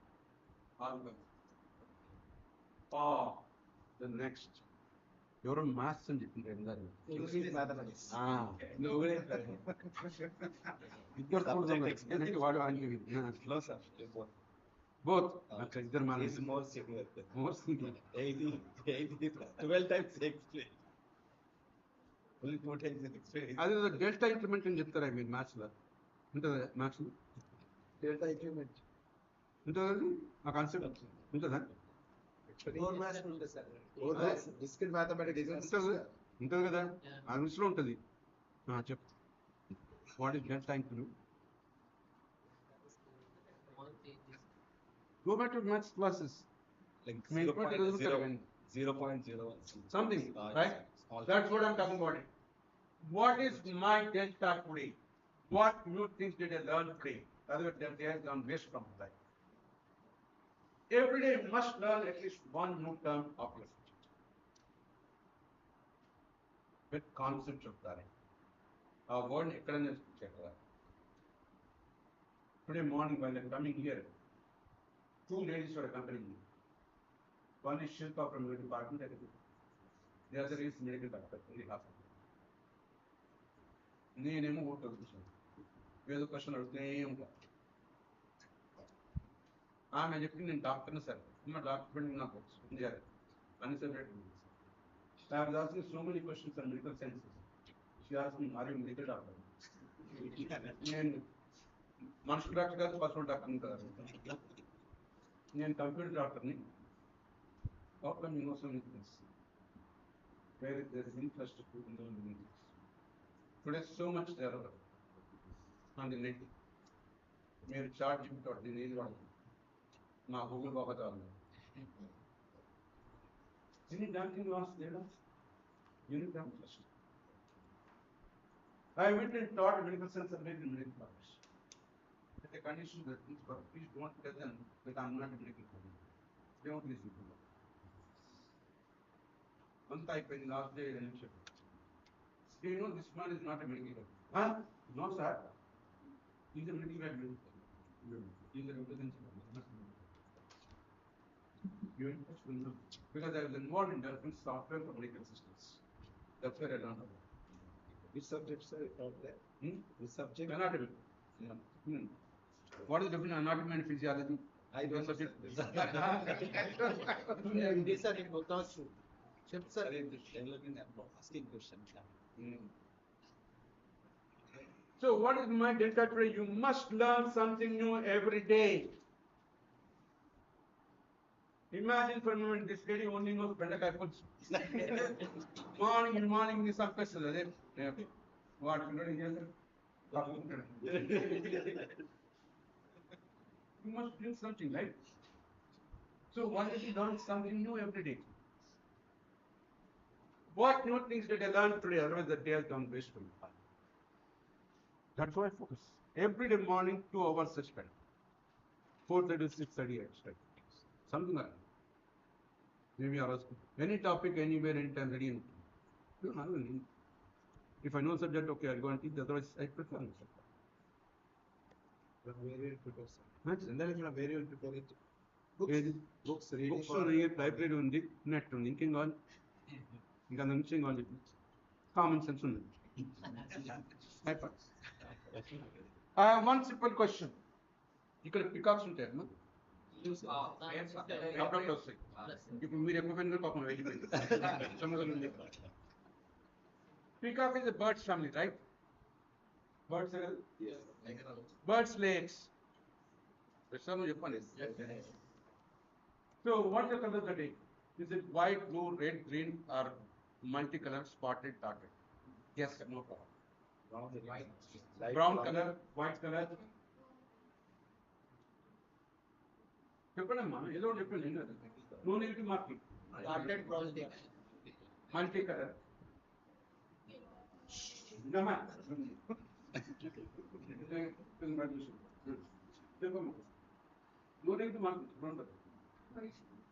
All the the next. You're a maths and English mathematics. No, sir. Both. Okay, Is more severe. More severe. 12 times explain. Only 2 times explain. అదే delta increment అని చెప్తారా మీరు మ్యాథ్స్లో ఉంటుందా maths Delta increment. ఉంటుందండి ఆ concept ఉంటుందా More maths ఉంటుంది sir. More maths. Discrete mathematics. ఉంటుంది ఉంటుంది కదా ఆ మిస్లో ఉంటుంది చెప్పు what is delta increment go back to maths classes Like May 0.01. something right that's what I'm talking about it. What is my delta today? What new things did I learn today? Other than they have gone waste from my life. Every day you must learn at least one new term of your subject with concepts of that. Our word economics check. Today morning while I'm coming here, 2 ladies were accompanying me. One is Shilpa from your department, the other is medical doctor in the hospital. నేనేమో vote చూసాను ఏదో question అడుగుతూనే ఉంటా ఆమె చెప్పి నేను డాక్టర్ని sir మా డాక్టర్ నాకు చేయాలి అని separate I was asking so many questions on medical sciences. She asked me, are you a medical doctor? నేను మనుషుల డాక్టర్ కాదు పశువుల డాక్టర్ కాదు నేను కంప్యూటర్ డాక్టర్ని how come you know so many things? Where there is interest to put in the things. Today so much there on the net. మీరు chart చెప్తాడు దీన్ని ఏది వాడు మా గూగుల్ బాబా చాలు Any damn thing you ask there? You need them first. I went and taught medical science and medical college. With the condition that please don't tell them that I'm not a medical college. They won't listen to me. One type in last day and do you know this man is not a medical college? Huh? No, sir. He's a medical college. He's a representative. You will know. Because I was involved in developing software for medical systems. That's where I learned about it. Which subjects are taught there? Which subject? Anatomy. Yeah. What is the difference in anatomy and physiology? I don't know. These are in both true. Sir, developing asking questions. So what is my delta today? You must learn something new every day. Imagine for a moment this lady only knows bendakai foods. Morning, this up question. What you know here? You must do something, right? So why did you learn something new every day? What new things did I learn today? Otherwise the day has gone wasteful. That's why I focus. Every day morning, 2 hours I spend. 4:30 to 6:30 I study. Something like that. Maybe I ask any topic, anywhere, anytime, ready. If I know subject, okay, I'll go and teach. Otherwise, I prefer no subject. Very well prepared, sir. Then Very well prepared. Books reading. Books read, library undi, net undi. Inking on. Inka nunching on. Common sense undi. I have one simple question. You can pick up some time. అప్పుడప్పుడు వస్తాయి ఇప్పుడు మీరు ఎక్కువ పెన్నులు పాపం వెళ్ళిపోయింది peacock is birds family right birds lakes నువ్వు చెప్పండి so what the colour that is it white blue red green or multi colour spotted dotted yes no problem brown colour white colour చెప్పండమ్మా ఏదో చెప్పండి no negative marking multi colour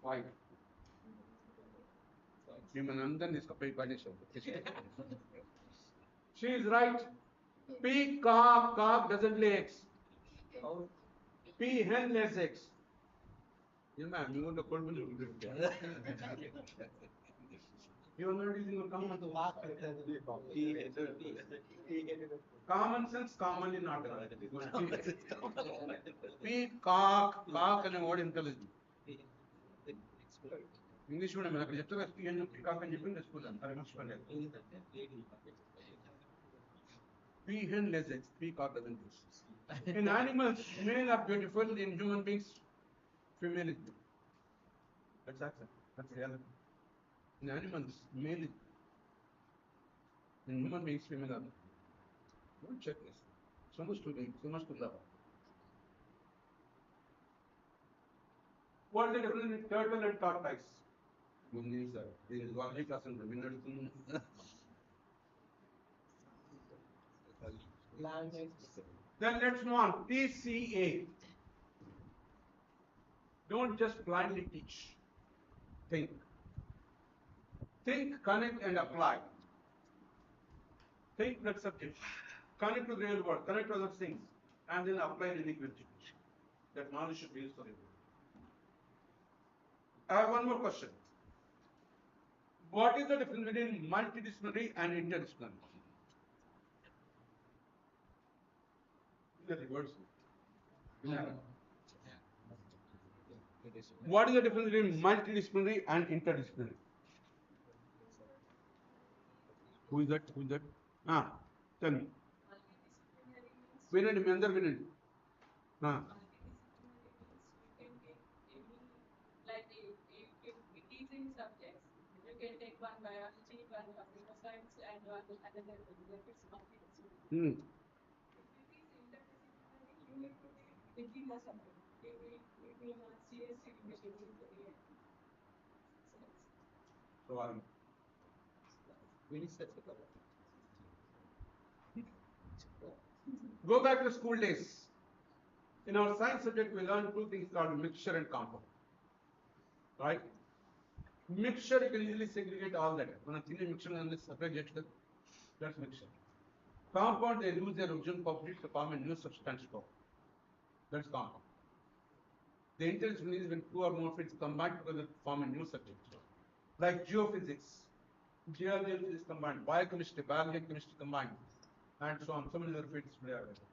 Why? Nandan is She is right. Peacock doesn't lay eggs. Peahen lays eggs. You know, I'm going to put you are not using your common common sense, commonly not. Peacock, cock and what intelligence. English medium, I have to peacock and different school. Peahen lays eggs, peacock doesn't use. In animals, male are beautiful. In human beings, female is beautiful. That's accent. That's reality. In animals, male is. In human beings, female are. Don't check this. So much to do, so much to love. What is the difference between turtle and tortoise? There is one class in the winner. Then let's move on. TCA. Don't just blindly teach. Think. Think, connect, and apply. Think that subject. Connect to the real world, connect to other things, and then apply the liquidity. That knowledge should be used for it. I have one more question. What is the difference between multidisciplinary and interdisciplinary? The reverse. Yeah. What is the difference between multidisciplinary and interdisciplinary? Who is that? Who is that? Tell me. Multidisciplinary means Winning, Mender winning. multidisciplinary means you can take any, like if teaching subjects, you can take one biology, one computer science, and one another. That is multidisciplinary. If it is interdisciplinary, you need to take within the subject. Between CSE, between So I'm. Go back to school days. In our science subject, we learned two things called mixture and compound. Right? Mixture, you can easily segregate all that. When a thin mixture and separate, that's mixture. Compound, they lose their original properties to form a new substance form. That's compound. The interdisciplinary is when two or more fields combine together to form a new subject. Like geophysics, geology and physics combined, biochemistry, biology and chemistry combined, and so on. So many other fields today are there.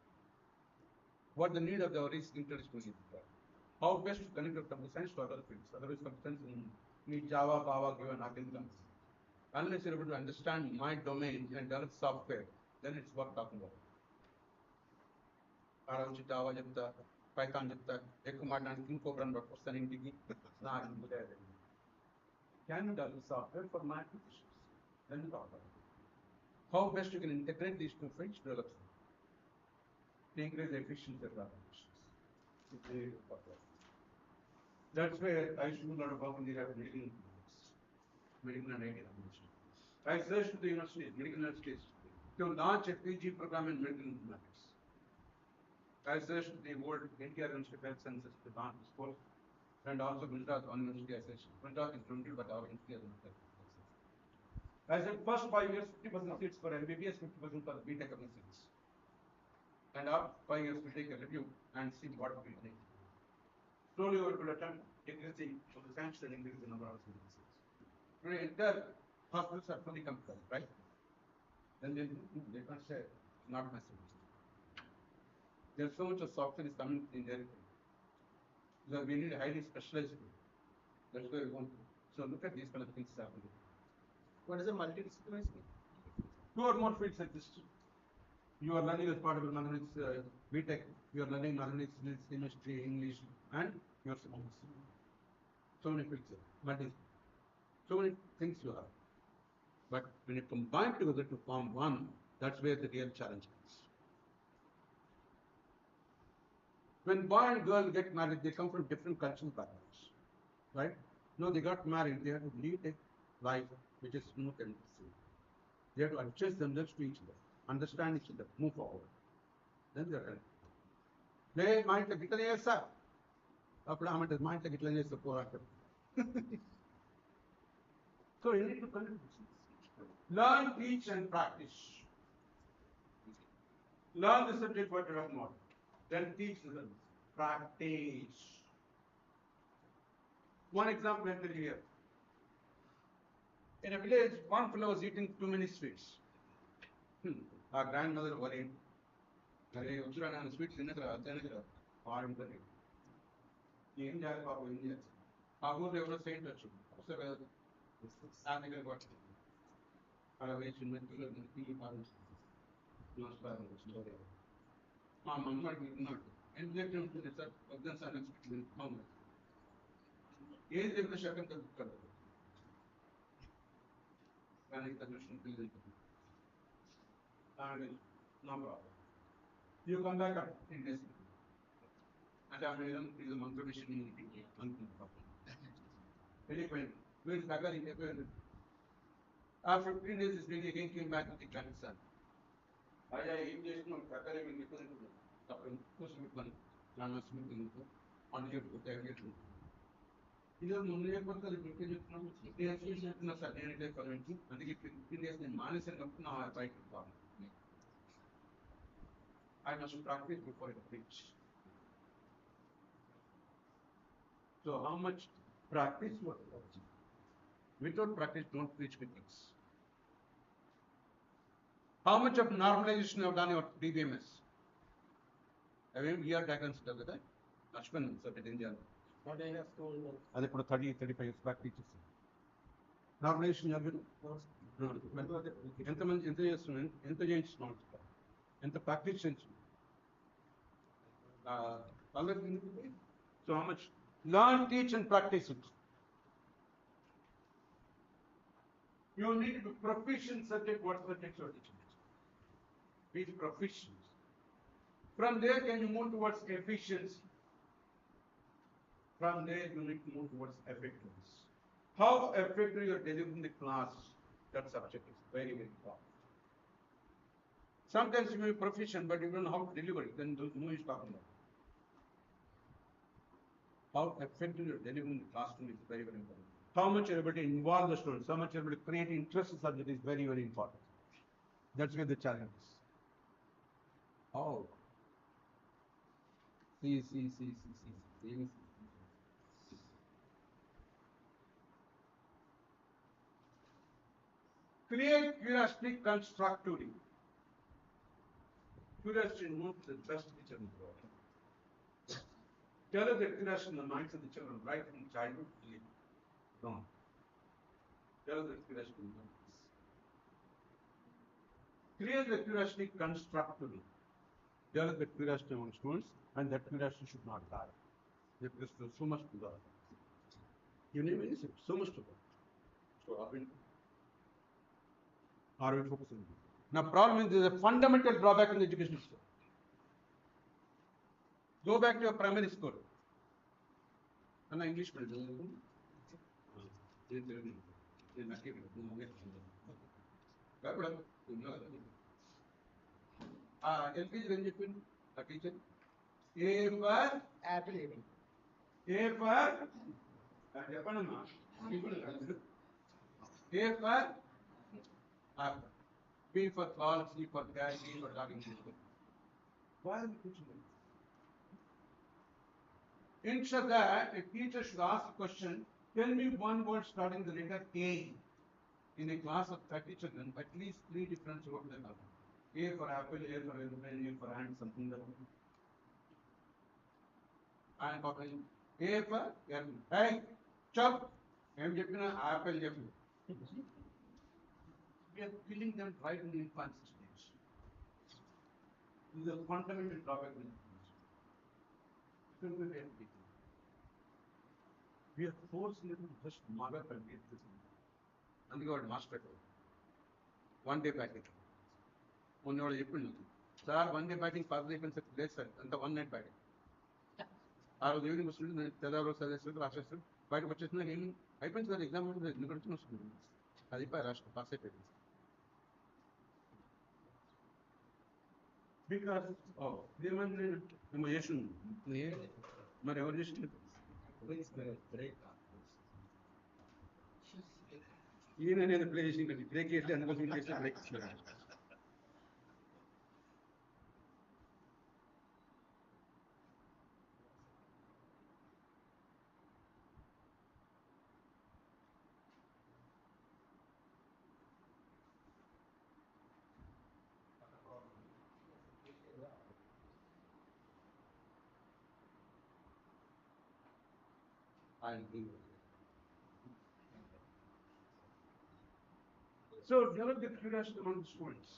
What the need of the hour is interdisciplinary. How best to connect your computer science to other fields. Otherwise, computer science need Java, Java, given nothing comes. Unless you're able to understand my domain and develop software, then it's worth talking about. Around Java, Java, Python, Java, Ekumadan, Kinkobran, but for sending Tiki, can you develop software for my applications? Then you talk about it. How best you can integrate these two fields to develop something. To increase the efficiency of the applications. That's where I should not have worked in the medical and IT applications. I searched to the universities, medical universities, to launch a PG program in medical informatics. I searched the world NTR Institute of Health Sciences to launch this course, and also Gujarat University I searched. Gujarat is limited, but our institute is not. I said first 5 years, 50% seats for MBBS, 50% for BTech seats. And after 5 years, we take a review and see what we need. Slowly, we will attempt increasing for the science and increase the number of students. Today, entire hospitals are fully computerized, right? Then they can't say, not my students. There's so much of software is coming in there. So we need a highly specialized group. That's where we want to. So look at these kind of things happening. What is a multidisciplinary? 2 or more fields exist. You are learning as part of your mathematics BTech. You are learning mathematics, chemistry, English, and your subjects. So many fields, so many things you have. But when you combine together to form one, that's where the real challenge comes. When boy and girl get married, they come from different cultural backgrounds, right? No, they got married. They have to lead a life which is smooth and easy. They have to adjust themselves to each other, understand each other, move forward. Then they're ready. మా ఇంట్లో గిట్లనే చేస్తా అప్పుడు ఆమె మా ఇంట్లో గిట్లనే చేస్తా పోరాటం. So you need to learn, teach and practice. Learn the subject what you have not, then teach the practice. One example I tell you here. In a village, one fellow was eating too many sweets. Our grandmother worried. ನಾನು sweet ತಿನ್ನಕ್ಕಿಲ್ಲ బాగుంటుంది ఏం చేయాలి పాపం ఏం చేయాలి ఆ ఊళ్ళో ఎవరో సెయింట్ వచ్చు దాని దగ్గర కొట్టింది అలా వేసి నమస్కారం మా మమ్మడికి ఉన్నాడు ఎంత దగ్గర ఉంటుంది సార్ వద్దాం సార్ మామూలు ఏది చెప్పిన శకం తగ్గుతాడు దానికి తగ్గ పిల్లలు no problem. You come back up in this. And I'm is a month mission very well. We'll tackle it. After 15 days, this lady again came back with the grandson. I immediately know tackle him in the person. On your good. ಇದು ಮುಂದೆ ಬರ್ತಾರೆ certificate current ಅದಕ್ಕೆ 15 days ಮಾನಸಿಕ ನಾವು right I must practice before I preach. So how much practice was it? Without practice, don't preach with us. How much of normalization you have done your DBMS? Have you year diagrams done with that? Ashwin, certain India. What I have told you. They put 30-35 years back teachers. Normalization you have been. ఎంత practice so how much learn, teach and practice it. You need to be proficient subject what the text you're teaching. Be proficient. From there can you move towards efficiency. From there you need to move towards effectiveness. How effective you are delivering the class, that subject is very, very important. Sometimes you may be proficient, but you don't know how to deliver it. Then no use talking about. How effective you are delivering the classroom is very, very important. How much you're able to involve the students, how much you're able to create interest in subject is very, very important. That's where the challenge is. Oh. See. Create curiosity constructively. Curiosity moves the best teacher in the world. Develop the curiosity in the minds of the children right from childhood to dawn. Develop the curiosity in the minds. Create the curiosity constructively. Develop the curiosity among students, and that curiosity should not die. Because there's so much to learn. You name anything, so much to learn. So are we focusing? Now, problem is there's a fundamental drawback in the education system. Go back to your primary school. And English medium. LKG when you pin a teacher. A for Apple. A for A for apple. B for ball, C for cat, D for talking to you. Why are we teaching them? Instead of that, a teacher should ask a question, tell me one word starting the letter A. In a class of 30 children, at least 3 different words they have. A for apple, A for airplane, A for ant, something like that. And for A for airplane. Hey, chop! I am getting an apple. We are killing them right in the infancy stage. This is a fundamental drawback in education. We are forcing them to just mother and get this. And we got master. One day batting. One hour April. Sir, one day batting, father even said, yes, sir, and the one night batting. I was living with students, tell our suggestion, last year, but what is not even, I went to the exam with the university students. I pass it. Because they were మేము చేసిన మరి ఎవరు చేసిన ఈయన నేను play చేసిన break చేస్తే అందుకోసం చేస్తే బ్రేక్ ఇచ్చిన So develop the curiosity among the students.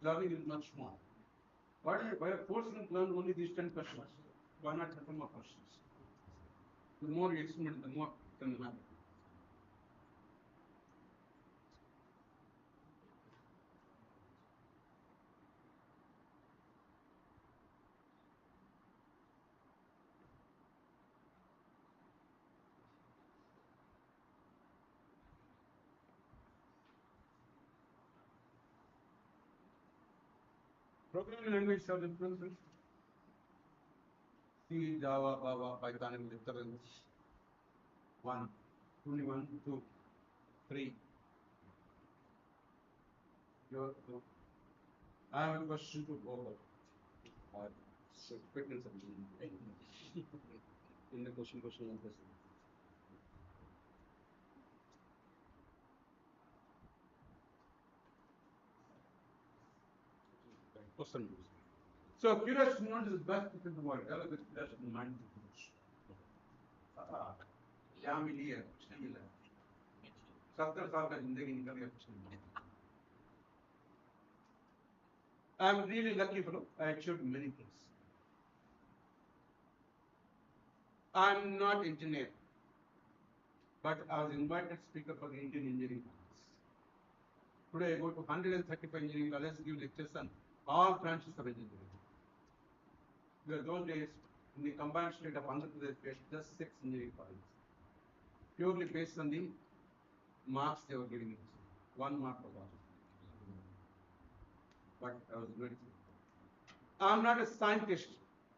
Learning is much more. Why forcing them to learn only these 10 questions? Why not 10 more questions? The more you experiment, the more you can learn. Programming language have differences. C, Java, Java, Python, and difference. 1, only 1, 2, 3. I have a question to go over. Quick and simple. In the question and question. Question. So curiosity knowledge is the best thing in the world. Develop with curiosity mind. Yamili है कुछ नहीं मिला 70 साल का जिंदगी निकल गया कुछ नहीं मिला I am really lucky fellow. I achieved many things. I am not engineer, but I was invited speaker for the Indian Engineering Congress. Today I go to 135 engineering colleges, give lectures on all branches of engineering. Because those days, in the combined state of Andhra Pradesh, we had just 6 engineering colleges. Purely based on the marks they were giving us. 1 mark per class. But I was very I am not a scientist.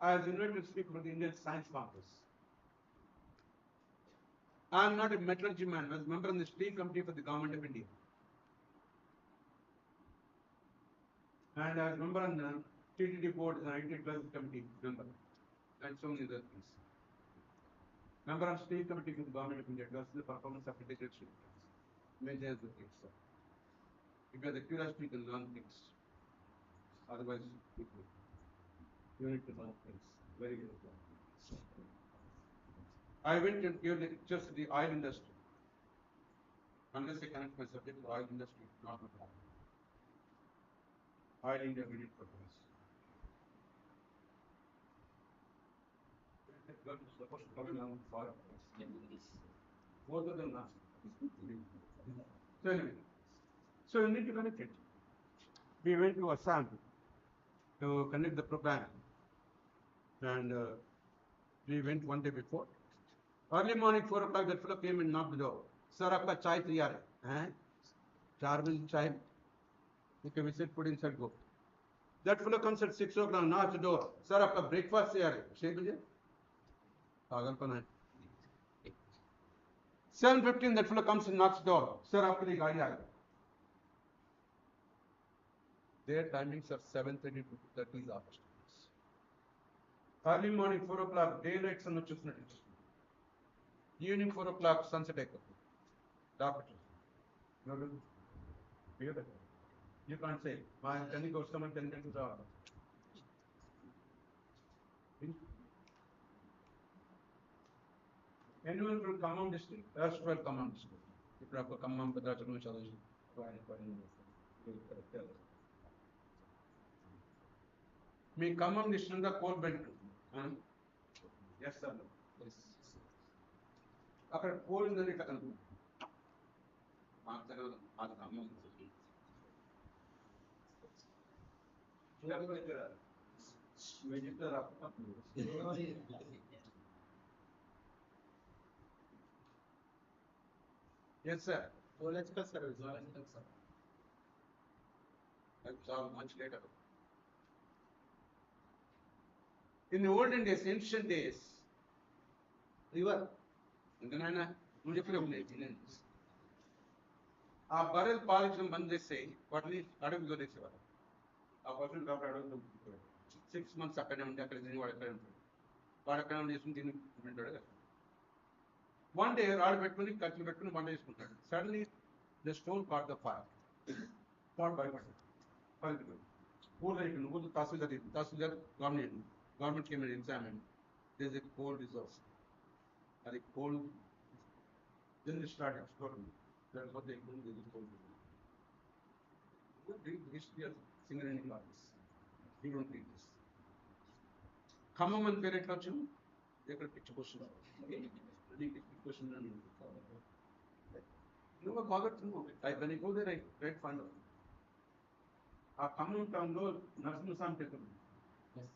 I was invited to speak for the Indian Science Congress. I am not a metallurgy man. I was a member of the steel committee for the government of India. And I was a member on the TTD board as an IT clerk committee member. And so many other things. Member on steel committee for the government of India. That's the performance of integrated steel. Major the things. If you have the curiosity, you can learn things. Otherwise, you need to learn things. Very good. I went and gave lectures to the oil industry. Unless I connect my subject to oil industry, not my problem. Oil India we did propose. Supposed to come down for both of them last. So anyway, so you need to connect it. We went to Assam to connect the program, and we went one day before. Early morning 4 o'clock, that fellow came and knocked the door. Sir, आपका चाय तैयार है? हैं? 4 बजे चाय. Okay, we said put inside, go. That fellow comes at 6 o'clock, knocks the door. Sir, आपका breakfast तैयार है? 6 बजे. पागलपन है. 7:15, that fellow comes and knocks the door. Sir, आपके लिए गाड़ी आ गई. Their timings are 7:30 to 2:30 is our students. Early morning 4 o'clock, daylight sun వచ్చేస్తున్నట్టు. Evening 4 o'clock, sunset అయిపోతుంది. Doctor. You can't say, my 10 goes someone 10 to the anyone from Khammam district, that's 12 Khammam district. ఇప్పుడు ఒక ఖమ్మం భద్రాచలం చదువు మీ Khammam district అంతా coal belt yes sir అక్కడ coal ఉందని ఇట్లా కనుక మాకు తెలియదు మాకు Khammam Yes, sir. Zoological service. That's all much later. In the olden days, ancient days, river ఇంకా నాయన నువ్వు చెప్పిన ఆ బర్రెలు పాలించడం బంద్ చేస్తే వాటిని అడవికి వదిలేసేవారు. ఆ పశువులు కాబట్టి అడవిలో 6 months అక్కడనే ఉండి అక్కడ తిని వాడు ఎక్కడే ఉంటాడు. వాడు ఎక్కడ చేసుకుని తిని ఉంటాడు కదా. వన్ డే రాడు పెట్టుకుని కత్తులు పెట్టుకుని వంట చేసుకుంటాడు. Suddenly the stone caught the fire. వాడు భయపడ్డాడు. పలికిపోయి ఊళ్ళో ఇక్కడ ఊళ్ళో tahsildar government came examine this is cold resource. అది cold then they start exploring. That's what they do. They just go to read the history of Singareni Gardens. You don't read this. Khammam and Pere Klachum, they could pitch a question. Really pitch a question and you never bother to know. When I go there, I try to find out. Our Khammam town lo Narasimhaswamy temple. Yes.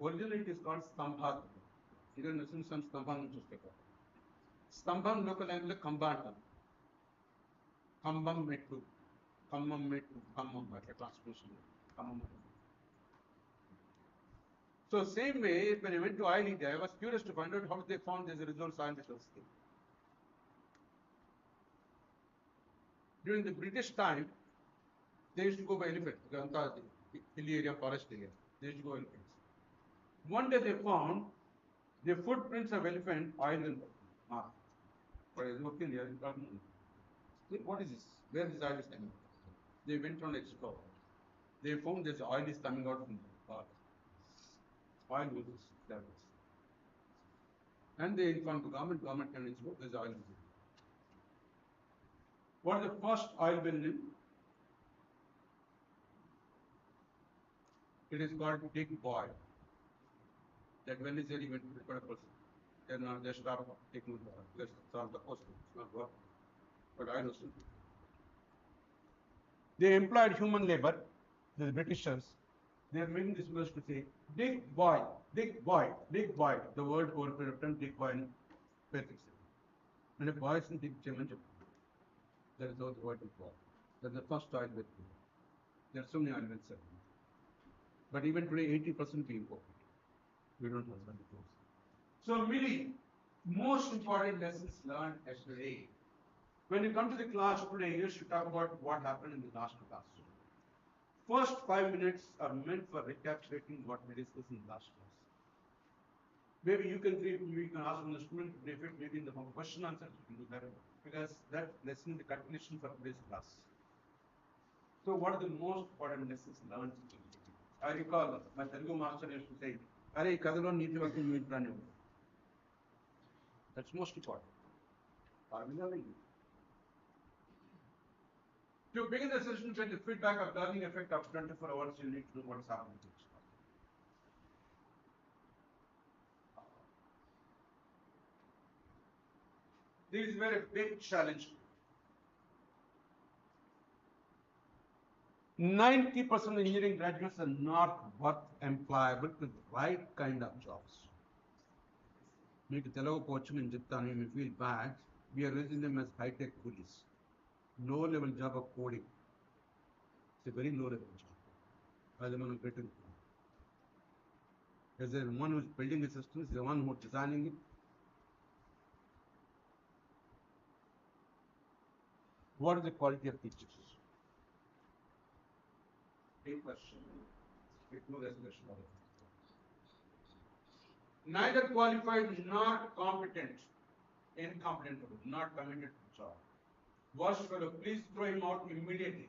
Originally it is called Stambha. Either Narasimhaswamy Stambha నుంచి వస్తాయి. స్తంభం local లాంగ్వేజ్లో కంబ అంటారు. ఖమ్మం మెట్టు ఖమ్మం అట్లా translation Khammam. So same way when I went to oil India, I was curious to find out how they found these results on this thing. During the British time, they used to go by elephant. The hilly area, forest area. They used to go elephants. One day they found the footprints of elephant oil in mark. But I was looking here, what is this? Where this oil is coming? They went on explore. They found this oil is coming out from the earth. Oil was levels. And they informed the government can explore this oil. What is the first oil well name? It is called Big Boy. That well is very even to a person. They start taking water. Let's solve the cost. It's not work. But I know something. They employed human labor, the Britishers. They are making this verse to say, dig boy, dig boy, dig boy. The word over period of time, dig boy and perfect. And if boys and dig challenge, that is how the word is boy. That's the first oil with you. There are so many oil wells. But even today, 80% we import. We don't have that before. So, really, most important lessons learned yesterday. When you come to the class today, you should talk about what happened in the last class. First 5 minutes are meant for recapitulating what we discussed in the last class. Maybe you can ask from the student, maybe in the question answer, you can do that. Because that lesson is the continuation for today's class. So, what are the most important lessons learned? I recall my Telugu master used to say, "Arey, kadalo neeti vakum meetranu." That's most important. To begin the session, get the feedback of learning effect of 24 hours, you need to know what's happening. This is where a big challenge. 90% of engineering graduates are not worth employable with the right kind of jobs. Make Telugu coach in Japani, you feel bad. We are raising them as high-tech coolies. Low level job of coding. It's a very low level job. As a man of better. As the one who is building the systems, the one who is designing it. What is the quality of teachers? Big question. Neither qualified nor competent. Incompetent, not committed to the job. Worst fellow, please throw him out immediately.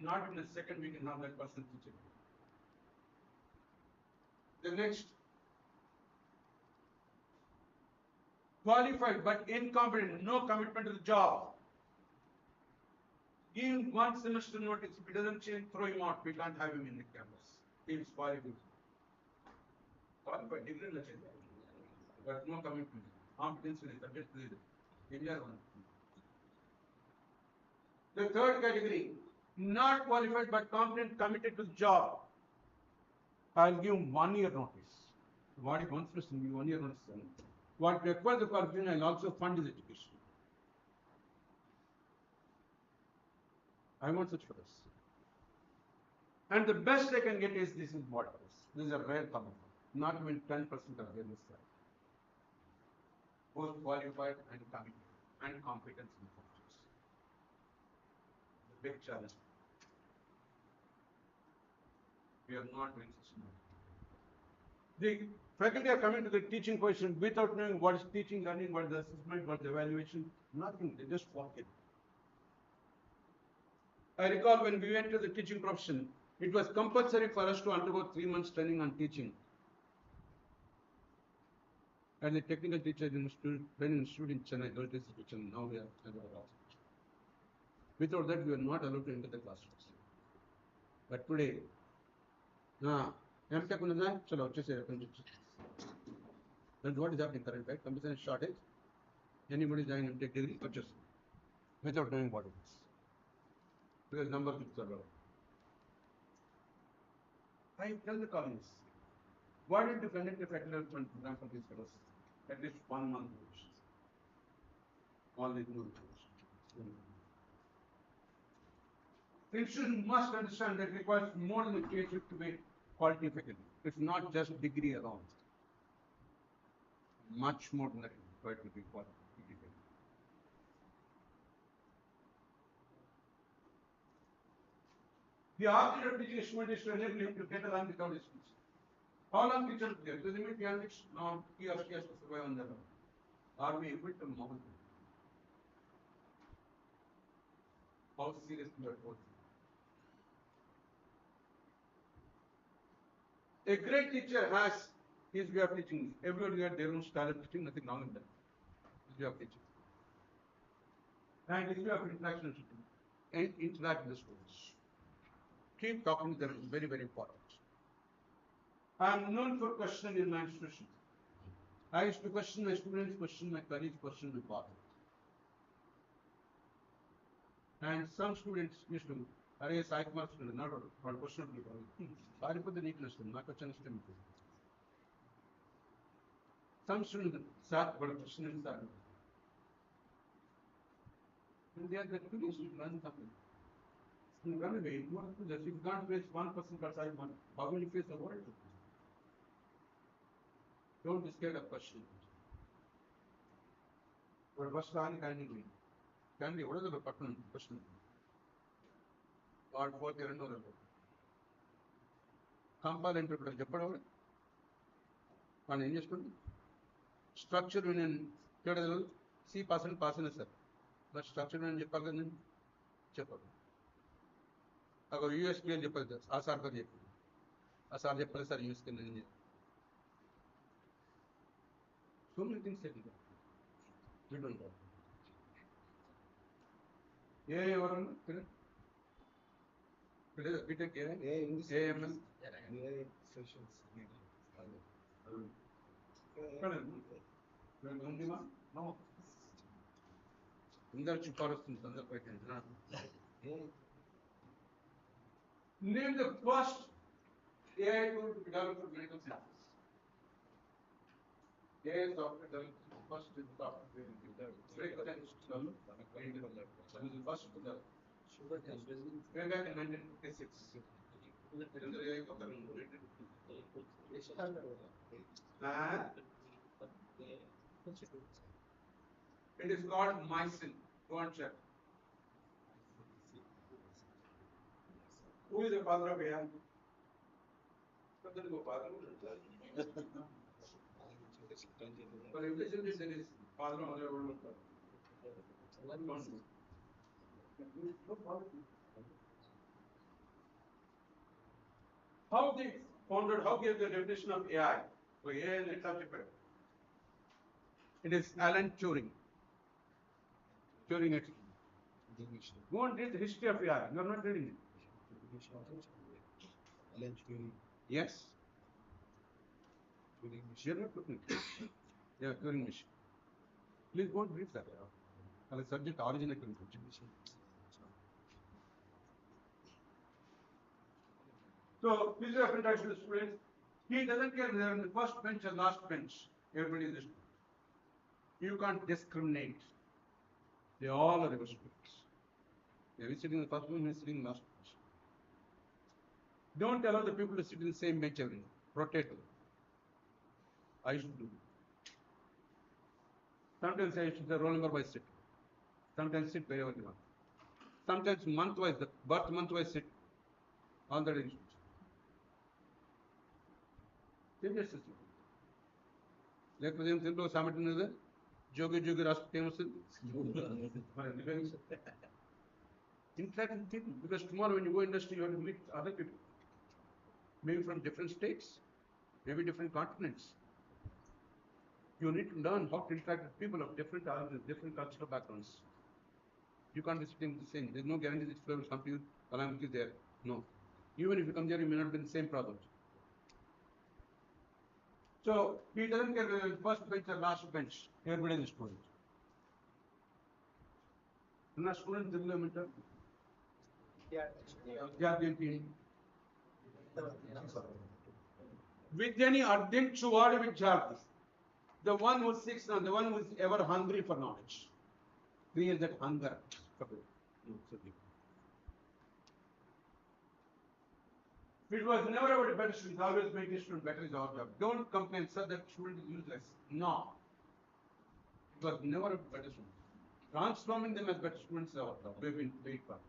Not in a second we can have that person teaching. The next. Qualified but incompetent, no commitment to the job. Give him 1 semester notice. If he doesn't change, throw him out. We can't have him in the campus. He is qualified. Qualified, degree but no commitment. Competence is subject to the India one. The third category, not qualified but competent, committed to the job. I'll give him 1 year notice. What if 1 semester, 1 year notice? What requires the qualification, I'll also fund his education. I want such fellows. And the best they can get is this is what it is. This is a rare common. Not even 10% of them is there. Both qualified and committed and competence in functions. The big challenge. We are not doing system. The faculty are coming to the teaching position without knowing what is teaching, learning, what is the assessment, what is the evaluation, nothing. They just walk in. I recall when we went to the teaching profession, it was compulsory for us to undergo 3 months training on teaching. And the technical teacher in training institute in Chennai, those days in Chennai, now we are Hyderabad. Without that, we are not allowed to enter the classrooms. But today, MTech unna, chalo, that's what is happening currently, right? Computer science shortage. Anybody join MTech degree, purchase without knowing what it is. Because number of people are low. I tell the colleagues, why don't you conduct a faculty development program for these fellows? At least 1 month. All they do. Institution must understand that it requires more than a PhD to be quality faculty. It's not just degree alone. Much more than that is required to be quality faculty. The object of teaching a student is to enable him to get along without his teachers. How long teacher is there? Does it mean he or she has to survive on their own? Are we able to model? How serious we are going? A great teacher has his way of teaching. Everybody has their own style of teaching, nothing wrong with that. His way of teaching. And his way of interaction and interact with the students. Keep talking to them is very, very important. I am known for questioning in my institution. I used to question my students, question my colleagues, question my partners. And some students used to, Are Sai Kumar student, not a question. Sorry for the neatness, not question. Some students, sir, but a question is that. And they are the curious to learn something. And run away, you have to just, if you can't face one person per side, how will you face the world? Don't be scared of questions. But what's wrong can be what is the question? Or for the another. Compile interpreter, Japan. And investment. Structure in C person, sir. But structure in Japan, Japan. अगर US के लिए पढ़ते आसार करिए आसार जब पढ़े sir US के लिए so many things that we don't know ये और फिर बीटेक क्या है AML AI sessions. no Inder चुका रस्तुन संदर पैठन ना Name the first AI tool to be developed for medical science. AI software developed first in software. Medical science developed. This is first to develop. Way back in 1956. It is called mycin. Go and check. Who is the father of AI? For every sentence there is father or mother. How they founded, how gave the definition of AI? So AI is a It is Alan Turing. Turing experiment. Go and read the history of AI. You are not reading it. Yes. You are not looking. Yeah, Turing machine. Please go and read that. The subject origin of Turing machine. So, please refer to the students. He doesn't care whether on the first bench or last bench. Everybody is a student. You can't discriminate. They all are your students. They are sitting in the first bench, they are sitting in the last bench. Don't allow the people to sit in the same bench every day. Rotate them. I used to do. Sometimes I used to say roll number wise sit. Sometimes sit wherever you want. Sometimes month wise, the birth month wise sit. All that is. Changes system. లేకపోతే ఏం తెలుగులో సామెత ఉన్నది జోగి జోగి రాష్ట్రం ఏమొస్తుంది interact with people because tomorrow when you go industry you have to meet other people maybe from different states maybe different continents you need to learn how to interact with people of different origins different cultural backgrounds you can't be sitting the same there's no guarantee this flow will come to you along with you there no even if you come there you may not be in the same problem. So he doesn't care whether it's first bench or last bench. Everybody is a student. Na student development. Vidyani ardent chuvadu vidyarthi. The one who seeks and the one who is ever hungry for knowledge. Create that hunger. It was never about a better student, always make a student better is our job. Don't complain, sir, that student is useless. No. It was never a better student. Transforming them as better students is our job. We've been paid for it.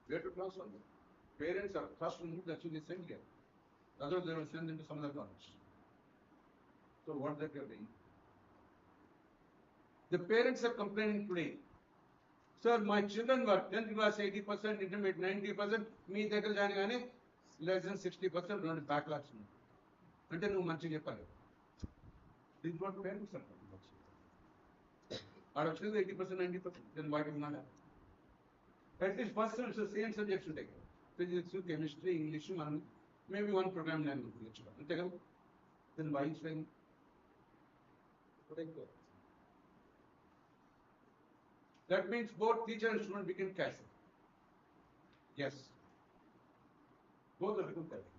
We have to transform them. Parents are trusting them, that's why they send here. Otherwise, they will send them to some other college. So, what that you're doing? The parents are complaining today. Sir, my children were 10th class 80%, intermediate 90%, me దగ్గర join కానీ less than 60% రెండు backlogs ఉన్నాయి అంటే నువ్వు మంచిగా చెప్పాలి this what parents అంటారు ఆడ వచ్చింది 80% 90% then why do not at least first semester same subjects ఉంటాయి ఫిజిక్స్ కెమిస్ట్రీ ఇంగ్లీష్ మనం మేబీ వన్ ప్రోగ్రామ్ లాంగ్వేజ్ నేర్చుకోవాలి అంతే కదా then why strain that means both teacher and student became casual. Yes. Both are become casual.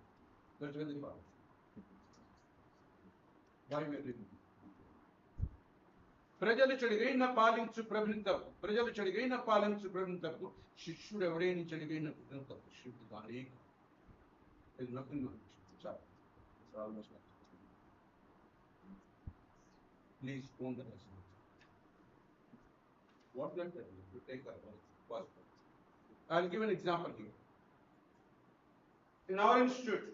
That's very important. Why we are doing it? ప్రజలు చెడిగైన పాలించు ప్రభుత్వం ప్రజలు చెడిగైన పాలించు ప్రభుత్వం శిష్యుడు ఎవరైనా చెడిగైన ప్రభుత్వం శిష్యుడు కానీ is nothing more. It's almost like please own the lesson. What will I to take that one? I'll give an example here. In our institute,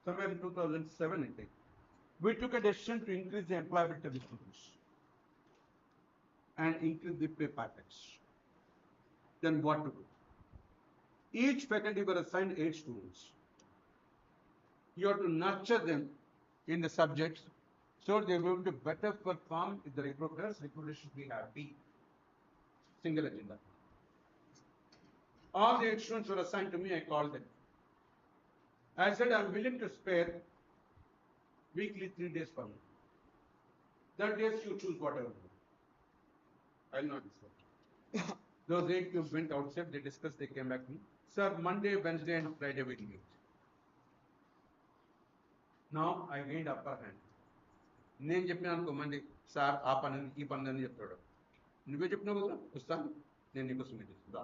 somewhere in 2007, I think, we took a decision to increase the employability of the students and increase the pay package. Then what to do? Each faculty were assigned 8 students. You have to nurture them in the subjects so they will be able to better perform with the recruiters. Recruiters should be happy. Single agenda. All the 8 students were assigned to me, I called them. I said, I'm willing to spare weekly 3 days for me. That days you choose whatever. I'll not discuss. Those 8 you went outside, they discussed, they came back to me. Sir, Monday, Wednesday and Friday we meet. Now I gained upper hand. నేను చెప్పినాను మంది sir ఆ పని ఈ పని అని చెప్తాడు నువ్వే చెప్పినావు కదా వస్తాను నేను నీకోసం రా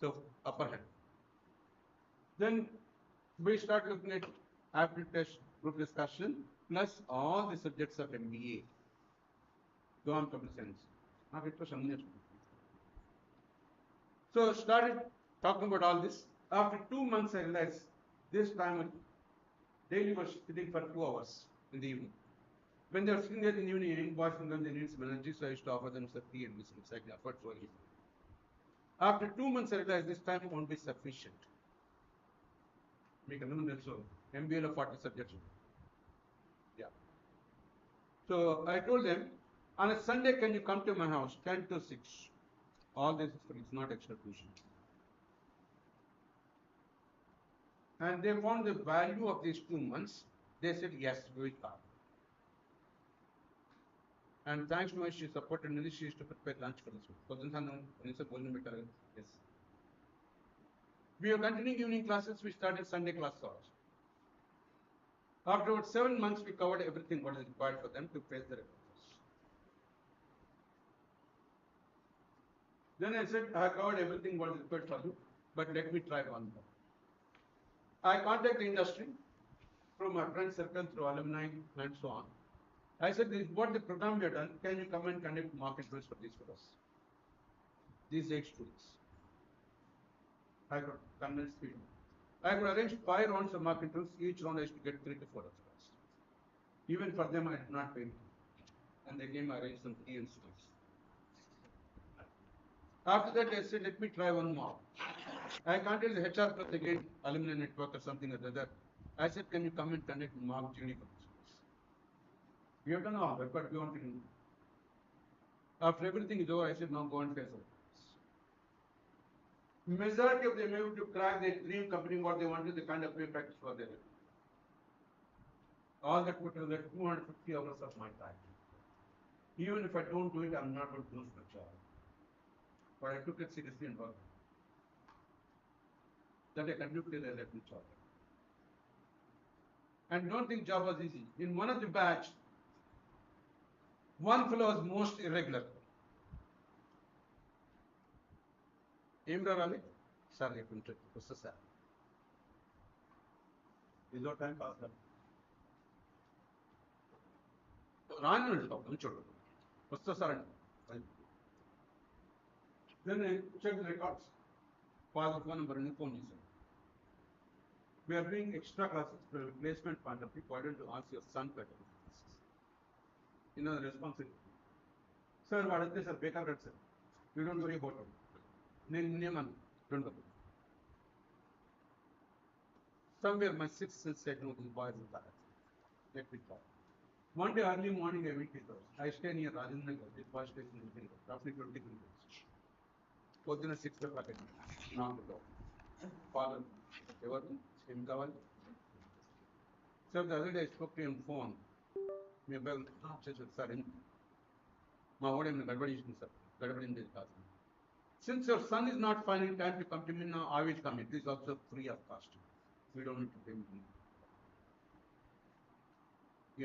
so upper hand then we start looking at aptitude test group discussion plus all the subjects of MBA Government Public Science నాకు ఎక్కువ సంబంధించి so started talking about all this after 2 months I realized this time daily was sitting for 2 hours in the evening. When they were sitting there in the evening, boys and girls, they need some energy, so I used to offer them some tea and biscuits. I offered for you. After 2 months, I realized this time won't be sufficient. Make a number so MBA of 40 subjects. Yeah. So I told them, on a Sunday, can you come to my house, 10 to 6? All this is free, it's not extra tuition. And they found the value of these 2 months. They said, yes, we will come. And thanks to my she supported me, she used to prepare lunch for us. Yes. We are continuing evening classes, we started Sunday class also. After about 7 months, we covered everything what is required for them to face the reports. Then I said, I have covered everything what is required for you, but let me try one more. I contact the industry through my friend circle, through alumni and so on. I said, this is what the program we have done. Can you come and conduct market drills for these fellows? These 8 students. I could convince people. I could arrange 5 rounds of market drills. Each round I used to get 3 to 4 hours. Even for them, I did not pay. And they came, I arranged some tea and snacks. After that, I said, let me try one more. I contacted the HR plus again, alumni network or something or other. I said, can you come and conduct mock GD for this? We have done all that, but we want to do. After everything is over, I said, now go and face it. Majority of them able to crack their dream company, what they wanted, the kind of pay practice for their all that put together 250 hours of my time. Even if I don't do it, I'm not going to lose my job. But I took it seriously and worked. That I continued till I left the job. And don't think job was easy. In one of the batch, one fellow was most irregular. Imran Ali, sir, you can take it. Sir. Is your time passed? Ryan will talk. What's the sir? Then I check the records. Father phone number and phone is. We are doing extra classes for replacement point of view. Why don't you ask your son better? You know the responsibility. Sir, what is this? Sir, Baker, sir. You don't worry about it. Name, don't worry. Somewhere my sixth sense said, no, these boys are bad. Let me try. One day early morning, I went to house. I stay near Rajendra Nagar, the bus station in roughly 20 kilometers. పొద్దున 6 o'clock నాకు father ఎవరు ఏం కావాలి sir the other day I spoke to him on phone మీ అబ్బాయి చేశారు sir మా వాడు ఏమైనా గడబడింది సార్ గడబడింది కాదు since your son is not finding time to come to me now I will come it is also free of cost we don't need to pay me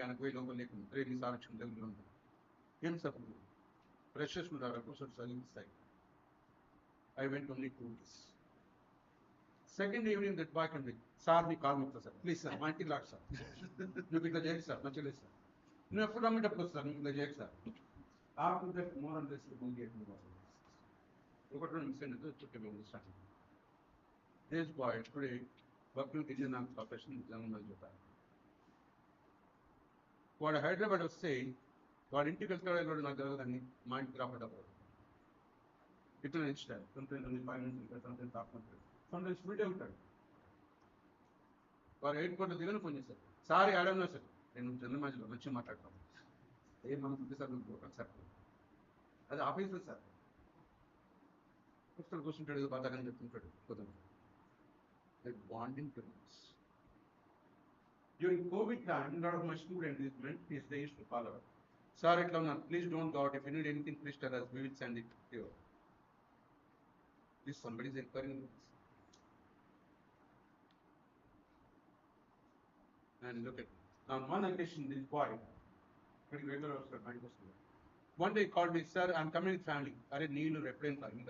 ఆయనకు పోయి లోపల లేకుండా రేపు సారక్షణ దగ్గర ఉంటుంది ఏం సార్ ప్రెషర్స్ ఉన్నారు కోసం చదివిస్తాయి I went only 2 days. Second evening, that boy came. Sir, me call me, sir. Please, sir, my lakh, sir. You get the jail, sir. Naturally, sir. You have to come up, sir. You get the jail, sir. After that, more or less, you will get more. You got to understand it. It's okay, we understand. This boy today, working in a profession, examiner, Japan. What Hyderabad was saying, what integral mind grabbed about. It will instant, sometimes only 5 minutes, sometimes half an hour, sometimes video time. For 8 quarters, even if you say, sorry, I don't know, sir. In general, I'm not sure. Hey, man, this is not accept. As officer, sir. First question to the Batagan for them. The bonding terms. During COVID time, a lot of my students is they used to follow. Sorry, please don't go out. If you need anything, please tell us. We will send it to you. If somebody is inquiring this. And look at it. On one occasion, this boy, pretty regular also, one day he called me, sir, I'm coming with family. I didn't need to reply for me.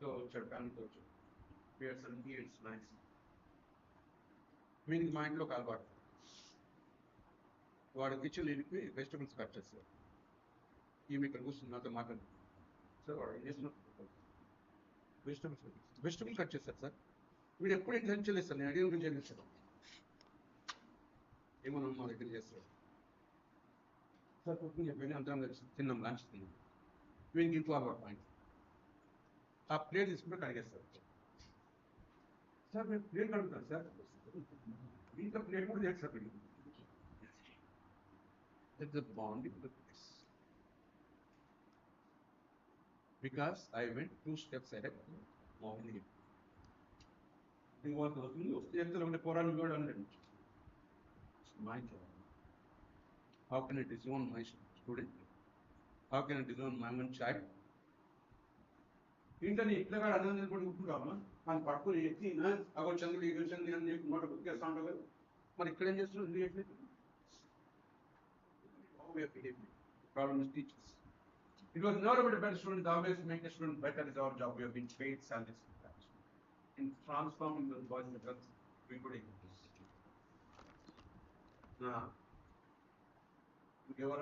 So, family coach. We are 70, it's nice. Meaning mind look about. What a kitchen vegetables cut, sir. You make a question, not a matter. So, it is not. Vegetable cut చేస్తారు sir వీడు ఎప్పుడు ఇంట్లో చేస్తారు నేను అడిగిన గురించి చేస్తాను ఏమన్నా మా దగ్గర చేస్తారు సార్ కుకింగ్ చెప్పండి అందరం కలిసి తిన్నాం లంచ్ తిన్నాం వీడికి ఇంట్లో అలవాటు పాయింట్ ఆ ప్లేట్ తీసుకుంటే కడిగేస్తారు సార్ మేము ప్లేట్ కడుగుతాను సార్ ఇంట్లో ప్లేట్ కూడా చేస్తారు it's bonding with this because I went 2 steps ahead of him. He was my job. How can I disown my student? How can I disown my own child? ఇంటని ఇట్లా అన్నది కూడా ఉంటున్నామా అని పట్టుకుని ఎత్తి అగో చంద్రుడు ఈ చంద్రుడు అని చెప్పి మాట గుర్తికేస్తా ఉంటావు కదా మరి ఇక్కడ ఏం చేస్తున్నావు problem is teachers It was never about a better student, always make a student better is our job. We have been paid salaries for that. In transforming those boys and girls, we could exist. Now, you are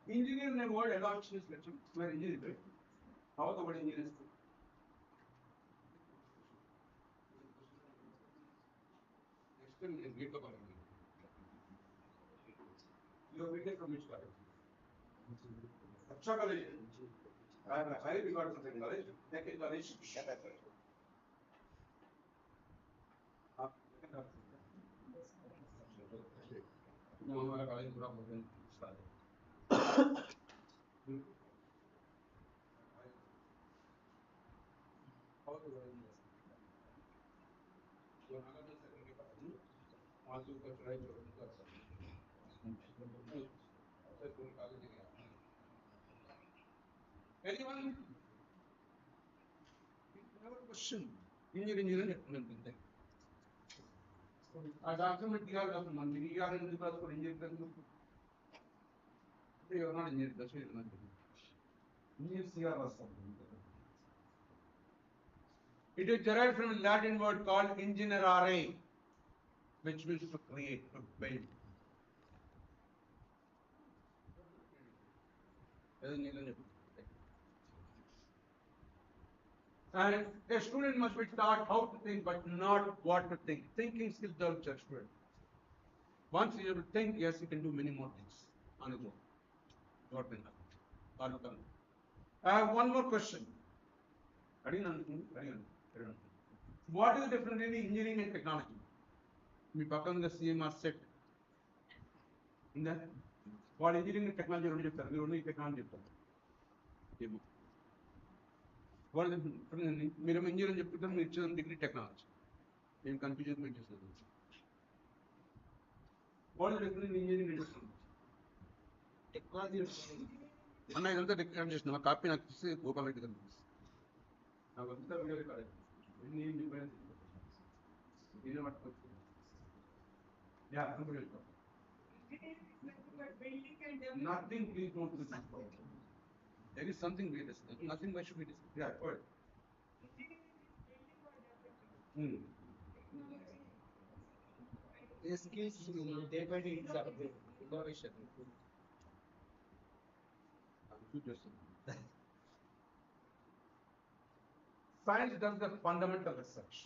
engineer in a word adoption is better. Where engineer, right? How the word engineer is good? Next time is get up. You are BTech from which college? अच्छा college. I highly regard something college. Tech college. No, हमारा college पूरा modern style है. How to run this? So now that second के बाद में वहाँ से ऊपर चढ़ाई चढ़ाई कर सकते हैं. ऐसे पूरी college गया. Anyone? Never question. Engineering. I document here as one. We are in the class for engineering. They are not engineering. That's why you are not engineering. Engineers are something. It is derived from a Latin word called ingenerare, which means to create, to build. And a student must be taught how to think, but not what to think. Thinking skill develops a student. Once you think, yes, you can do many more things on his own. Not enough. I have one more question. What is the difference between engineering and technology? We talk on the CMR set. What engineering and technology are only technology. What is the difference? We have engineering degree technology. In confusion with this. What is the difference in engineering and technology? Anna idanతా just na copy నాకు ఇస్తే గోపాల్ రెడ్డి గారు నాకు అంతా video record నేను చెప్పాను నేను పట్టుకోవచ్చు yeah computer nothing please don't listen. There is something we discuss. Nothing why should we discuss? Yeah, go ahead. The skills day by day is upgrade, innovation. Science does the fundamental research.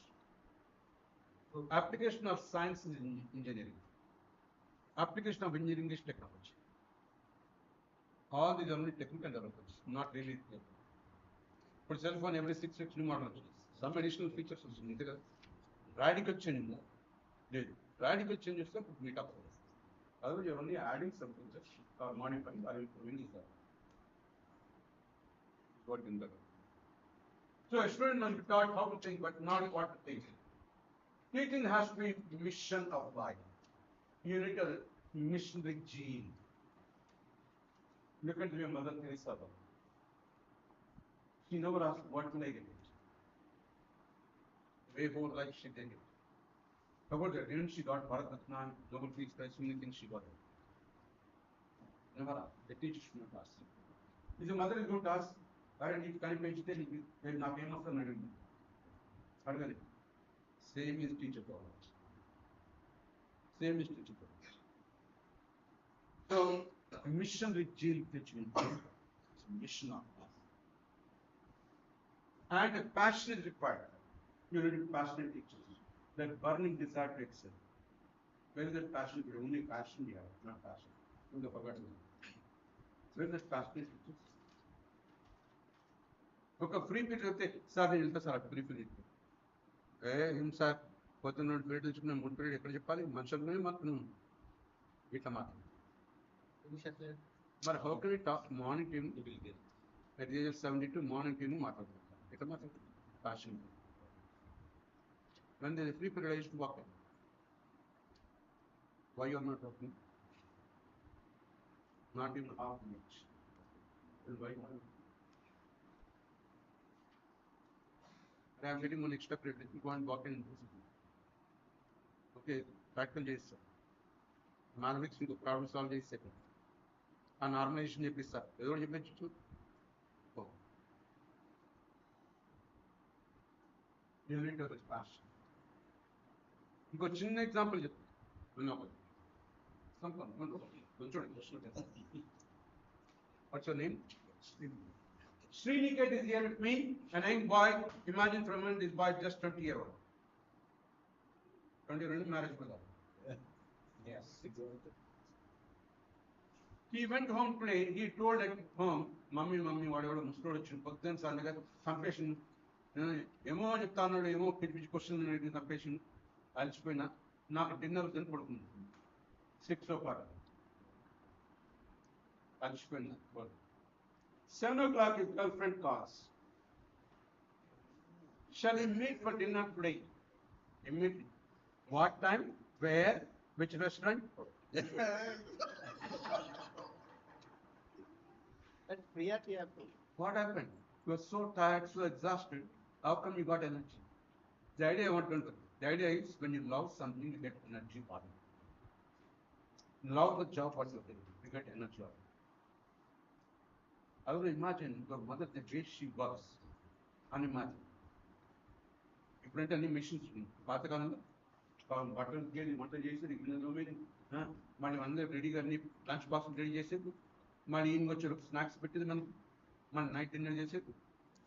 Application of science is engineering. Application of engineering is technology. All these are only technical developments, not really. But cell phone every 6 weeks new model. Some additional features also. Radical change. Radical changes are meet up. Otherwise, you are only adding some features or modifying or improving is what in the. So a student must be taught how to think, but not what to think. Teaching has to be mission of life. You need a missionary gene. Look at your mother Teresa. She never asked, what will I get? Way more like she did it. How about that? Didn't she got Bharat Ratna, Nobel Peace Prize, so many things she got it. Never asked. The teacher should not ask. If your mother is going to ask, I don't need to kind of then not name of the same is teacher problems. Same is teacher problems. So, mission with jail teaching is a mission of us. And a passion is required. You need passionate teachers. That burning desire to excel. Where is that passion? Only passion we have, not passion. You have forgotten. Where is that passionate teachers? ఒక free period అయితే sir నేను వెళ్తా sir free period ఏం sir పొద్దున్న period తెచ్చుకున్న 3 period ఎక్కడ చెప్పాలి మనుషులనే మాత్రం ఇట్లా మాత్రం మరి how can we talk morning team at the age of 72 morning team మాట్లాడుకుంటాం ఎట్లా మాట్లాడుకుంటాం passion when there is free period I used to walk in. Why you are not talking? Not even half minutes. Then why not? and I'm getting one extra credit. You go and walk in. Okay, practical చేస్తాం. Mathematics ఇంకో problem solve చేసి ఆ normalisation చెప్పిస్తారు. ఏదో చెప్పచ్చు. Unit of pass. ఇంకో చిన్న example చెప్తాను. What's your name? Sriniket is here with me, an young boy. Imagine for a minute, this boy is just 20-year-old. 20 marriage brother. Yes. He went home today. He told at home, "Mummy, whatever Muslim Bhaktan Sanaga, confession, emo చెప్తాను ఏమో పిచ్చి question confession. అలసిపోయినా నాకు dinner తిని పడుకుంది 6 o'clock. అలసిపోయినా 7 o'clock his girlfriend calls. Shall we meet for dinner today? Immediately. What time? Where? Which restaurant? And Priyati have to. What happened? You were so tired, so exhausted. How come you got energy? The idea I want to tell you. The idea is when you love something, you get energy for it. Love the job what you're doing, you get energy out of it. I would imagine your mother, the way she works, unimaginable. ఇప్పుడంటే అన్ని machines పాతకాలంలో బట్టలు ఉతికేది, వంటలు చేసేది, గిన్నెలు మళ్ళీ అందరూ రెడీగా అన్ని లంచ్ బాక్స్ రెడీ చేసేది, మళ్ళీ ఈయనకి వచ్చే స్నాక్స్ పెట్టేది, మనం మన నైట్ డిన్నర్ చేసేది.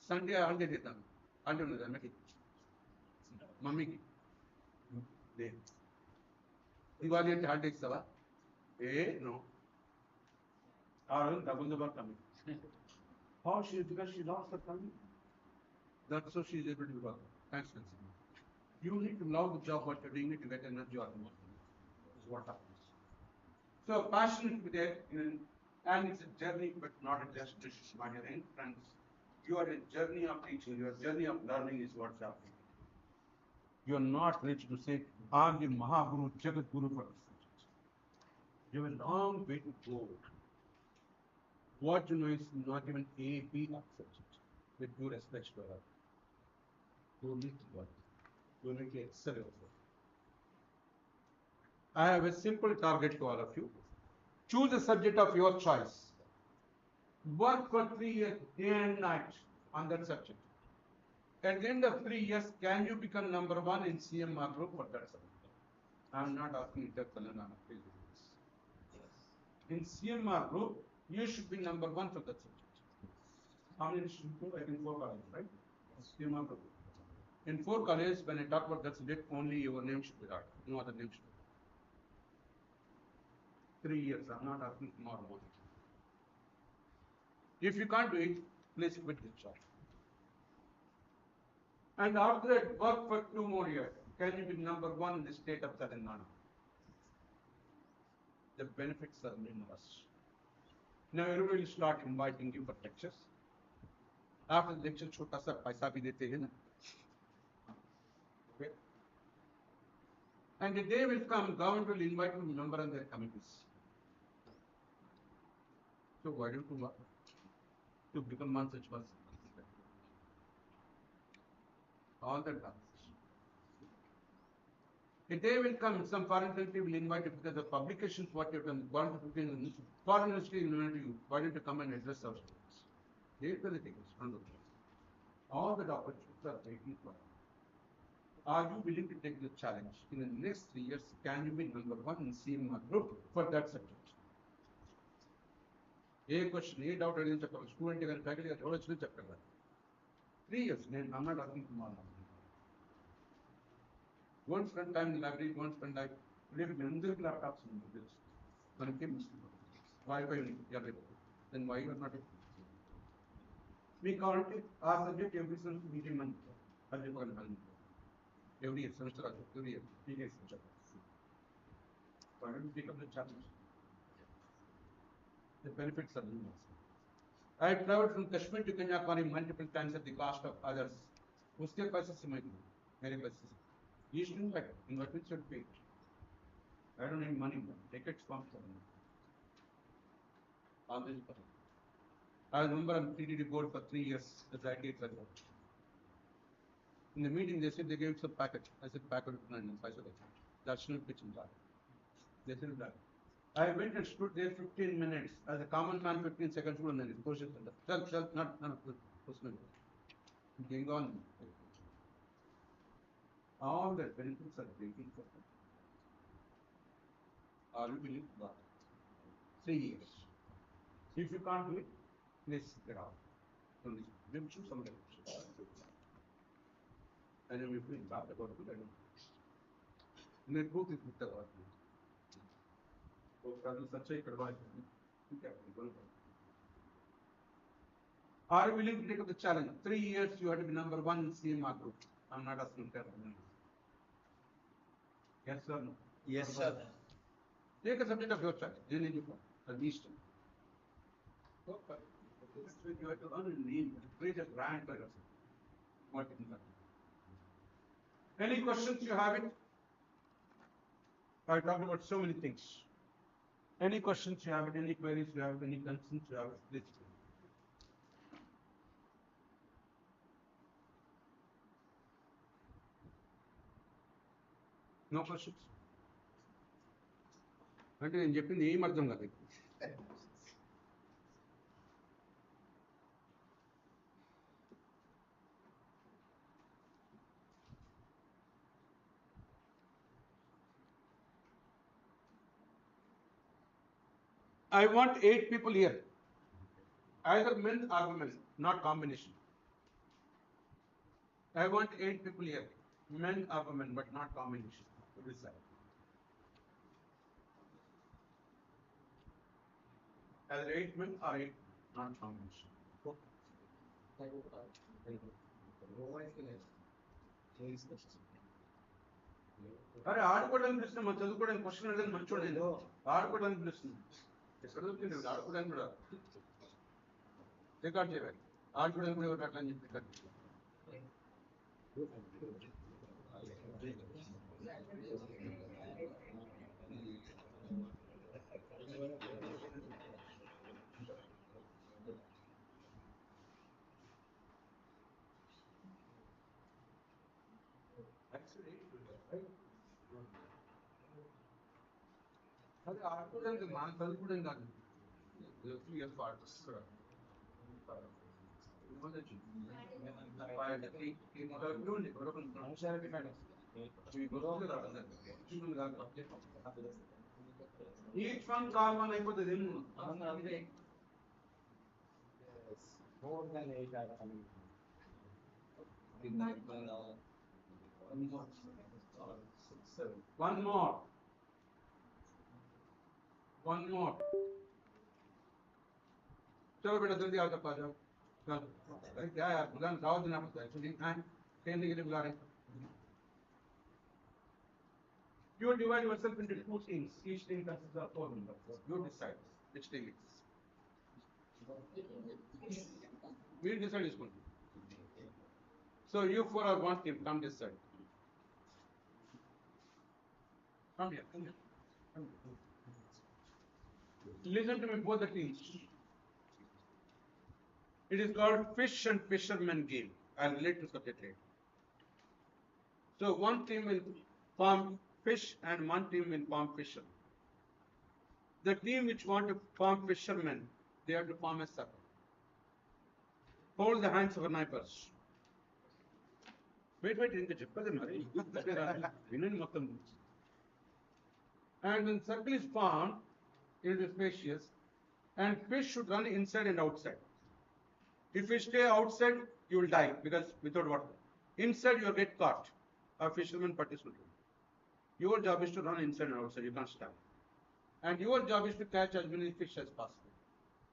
సండే హాలిడే చేద్దాం, హాలిడే ఉన్నది అన్నకి మమ్మీకి. దివాళీ అంటే హాలిడే ఇస్తావా? నో. ఆ రోజు double coming. How she is, because she lost her family. That's how she is able to work. Thanks, Nancy. You need to love the job what you're doing to get energy out of it. Is what happens. So passion is there, and it's a journey, but not a destination. My dear friends, you are a journey of teaching. Your journey of learning is what's happening. You are not ready to say, "I'm the Mahaguru, Jagat Guru for this subject." You have a long way to go. What you know is not even A, B of subject. With due respect to her. You need to work. You need to excel also. I have a simple target to all of you. Choose a subject of your choice. Work for 3 years, day and night, on that subject. At the end of 3 years, can you become number 1 in CMR group for that subject? I am not asking you to Telangana, please do this. In CMR group, you should be number 1 for that subject. How many should go? I think 4 colleges, right? CMR group. In 4 colleges, when I talk about that subject, only your name should be out. No other name should be. 3 years, I'm not asking more about it. If you can't do it, please quit this job. And after that, work for 2 more years. Can you be number 1 in the state of Telangana? The benefits are numerous. Now everybody will start inviting you for lectures. After the lecture, छोटा सा पैसा भी देते हैं ना. Okay. And the day will come, government will invite you to member on their committees. So why don't you work to become one such person? All that happens. A day will come, some foreign country will invite you because the publications what you've done, foreign university will invite you. Why don't you come and address our students? These are the things. All the opportunities are waiting for you. Are you willing to take the challenge? In the next 3 years, can you be number 1 in CMR group for that subject? A question, a doubt, student and faculty are all 3 years, I'm not asking tomorrow. Don't spend time in the library, don't spend time. Live in the laptops in this. Wi-Fi, then why you are not able? We count it, our subject every semester meeting month. Every year, semester, every year, 3 years. Why don't you pick up the challenge? The benefits are enormous. I traveled from Kashmir to Kanyakumari multiple times at the cost of others. उसके पैसे से मैं मेरे पैसे से. You shouldn't like investment should pay. I don't need money. Take it sponsor. On this part. I remember on PDD board for 3 years. The graduates are there. In the meeting, they said they gave some packet. I said, packet of 9. I said, that's not pitching that. They said that. I went and stood there 15 minutes. As a common man, 15 seconds, and then not, going on. All the benefits are waiting for them. Are you willing to that? 3 years. If you can't do it, please get out. Don't maybe choose somebody else. And then we bring back about it. And then both is with the Lord. So, such a advice. Are you willing to take up the challenge? 3 years you have to be number 1 in CMR group. I'm not asking that. Yes, sir. No. Yes, sir. Take a subject of your choice. Any different. At least. You have to earn a name, create a brand for yourself. What is that? Any questions you have it? I talked about so many things. Any questions you have it, any queries you have, any concerns you have, please. No questions? అంటే నేను చెప్పింది ఏం అర్థం కాదు. I want 8 people here. Either men or women, not combination. I want 8 people here. Men or women, but not combination. To decide. Either 8 men or 8 not combination. అరే ఆడుకోవడానికి పిలుస్తున్నాం మనం చదువుకోవడానికి క్వశ్చన్ అడిగిన మంచోడు నేను ఆడుకోవడానికి పిలుస్తున్నాం ఎక్కడ దొరికింది ఆడుకోవడానికి కూడా రికార్డ్ చేయాలి ఆడుకోవడానికి కూడా ఎవరు అట్లా అని చెప్పి అదే ఆడుకోవడానికి మనం చదువుకోవడం కాదు ఈచ్ వన్ కాల్ వన్ అయిపోతుంది More than 8 are coming. One more. चलो बेटा जल्दी आओ तब आ जाओ चलो अरे क्या यार बुलाना दावत देना पड़ता है एक्चुअली कहने के लिए बुला रहे हैं You divide yourself into 2 teams. Each team consists of 4 members. You decide which team it is. We decide this one. So you 4 are one team. Come this side. Come here. Come here. Come here. Listen to me, both the teams. It is called fish and fisherman game. I'll relate to subject later. So one team will form fish and one team will form fisher. The team which want to form fishermen, they have to form a circle. Hold the hands of our neighbors. Wait, ఇంకా చెప్పదు మరి వినండి మొత్తం. And when circle is formed, it will be spacious and fish should run inside and outside. If you stay outside, you will die because without water. Inside you will get caught. A fisherman participant. Your job is to run inside and outside. You can't stand. And your job is to catch as many fish as possible.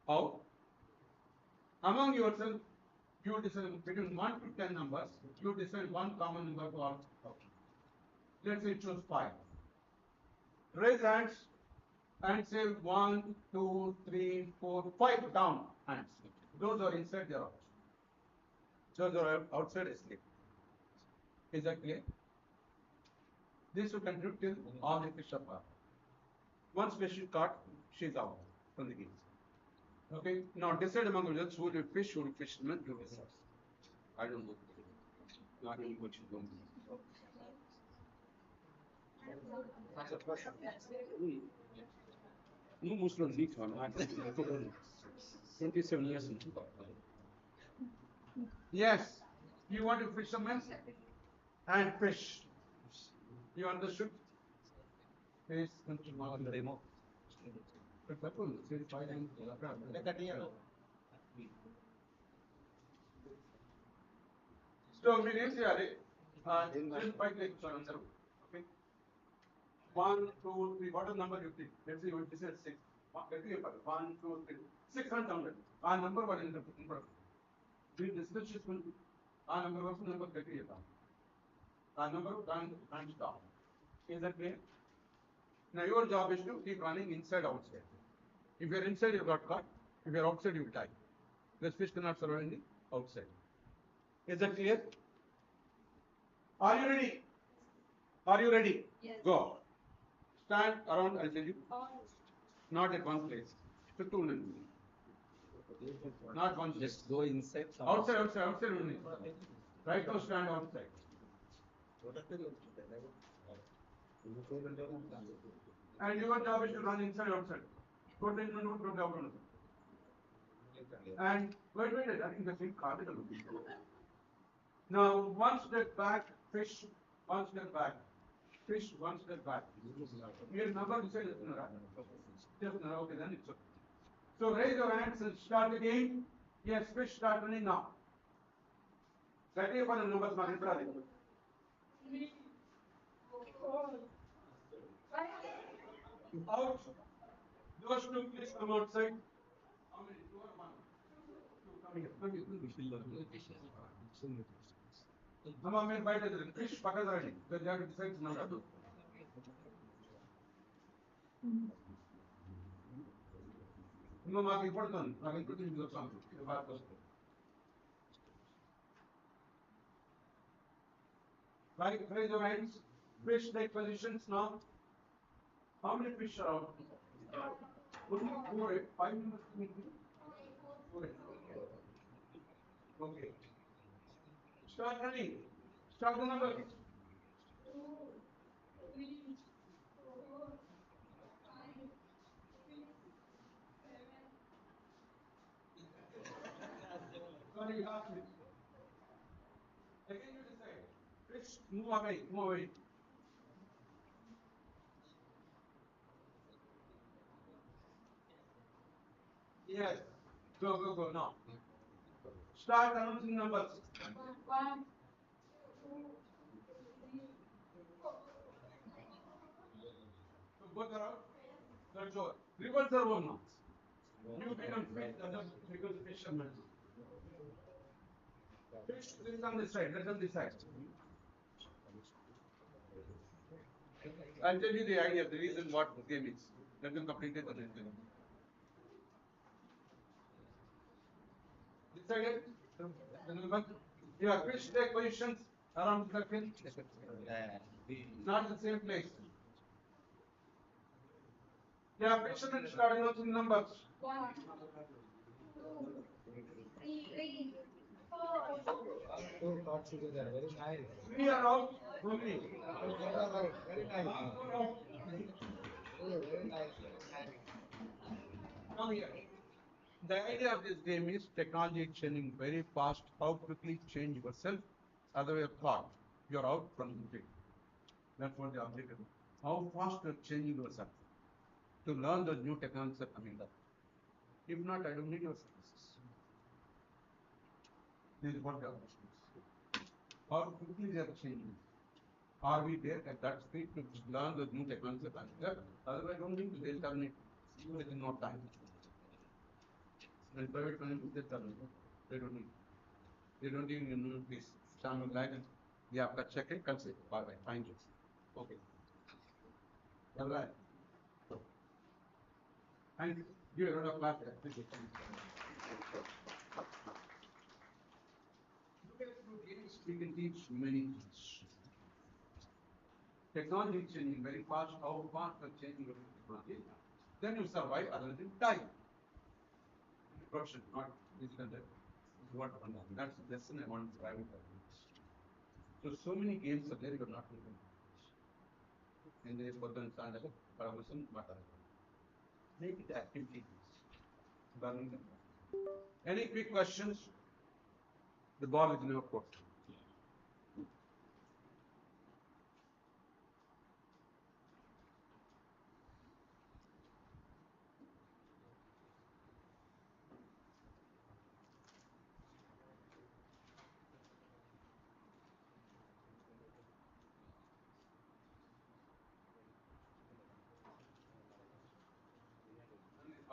How? Among yourself, you decide between 1 to 10 numbers. You decide one common number to all. Let's say choose 5. Raise hands and say 1, 2, 3, 4, 5 down hands. Those are inside, they are out. Those are outside, escape. Is that clear? This will continue till all the fish are caught. Once fish is caught, she is out from the game. Okay, now decide among yourselves who will be fish, who will be fisherman, who will be sauce. I don't know. Not any question. No, most of these one. 27 years. Yes, you want to fisherman and fish. You understood? Fish, demo. So we need to just five legs on answer. Okay. 1, 2, 3. What is number you think? Let's see what this is 6. 1, 2, 3. 600. Our number one in the number. We discuss this one. Our number was number 30. Our number and stop. Is that clear? Now your job is to keep running inside outside. If you're inside, you got caught. If you're outside, you will die. The fish cannot survive in the outside. Is that clear? Are you ready? Are you ready? Yes. Go. Stand around, I'll tell you. Not at one place. Not one place. Just go inside. Outside only. Right now stand outside. And your job is to run inside outside. And wait, I think the same card. Now one step back, fish, one step back. Fish, one step back. Your number inside is okay, then it's okay. So raise your hands and start the game. Yes, fish start running now. Ready for the numbers, Mahendra? Out. Those two, please come outside. How many? 2 or 1? 2. Come here. Come here, bite the fish. Pakas ready. Then you have to decide the number. No, మాకు important. నాకు important is something. Right, raise your hands. Fish take positions now. How many fish are out? Only 4, 5 members. 4. Okay. Start running. Start the number. Sorry, last minute. Again, you decide. Fish, move away, move away. Yes. Go now. Start announcing numbers. 1, 2, 3, 4. So both are out. That's all. Reverse are one now. You become fish, others become fishermen. Fish is on this side. Let them decide. I'll tell you the idea, the reason what the game is. Let them complete it. Decided? Remember? You have fish take positions around the circle. Not the same place. Yeah, fishermen start announcing numbers. 1, 2, 3, 4. 3 are out. Only. Very nice. Come here. The idea of this game is technology is changing very fast. How quickly change yourself, other way of thought. You're out from the game. That's what the objective is. How fast you're changing yourself to learn the new technologies that are coming up. If not, I don't need your services. This is what the objective is. How quickly they are changing. Are we there at that speed to learn the new technologies that are coming up? Otherwise, I don't think they'll terminate within no time. And private companies, they terminate. They don't need. They don't even know this. Stand on line and yeah, check it, come say, bye bye, thank you. Okay. All right. Thank you. Give a round of applause there. Thank you. Through games, we can teach many things. Technology is changing very fast. How fast are changing your technology? Then you survive, other than die. Corruption, not physical death. What that's the lesson I want to drive. So many games are there you are not even. And there is one standard, person, make it activity. Learning them. Any quick questions? The ball is in your court.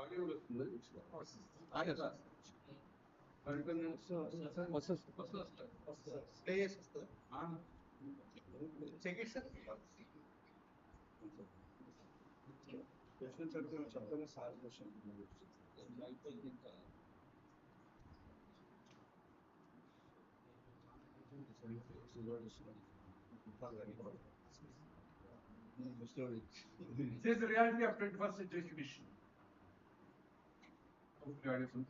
Audio వస్తుంది. Play చేసి వస్తుందా? Check it, sir. This is the reality of 21st century education. Hopefully, I listen.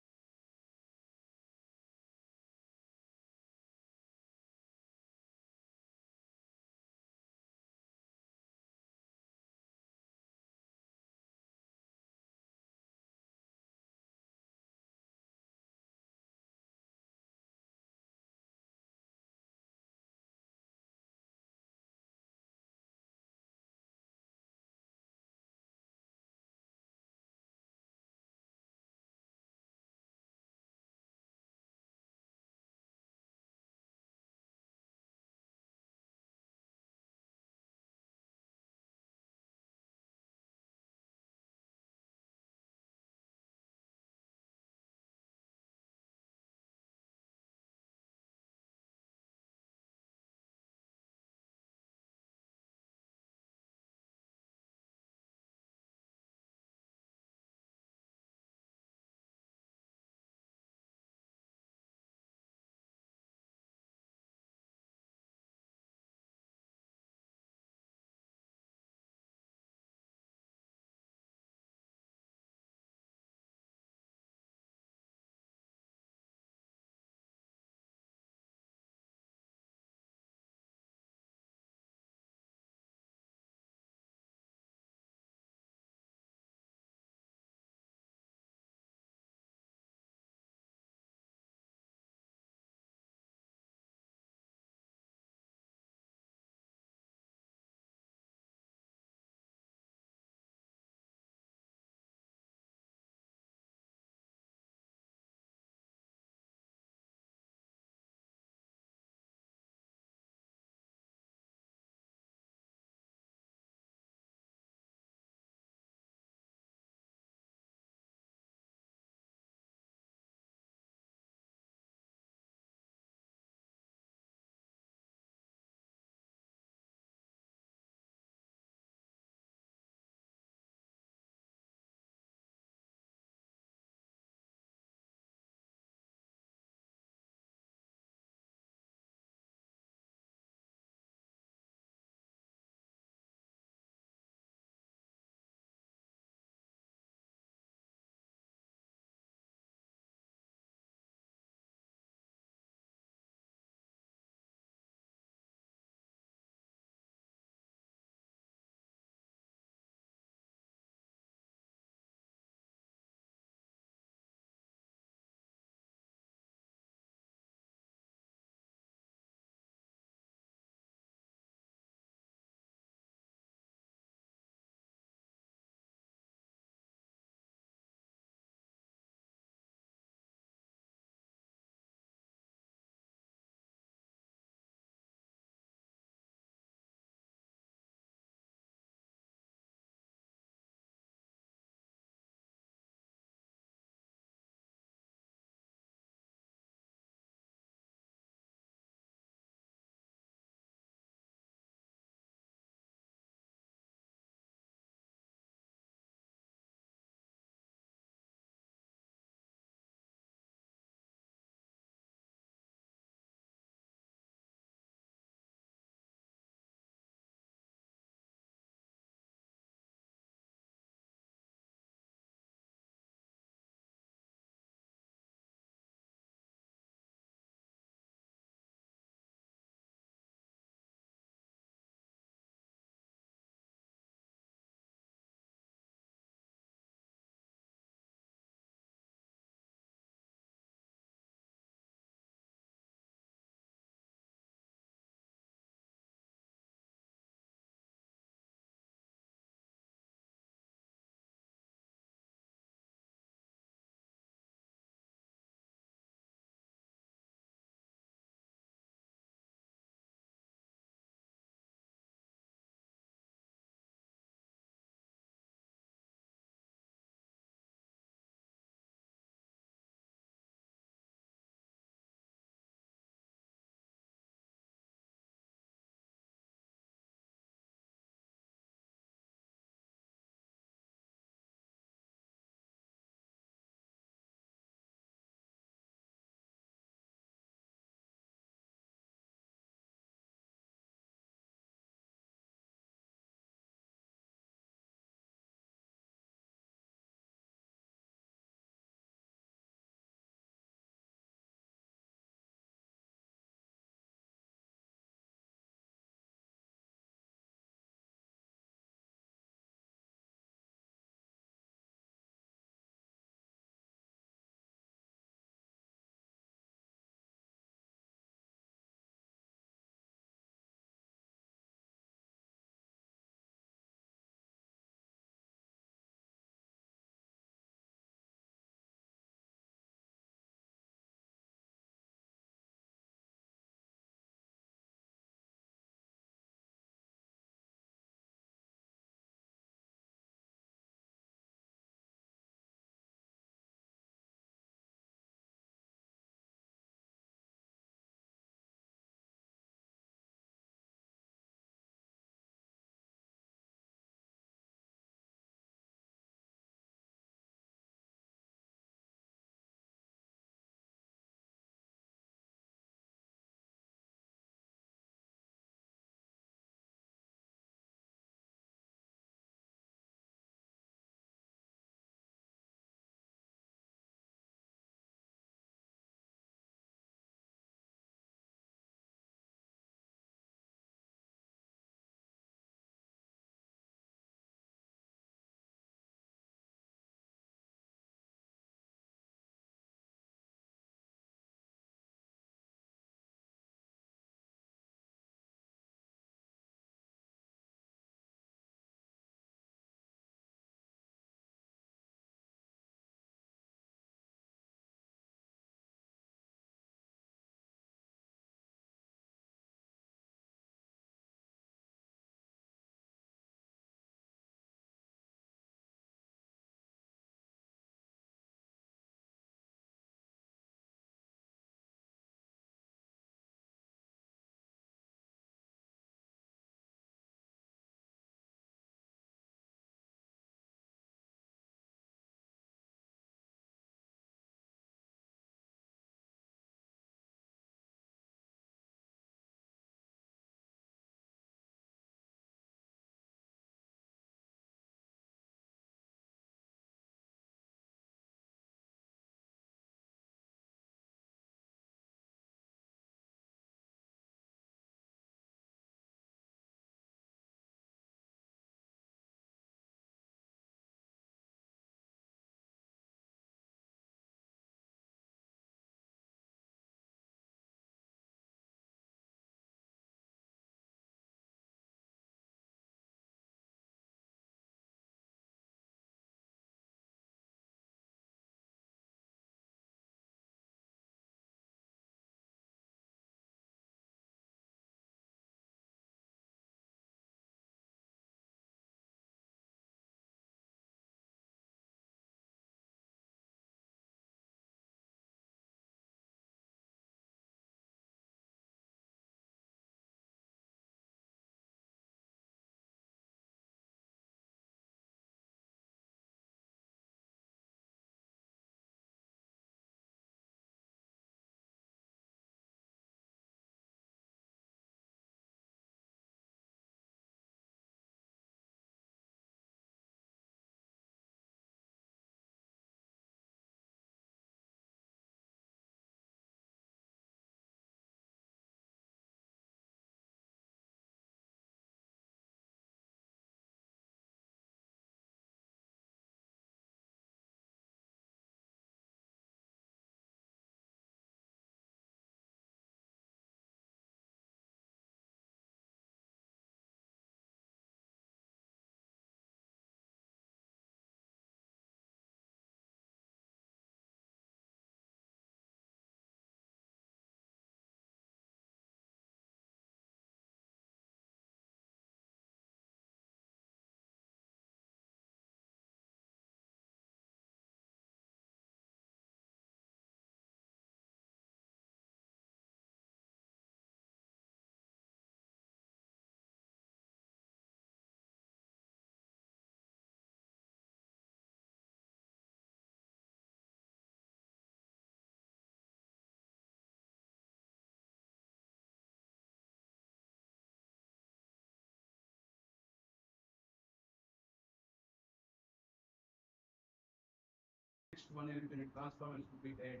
next 1 year, when it transforms to be dead,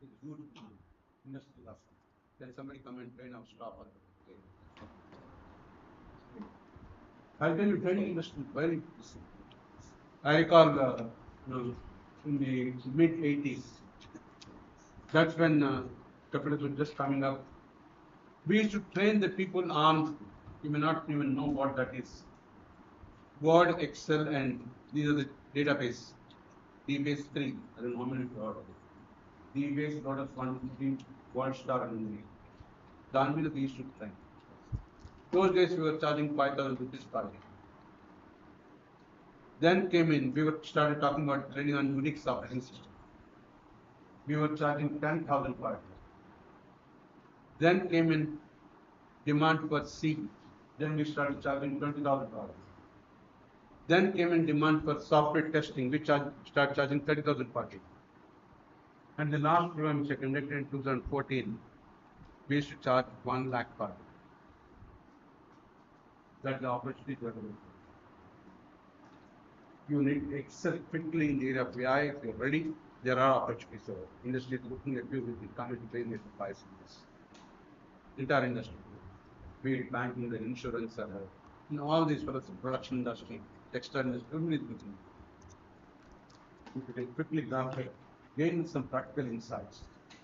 it's good industry loss. Then somebody come and train our staff. I'll tell you, training industry is very interesting. I recall in the mid 80s, that's when capitalism was just coming up. We used to train the people on, you may not even know what that is. Word, Excel, and these are the database. DBase 3, I don't know how many you heard of it. DBase, Lotus 1, 3, Word Star, and 3. The army we used to train. Those days we were charging 5,000 rupees per day. Then came in, we started talking about training on Unix operating system. We were charging 10,000 per day. Then came in demand for C. Then we started charging 20,000 per day. Then came in demand for software testing, which started charging 30,000 per day. And the last program which I conducted in 2014, we used to charge 1 lakh per day. That's the opportunity that you need to excel quickly in the area of AI. If you're ready, there are opportunities. So industry is looking at you with the coming training advice in this. Entire industry, be it banking, the insurance, all these products, production industry, textile industry, everybody is looking. You can quickly grab it, gain some practical insights,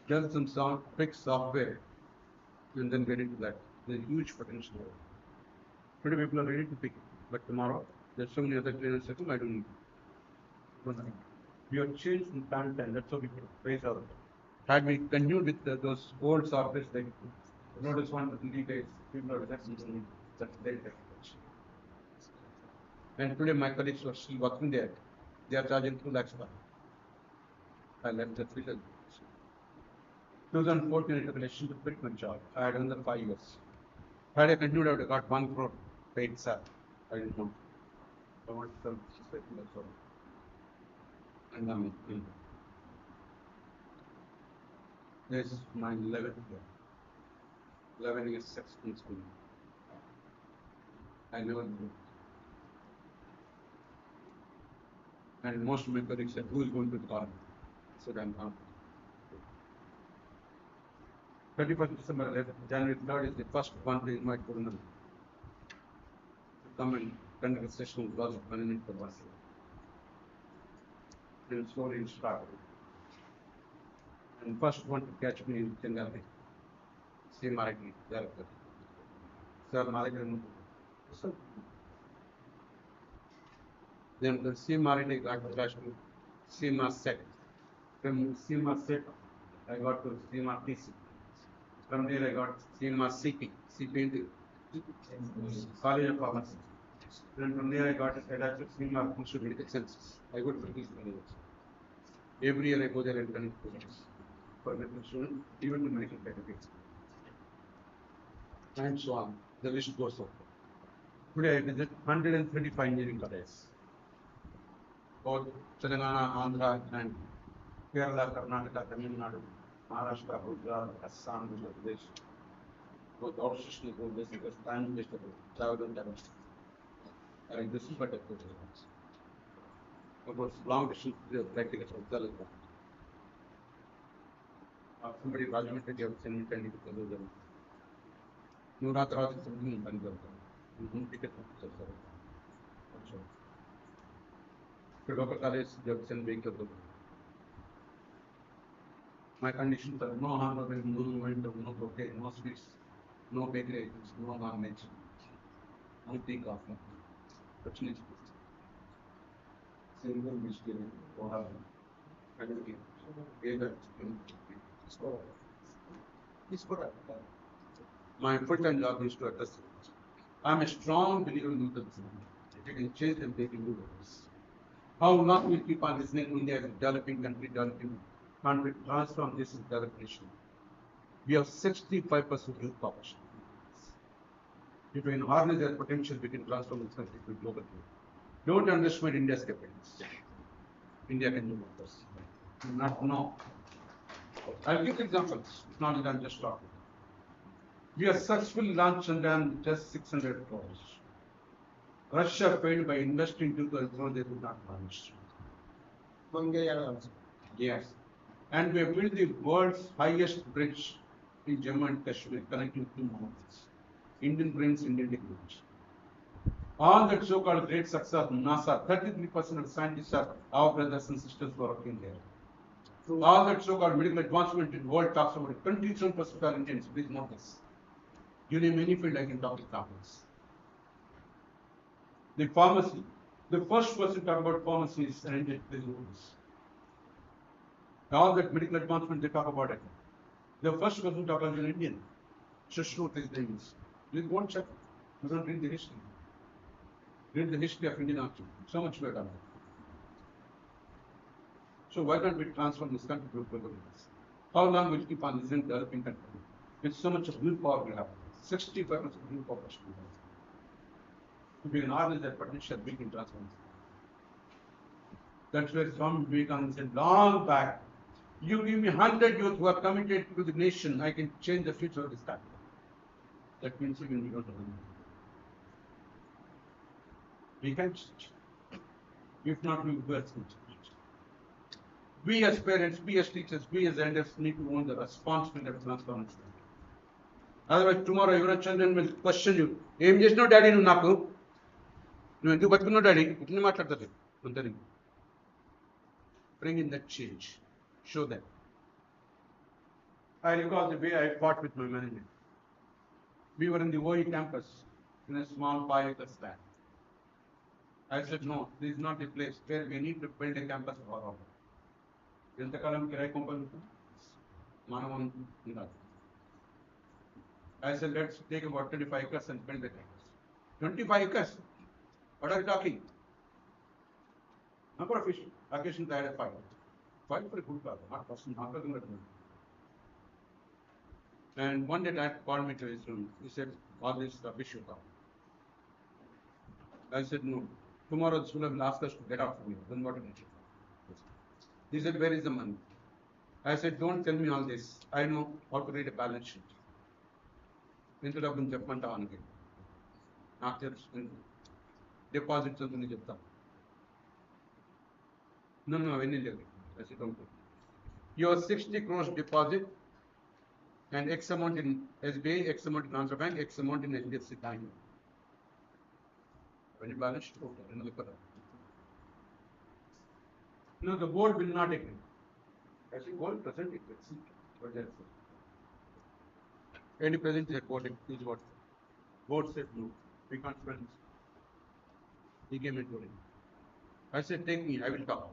build some quick software, and then get into that. There's a huge potential. Today people are ready to pick it, but tomorrow there's so many other trainers saying, I don't need it. We have changed in time, that's how we praise our. Had we continued with those old softwares like Lotus 1 to 3 days, people are resisting that late technology. And today my colleagues are still working there. They are charging 2 lakhs per year. I left the field. 2014 I took a decision to quit my job. I had another 5 years. Had I continued, I would have got 1 crore paid salary. I didn't know. I wanted some spectacular sort. And I'm in. This is my 11th year. 11 years sex in school. I never knew. And most of my colleagues said, who is going to the college? I said, I'm not. 31st December 11th, January 3rd is the first one to invite Guru to come and conduct a session because of permanent for one year. Then slowly it started. And first one to catch me in Chennai, CMR director. Sir Malikan. Then the CMR got flashed to CMR set. From CMR set, I got to CMR TC. From there I got CMR CP, CP College of Pharmacy. Then from there I got attached to CMR Institute of Medical Sciences. I go to these colleges. Every year I go there and connect projects for medical students, even to medical certificates. And so on. The list goes on. Today I visit 135 engineering colleges. Both Telangana, Andhra, and Kerala, Karnataka, Tamil Nadu, Maharashtra, Gujarat, Assam, Uttar Pradesh. Both outstations go this because time is travel and damage. And this is what I put it. About long distance practical from somebody Rajamata gave sent me 20 to them. Nurathra is something in Bangalore. You don't pick it up. The local college, they have sent vehicle. My conditions are no harm, no movement, no cocaine, no sweets, no bakery items, no non-veg, no tea, coffee. That's nice. Single vegetarian, or my full-time job is to address it. I'm a strong believer in the if you can change them, they can do this. How long will keep on listening? India is a developing country, can't transform this into developed nation. We have 65% youth population. If we can harness their potential, we can transform this country to global. Don't underestimate India's capabilities. India can do this. Not know. I'll give examples. It's not that I'm just talking. We have successfully launched Chandrayaan with just 600 crores. Russia failed by investing 2,000 crores, they could not launch. Mangalyana. Yes. And we have built the world's highest bridge in Jammu and Kashmir, connecting two mountains. Indian brains, Indian technology. All that so-called great success of NASA, 33% of scientists are our brothers and sisters working there. All that so-called medical advancement in the world talks about it. 27% are Indians, please note this. You name any field, I can talk examples. The pharmacy, the first person talk about pharmacy is an Indian, please note this. All that medical advancement, they talk about it. The first person talk about an Indian. Shushruth is the name is. You won't check, you don't read the history. Read the history of Indian army. So much better. So why don't we transform this country to a global leaders? How long will we keep on this in developing country? With so much of willpower we have. 65% willpower. To be an army that potential we can transform. That's where Swami Vivekananda said long back, you give me 100 youth who are committed to the nation, I can change the future of this country. That means even we don't know. We can change. If not, we will change. We as parents, we as teachers, we as elders need to own the responsibility of transformation. Otherwise, tomorrow your children will question you. Em chesinavu daddy nu naaku? Nu enduku batukunnava daddy? Itla maatladtaru antaru. Bring in that change. Show them. I recall the way I fought with my management. We were in the OE campus in a small 5 acres land. I said, no, this is not the place where we need to build a campus for all. ఎంతకాలం కిరాయి కొంపలు మనం I said, let's take about 25 acres and build the campus. 25 acres? What are you talking? Number of occasions I had 5. 5 for a good cause, not person, not talking about. And one day Dad called me to his room. He said, all this rubbish you come. I said, no. Tomorrow the school will ask us to get out from here. Then what will you? He said, where is the money? I said, don't tell me all this. I know how to read a balance sheet. Instead of చెప్పమంటావు అనకి నాకు తెలుసు deposits ఉంటుంది చెప్తాను నన్ను అవన్నీ లేదు your 60 crores deposit and X amount in SBI, X amount in Andhra Bank, X amount in HDFC Bank. When you balance sheet, no, the board will not agree. I think board present it. But that's it. Any present is board is what? Board said no. We can't spend this. He came and told him. I said, take me, I will talk.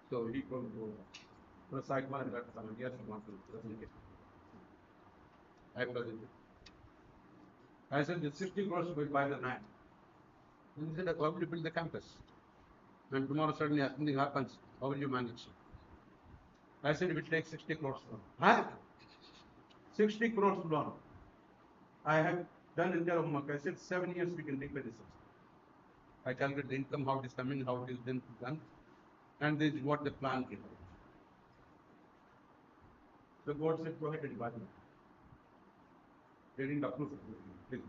So he came to the side man and got some years he wants to present it. I presented. I said, the 60 crores will buy the land. And he said, how will you build the campus? And tomorrow suddenly something happens, how will you manage? I said, it will take 60 crores loan. Huh? 60 crores loan. I have done in their homework. I said, 7 years we can repay this. I calculated the income, how it is coming, how it is then done. And this is what the plan is. The board said, go ahead and buy them. They didn't approve it.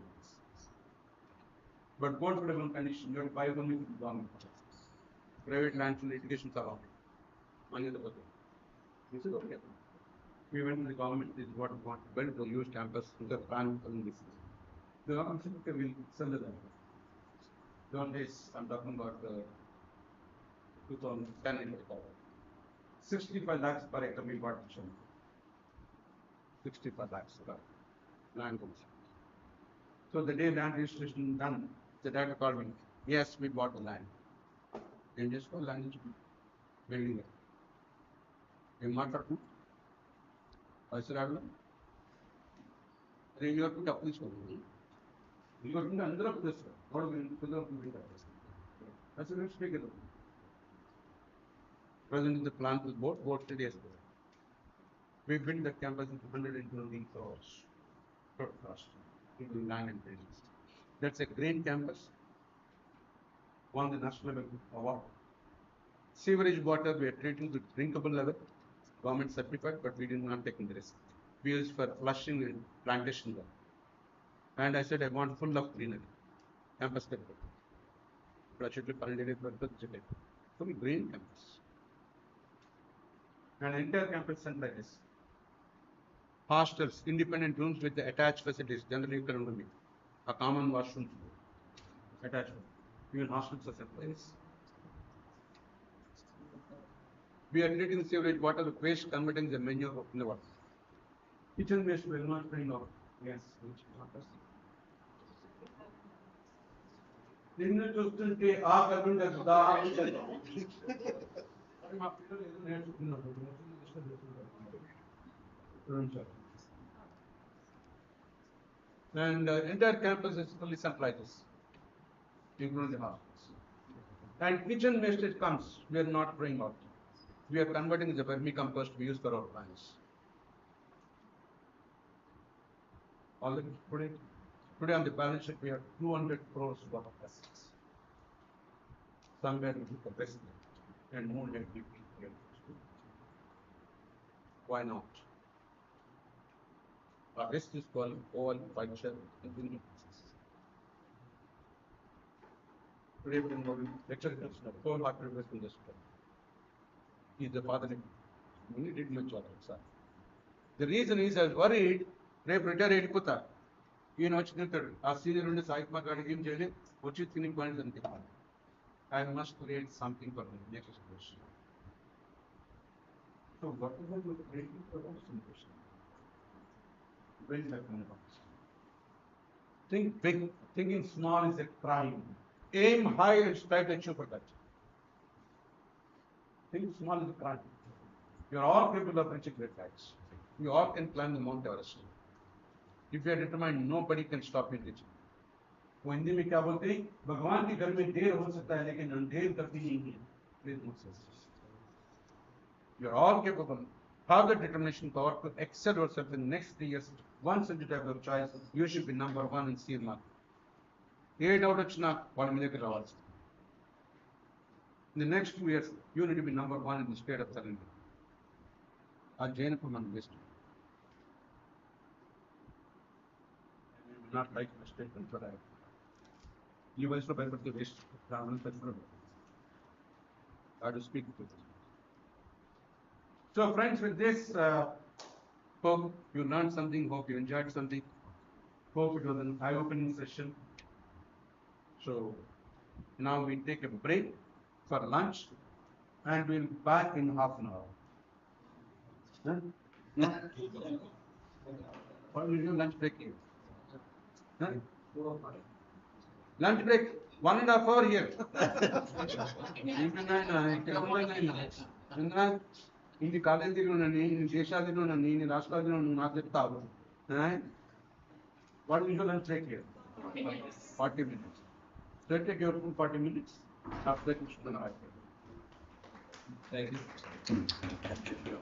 But board would have one condition, you have to buy only with the government. Private lands and litigations are out. Money in the budget. He said, okay. We went to the government, this is what we want to build, we'll use campus to the plan and this. The government said, okay, we'll sell the land. Those days, I'm talking about 2010 65 lakhs per acre we bought. 65 lakhs per land comes. So the day land registration done, the dad called me. Yes, we bought the land. And just for land is building it. In Matatu, I said, I don't know. Then you have to up this one. You are in under of this one. What will you fill up with that? I said, let's take it up. Presenting the plan to the board 3 days ago. We built the campus with 120 crores. Cost, including land and buildings. That's a great campus. Won the national level award. Sewerage water we are treating to drinkable level. Government certified, but we did not take the risk. We used for flushing and plantation work. And I said, I want full of greenery. Campus full green campus. An entire campus center like this. Hostels, independent rooms with the attached facilities, generally you can only a common washroom attached. Even hostels are set like this. We are treating sewage water with waste converting the manure in the water. Kitchen waste will not bring out gas, which is not possible. నిన్ను చూస్తుంటే ఆ కలుండ మా పిల్లలు ఏదో నేర్చుకున్నారు and entire campus is fully sanitized, including the hospitals. And kitchen wastage comes, we are not throwing out. We are converting the vermicompost we use for our plants. Already today on the balance sheet we have 200 crores worth of assets. Somewhere we took the best and more FDP. Why not? Our rest is called oil, culture, and business. Today we can go to lecture question, wholehearted investment in this. He is the father. He did much job outside. The reason is I was worried, రేపు retire అయిపోతారు ఈయన వచ్చి తింటాడు ఆ senior ఉండి సాహిత్య గారికి ఏం చేయాలి వచ్చి తిని పాయింట్స్ అని తిప్పాలి I must create something for next question so what is the creating for question when that kind of think big, thinking small is a crime. Aim high and strive to achieve for that. Think small is a crime. You are all capable of reaching great heights. You all can climb the Mount Everest. If you are determined, nobody can stop you reaching. वो हिंदी में क्या बोलते हैं भगवान के घर में देर हो सकता है लेकिन अंधेर कभी नहीं है. You are all capable. Have the determination power to excel yourself in the next 3 years. Once in the type of choice, you should be number one in CMR. A doubt వచ్చినా వాళ్ళ మీ దగ్గర రావాల్సి. In the next 2 years, you need to be number one in the state of Telangana. ఆ జైనకు మనం best. Not like the statement, but ఈ వయసులో భయపడితే best. రావాలని పెట్టుకోవడం. I do speak with you. So friends, with this, hope you learned something, hope you enjoyed something, hope it was an eye-opening session. So now we take a break for lunch and we'll be back in half an hour. Huh? No? What will you do lunch break here? Huh? Lunch break, 1.5 hour here. ఇది కాలేజీలో ఉన్నాను నేను దేశాదిలో ఉన్నాను నేను రాష్ట్రాల్లో నువ్వు నాకు చెప్తావు what will lunch break here 40 minutes. So take your 40 minutes. After that, you should know. Thank you.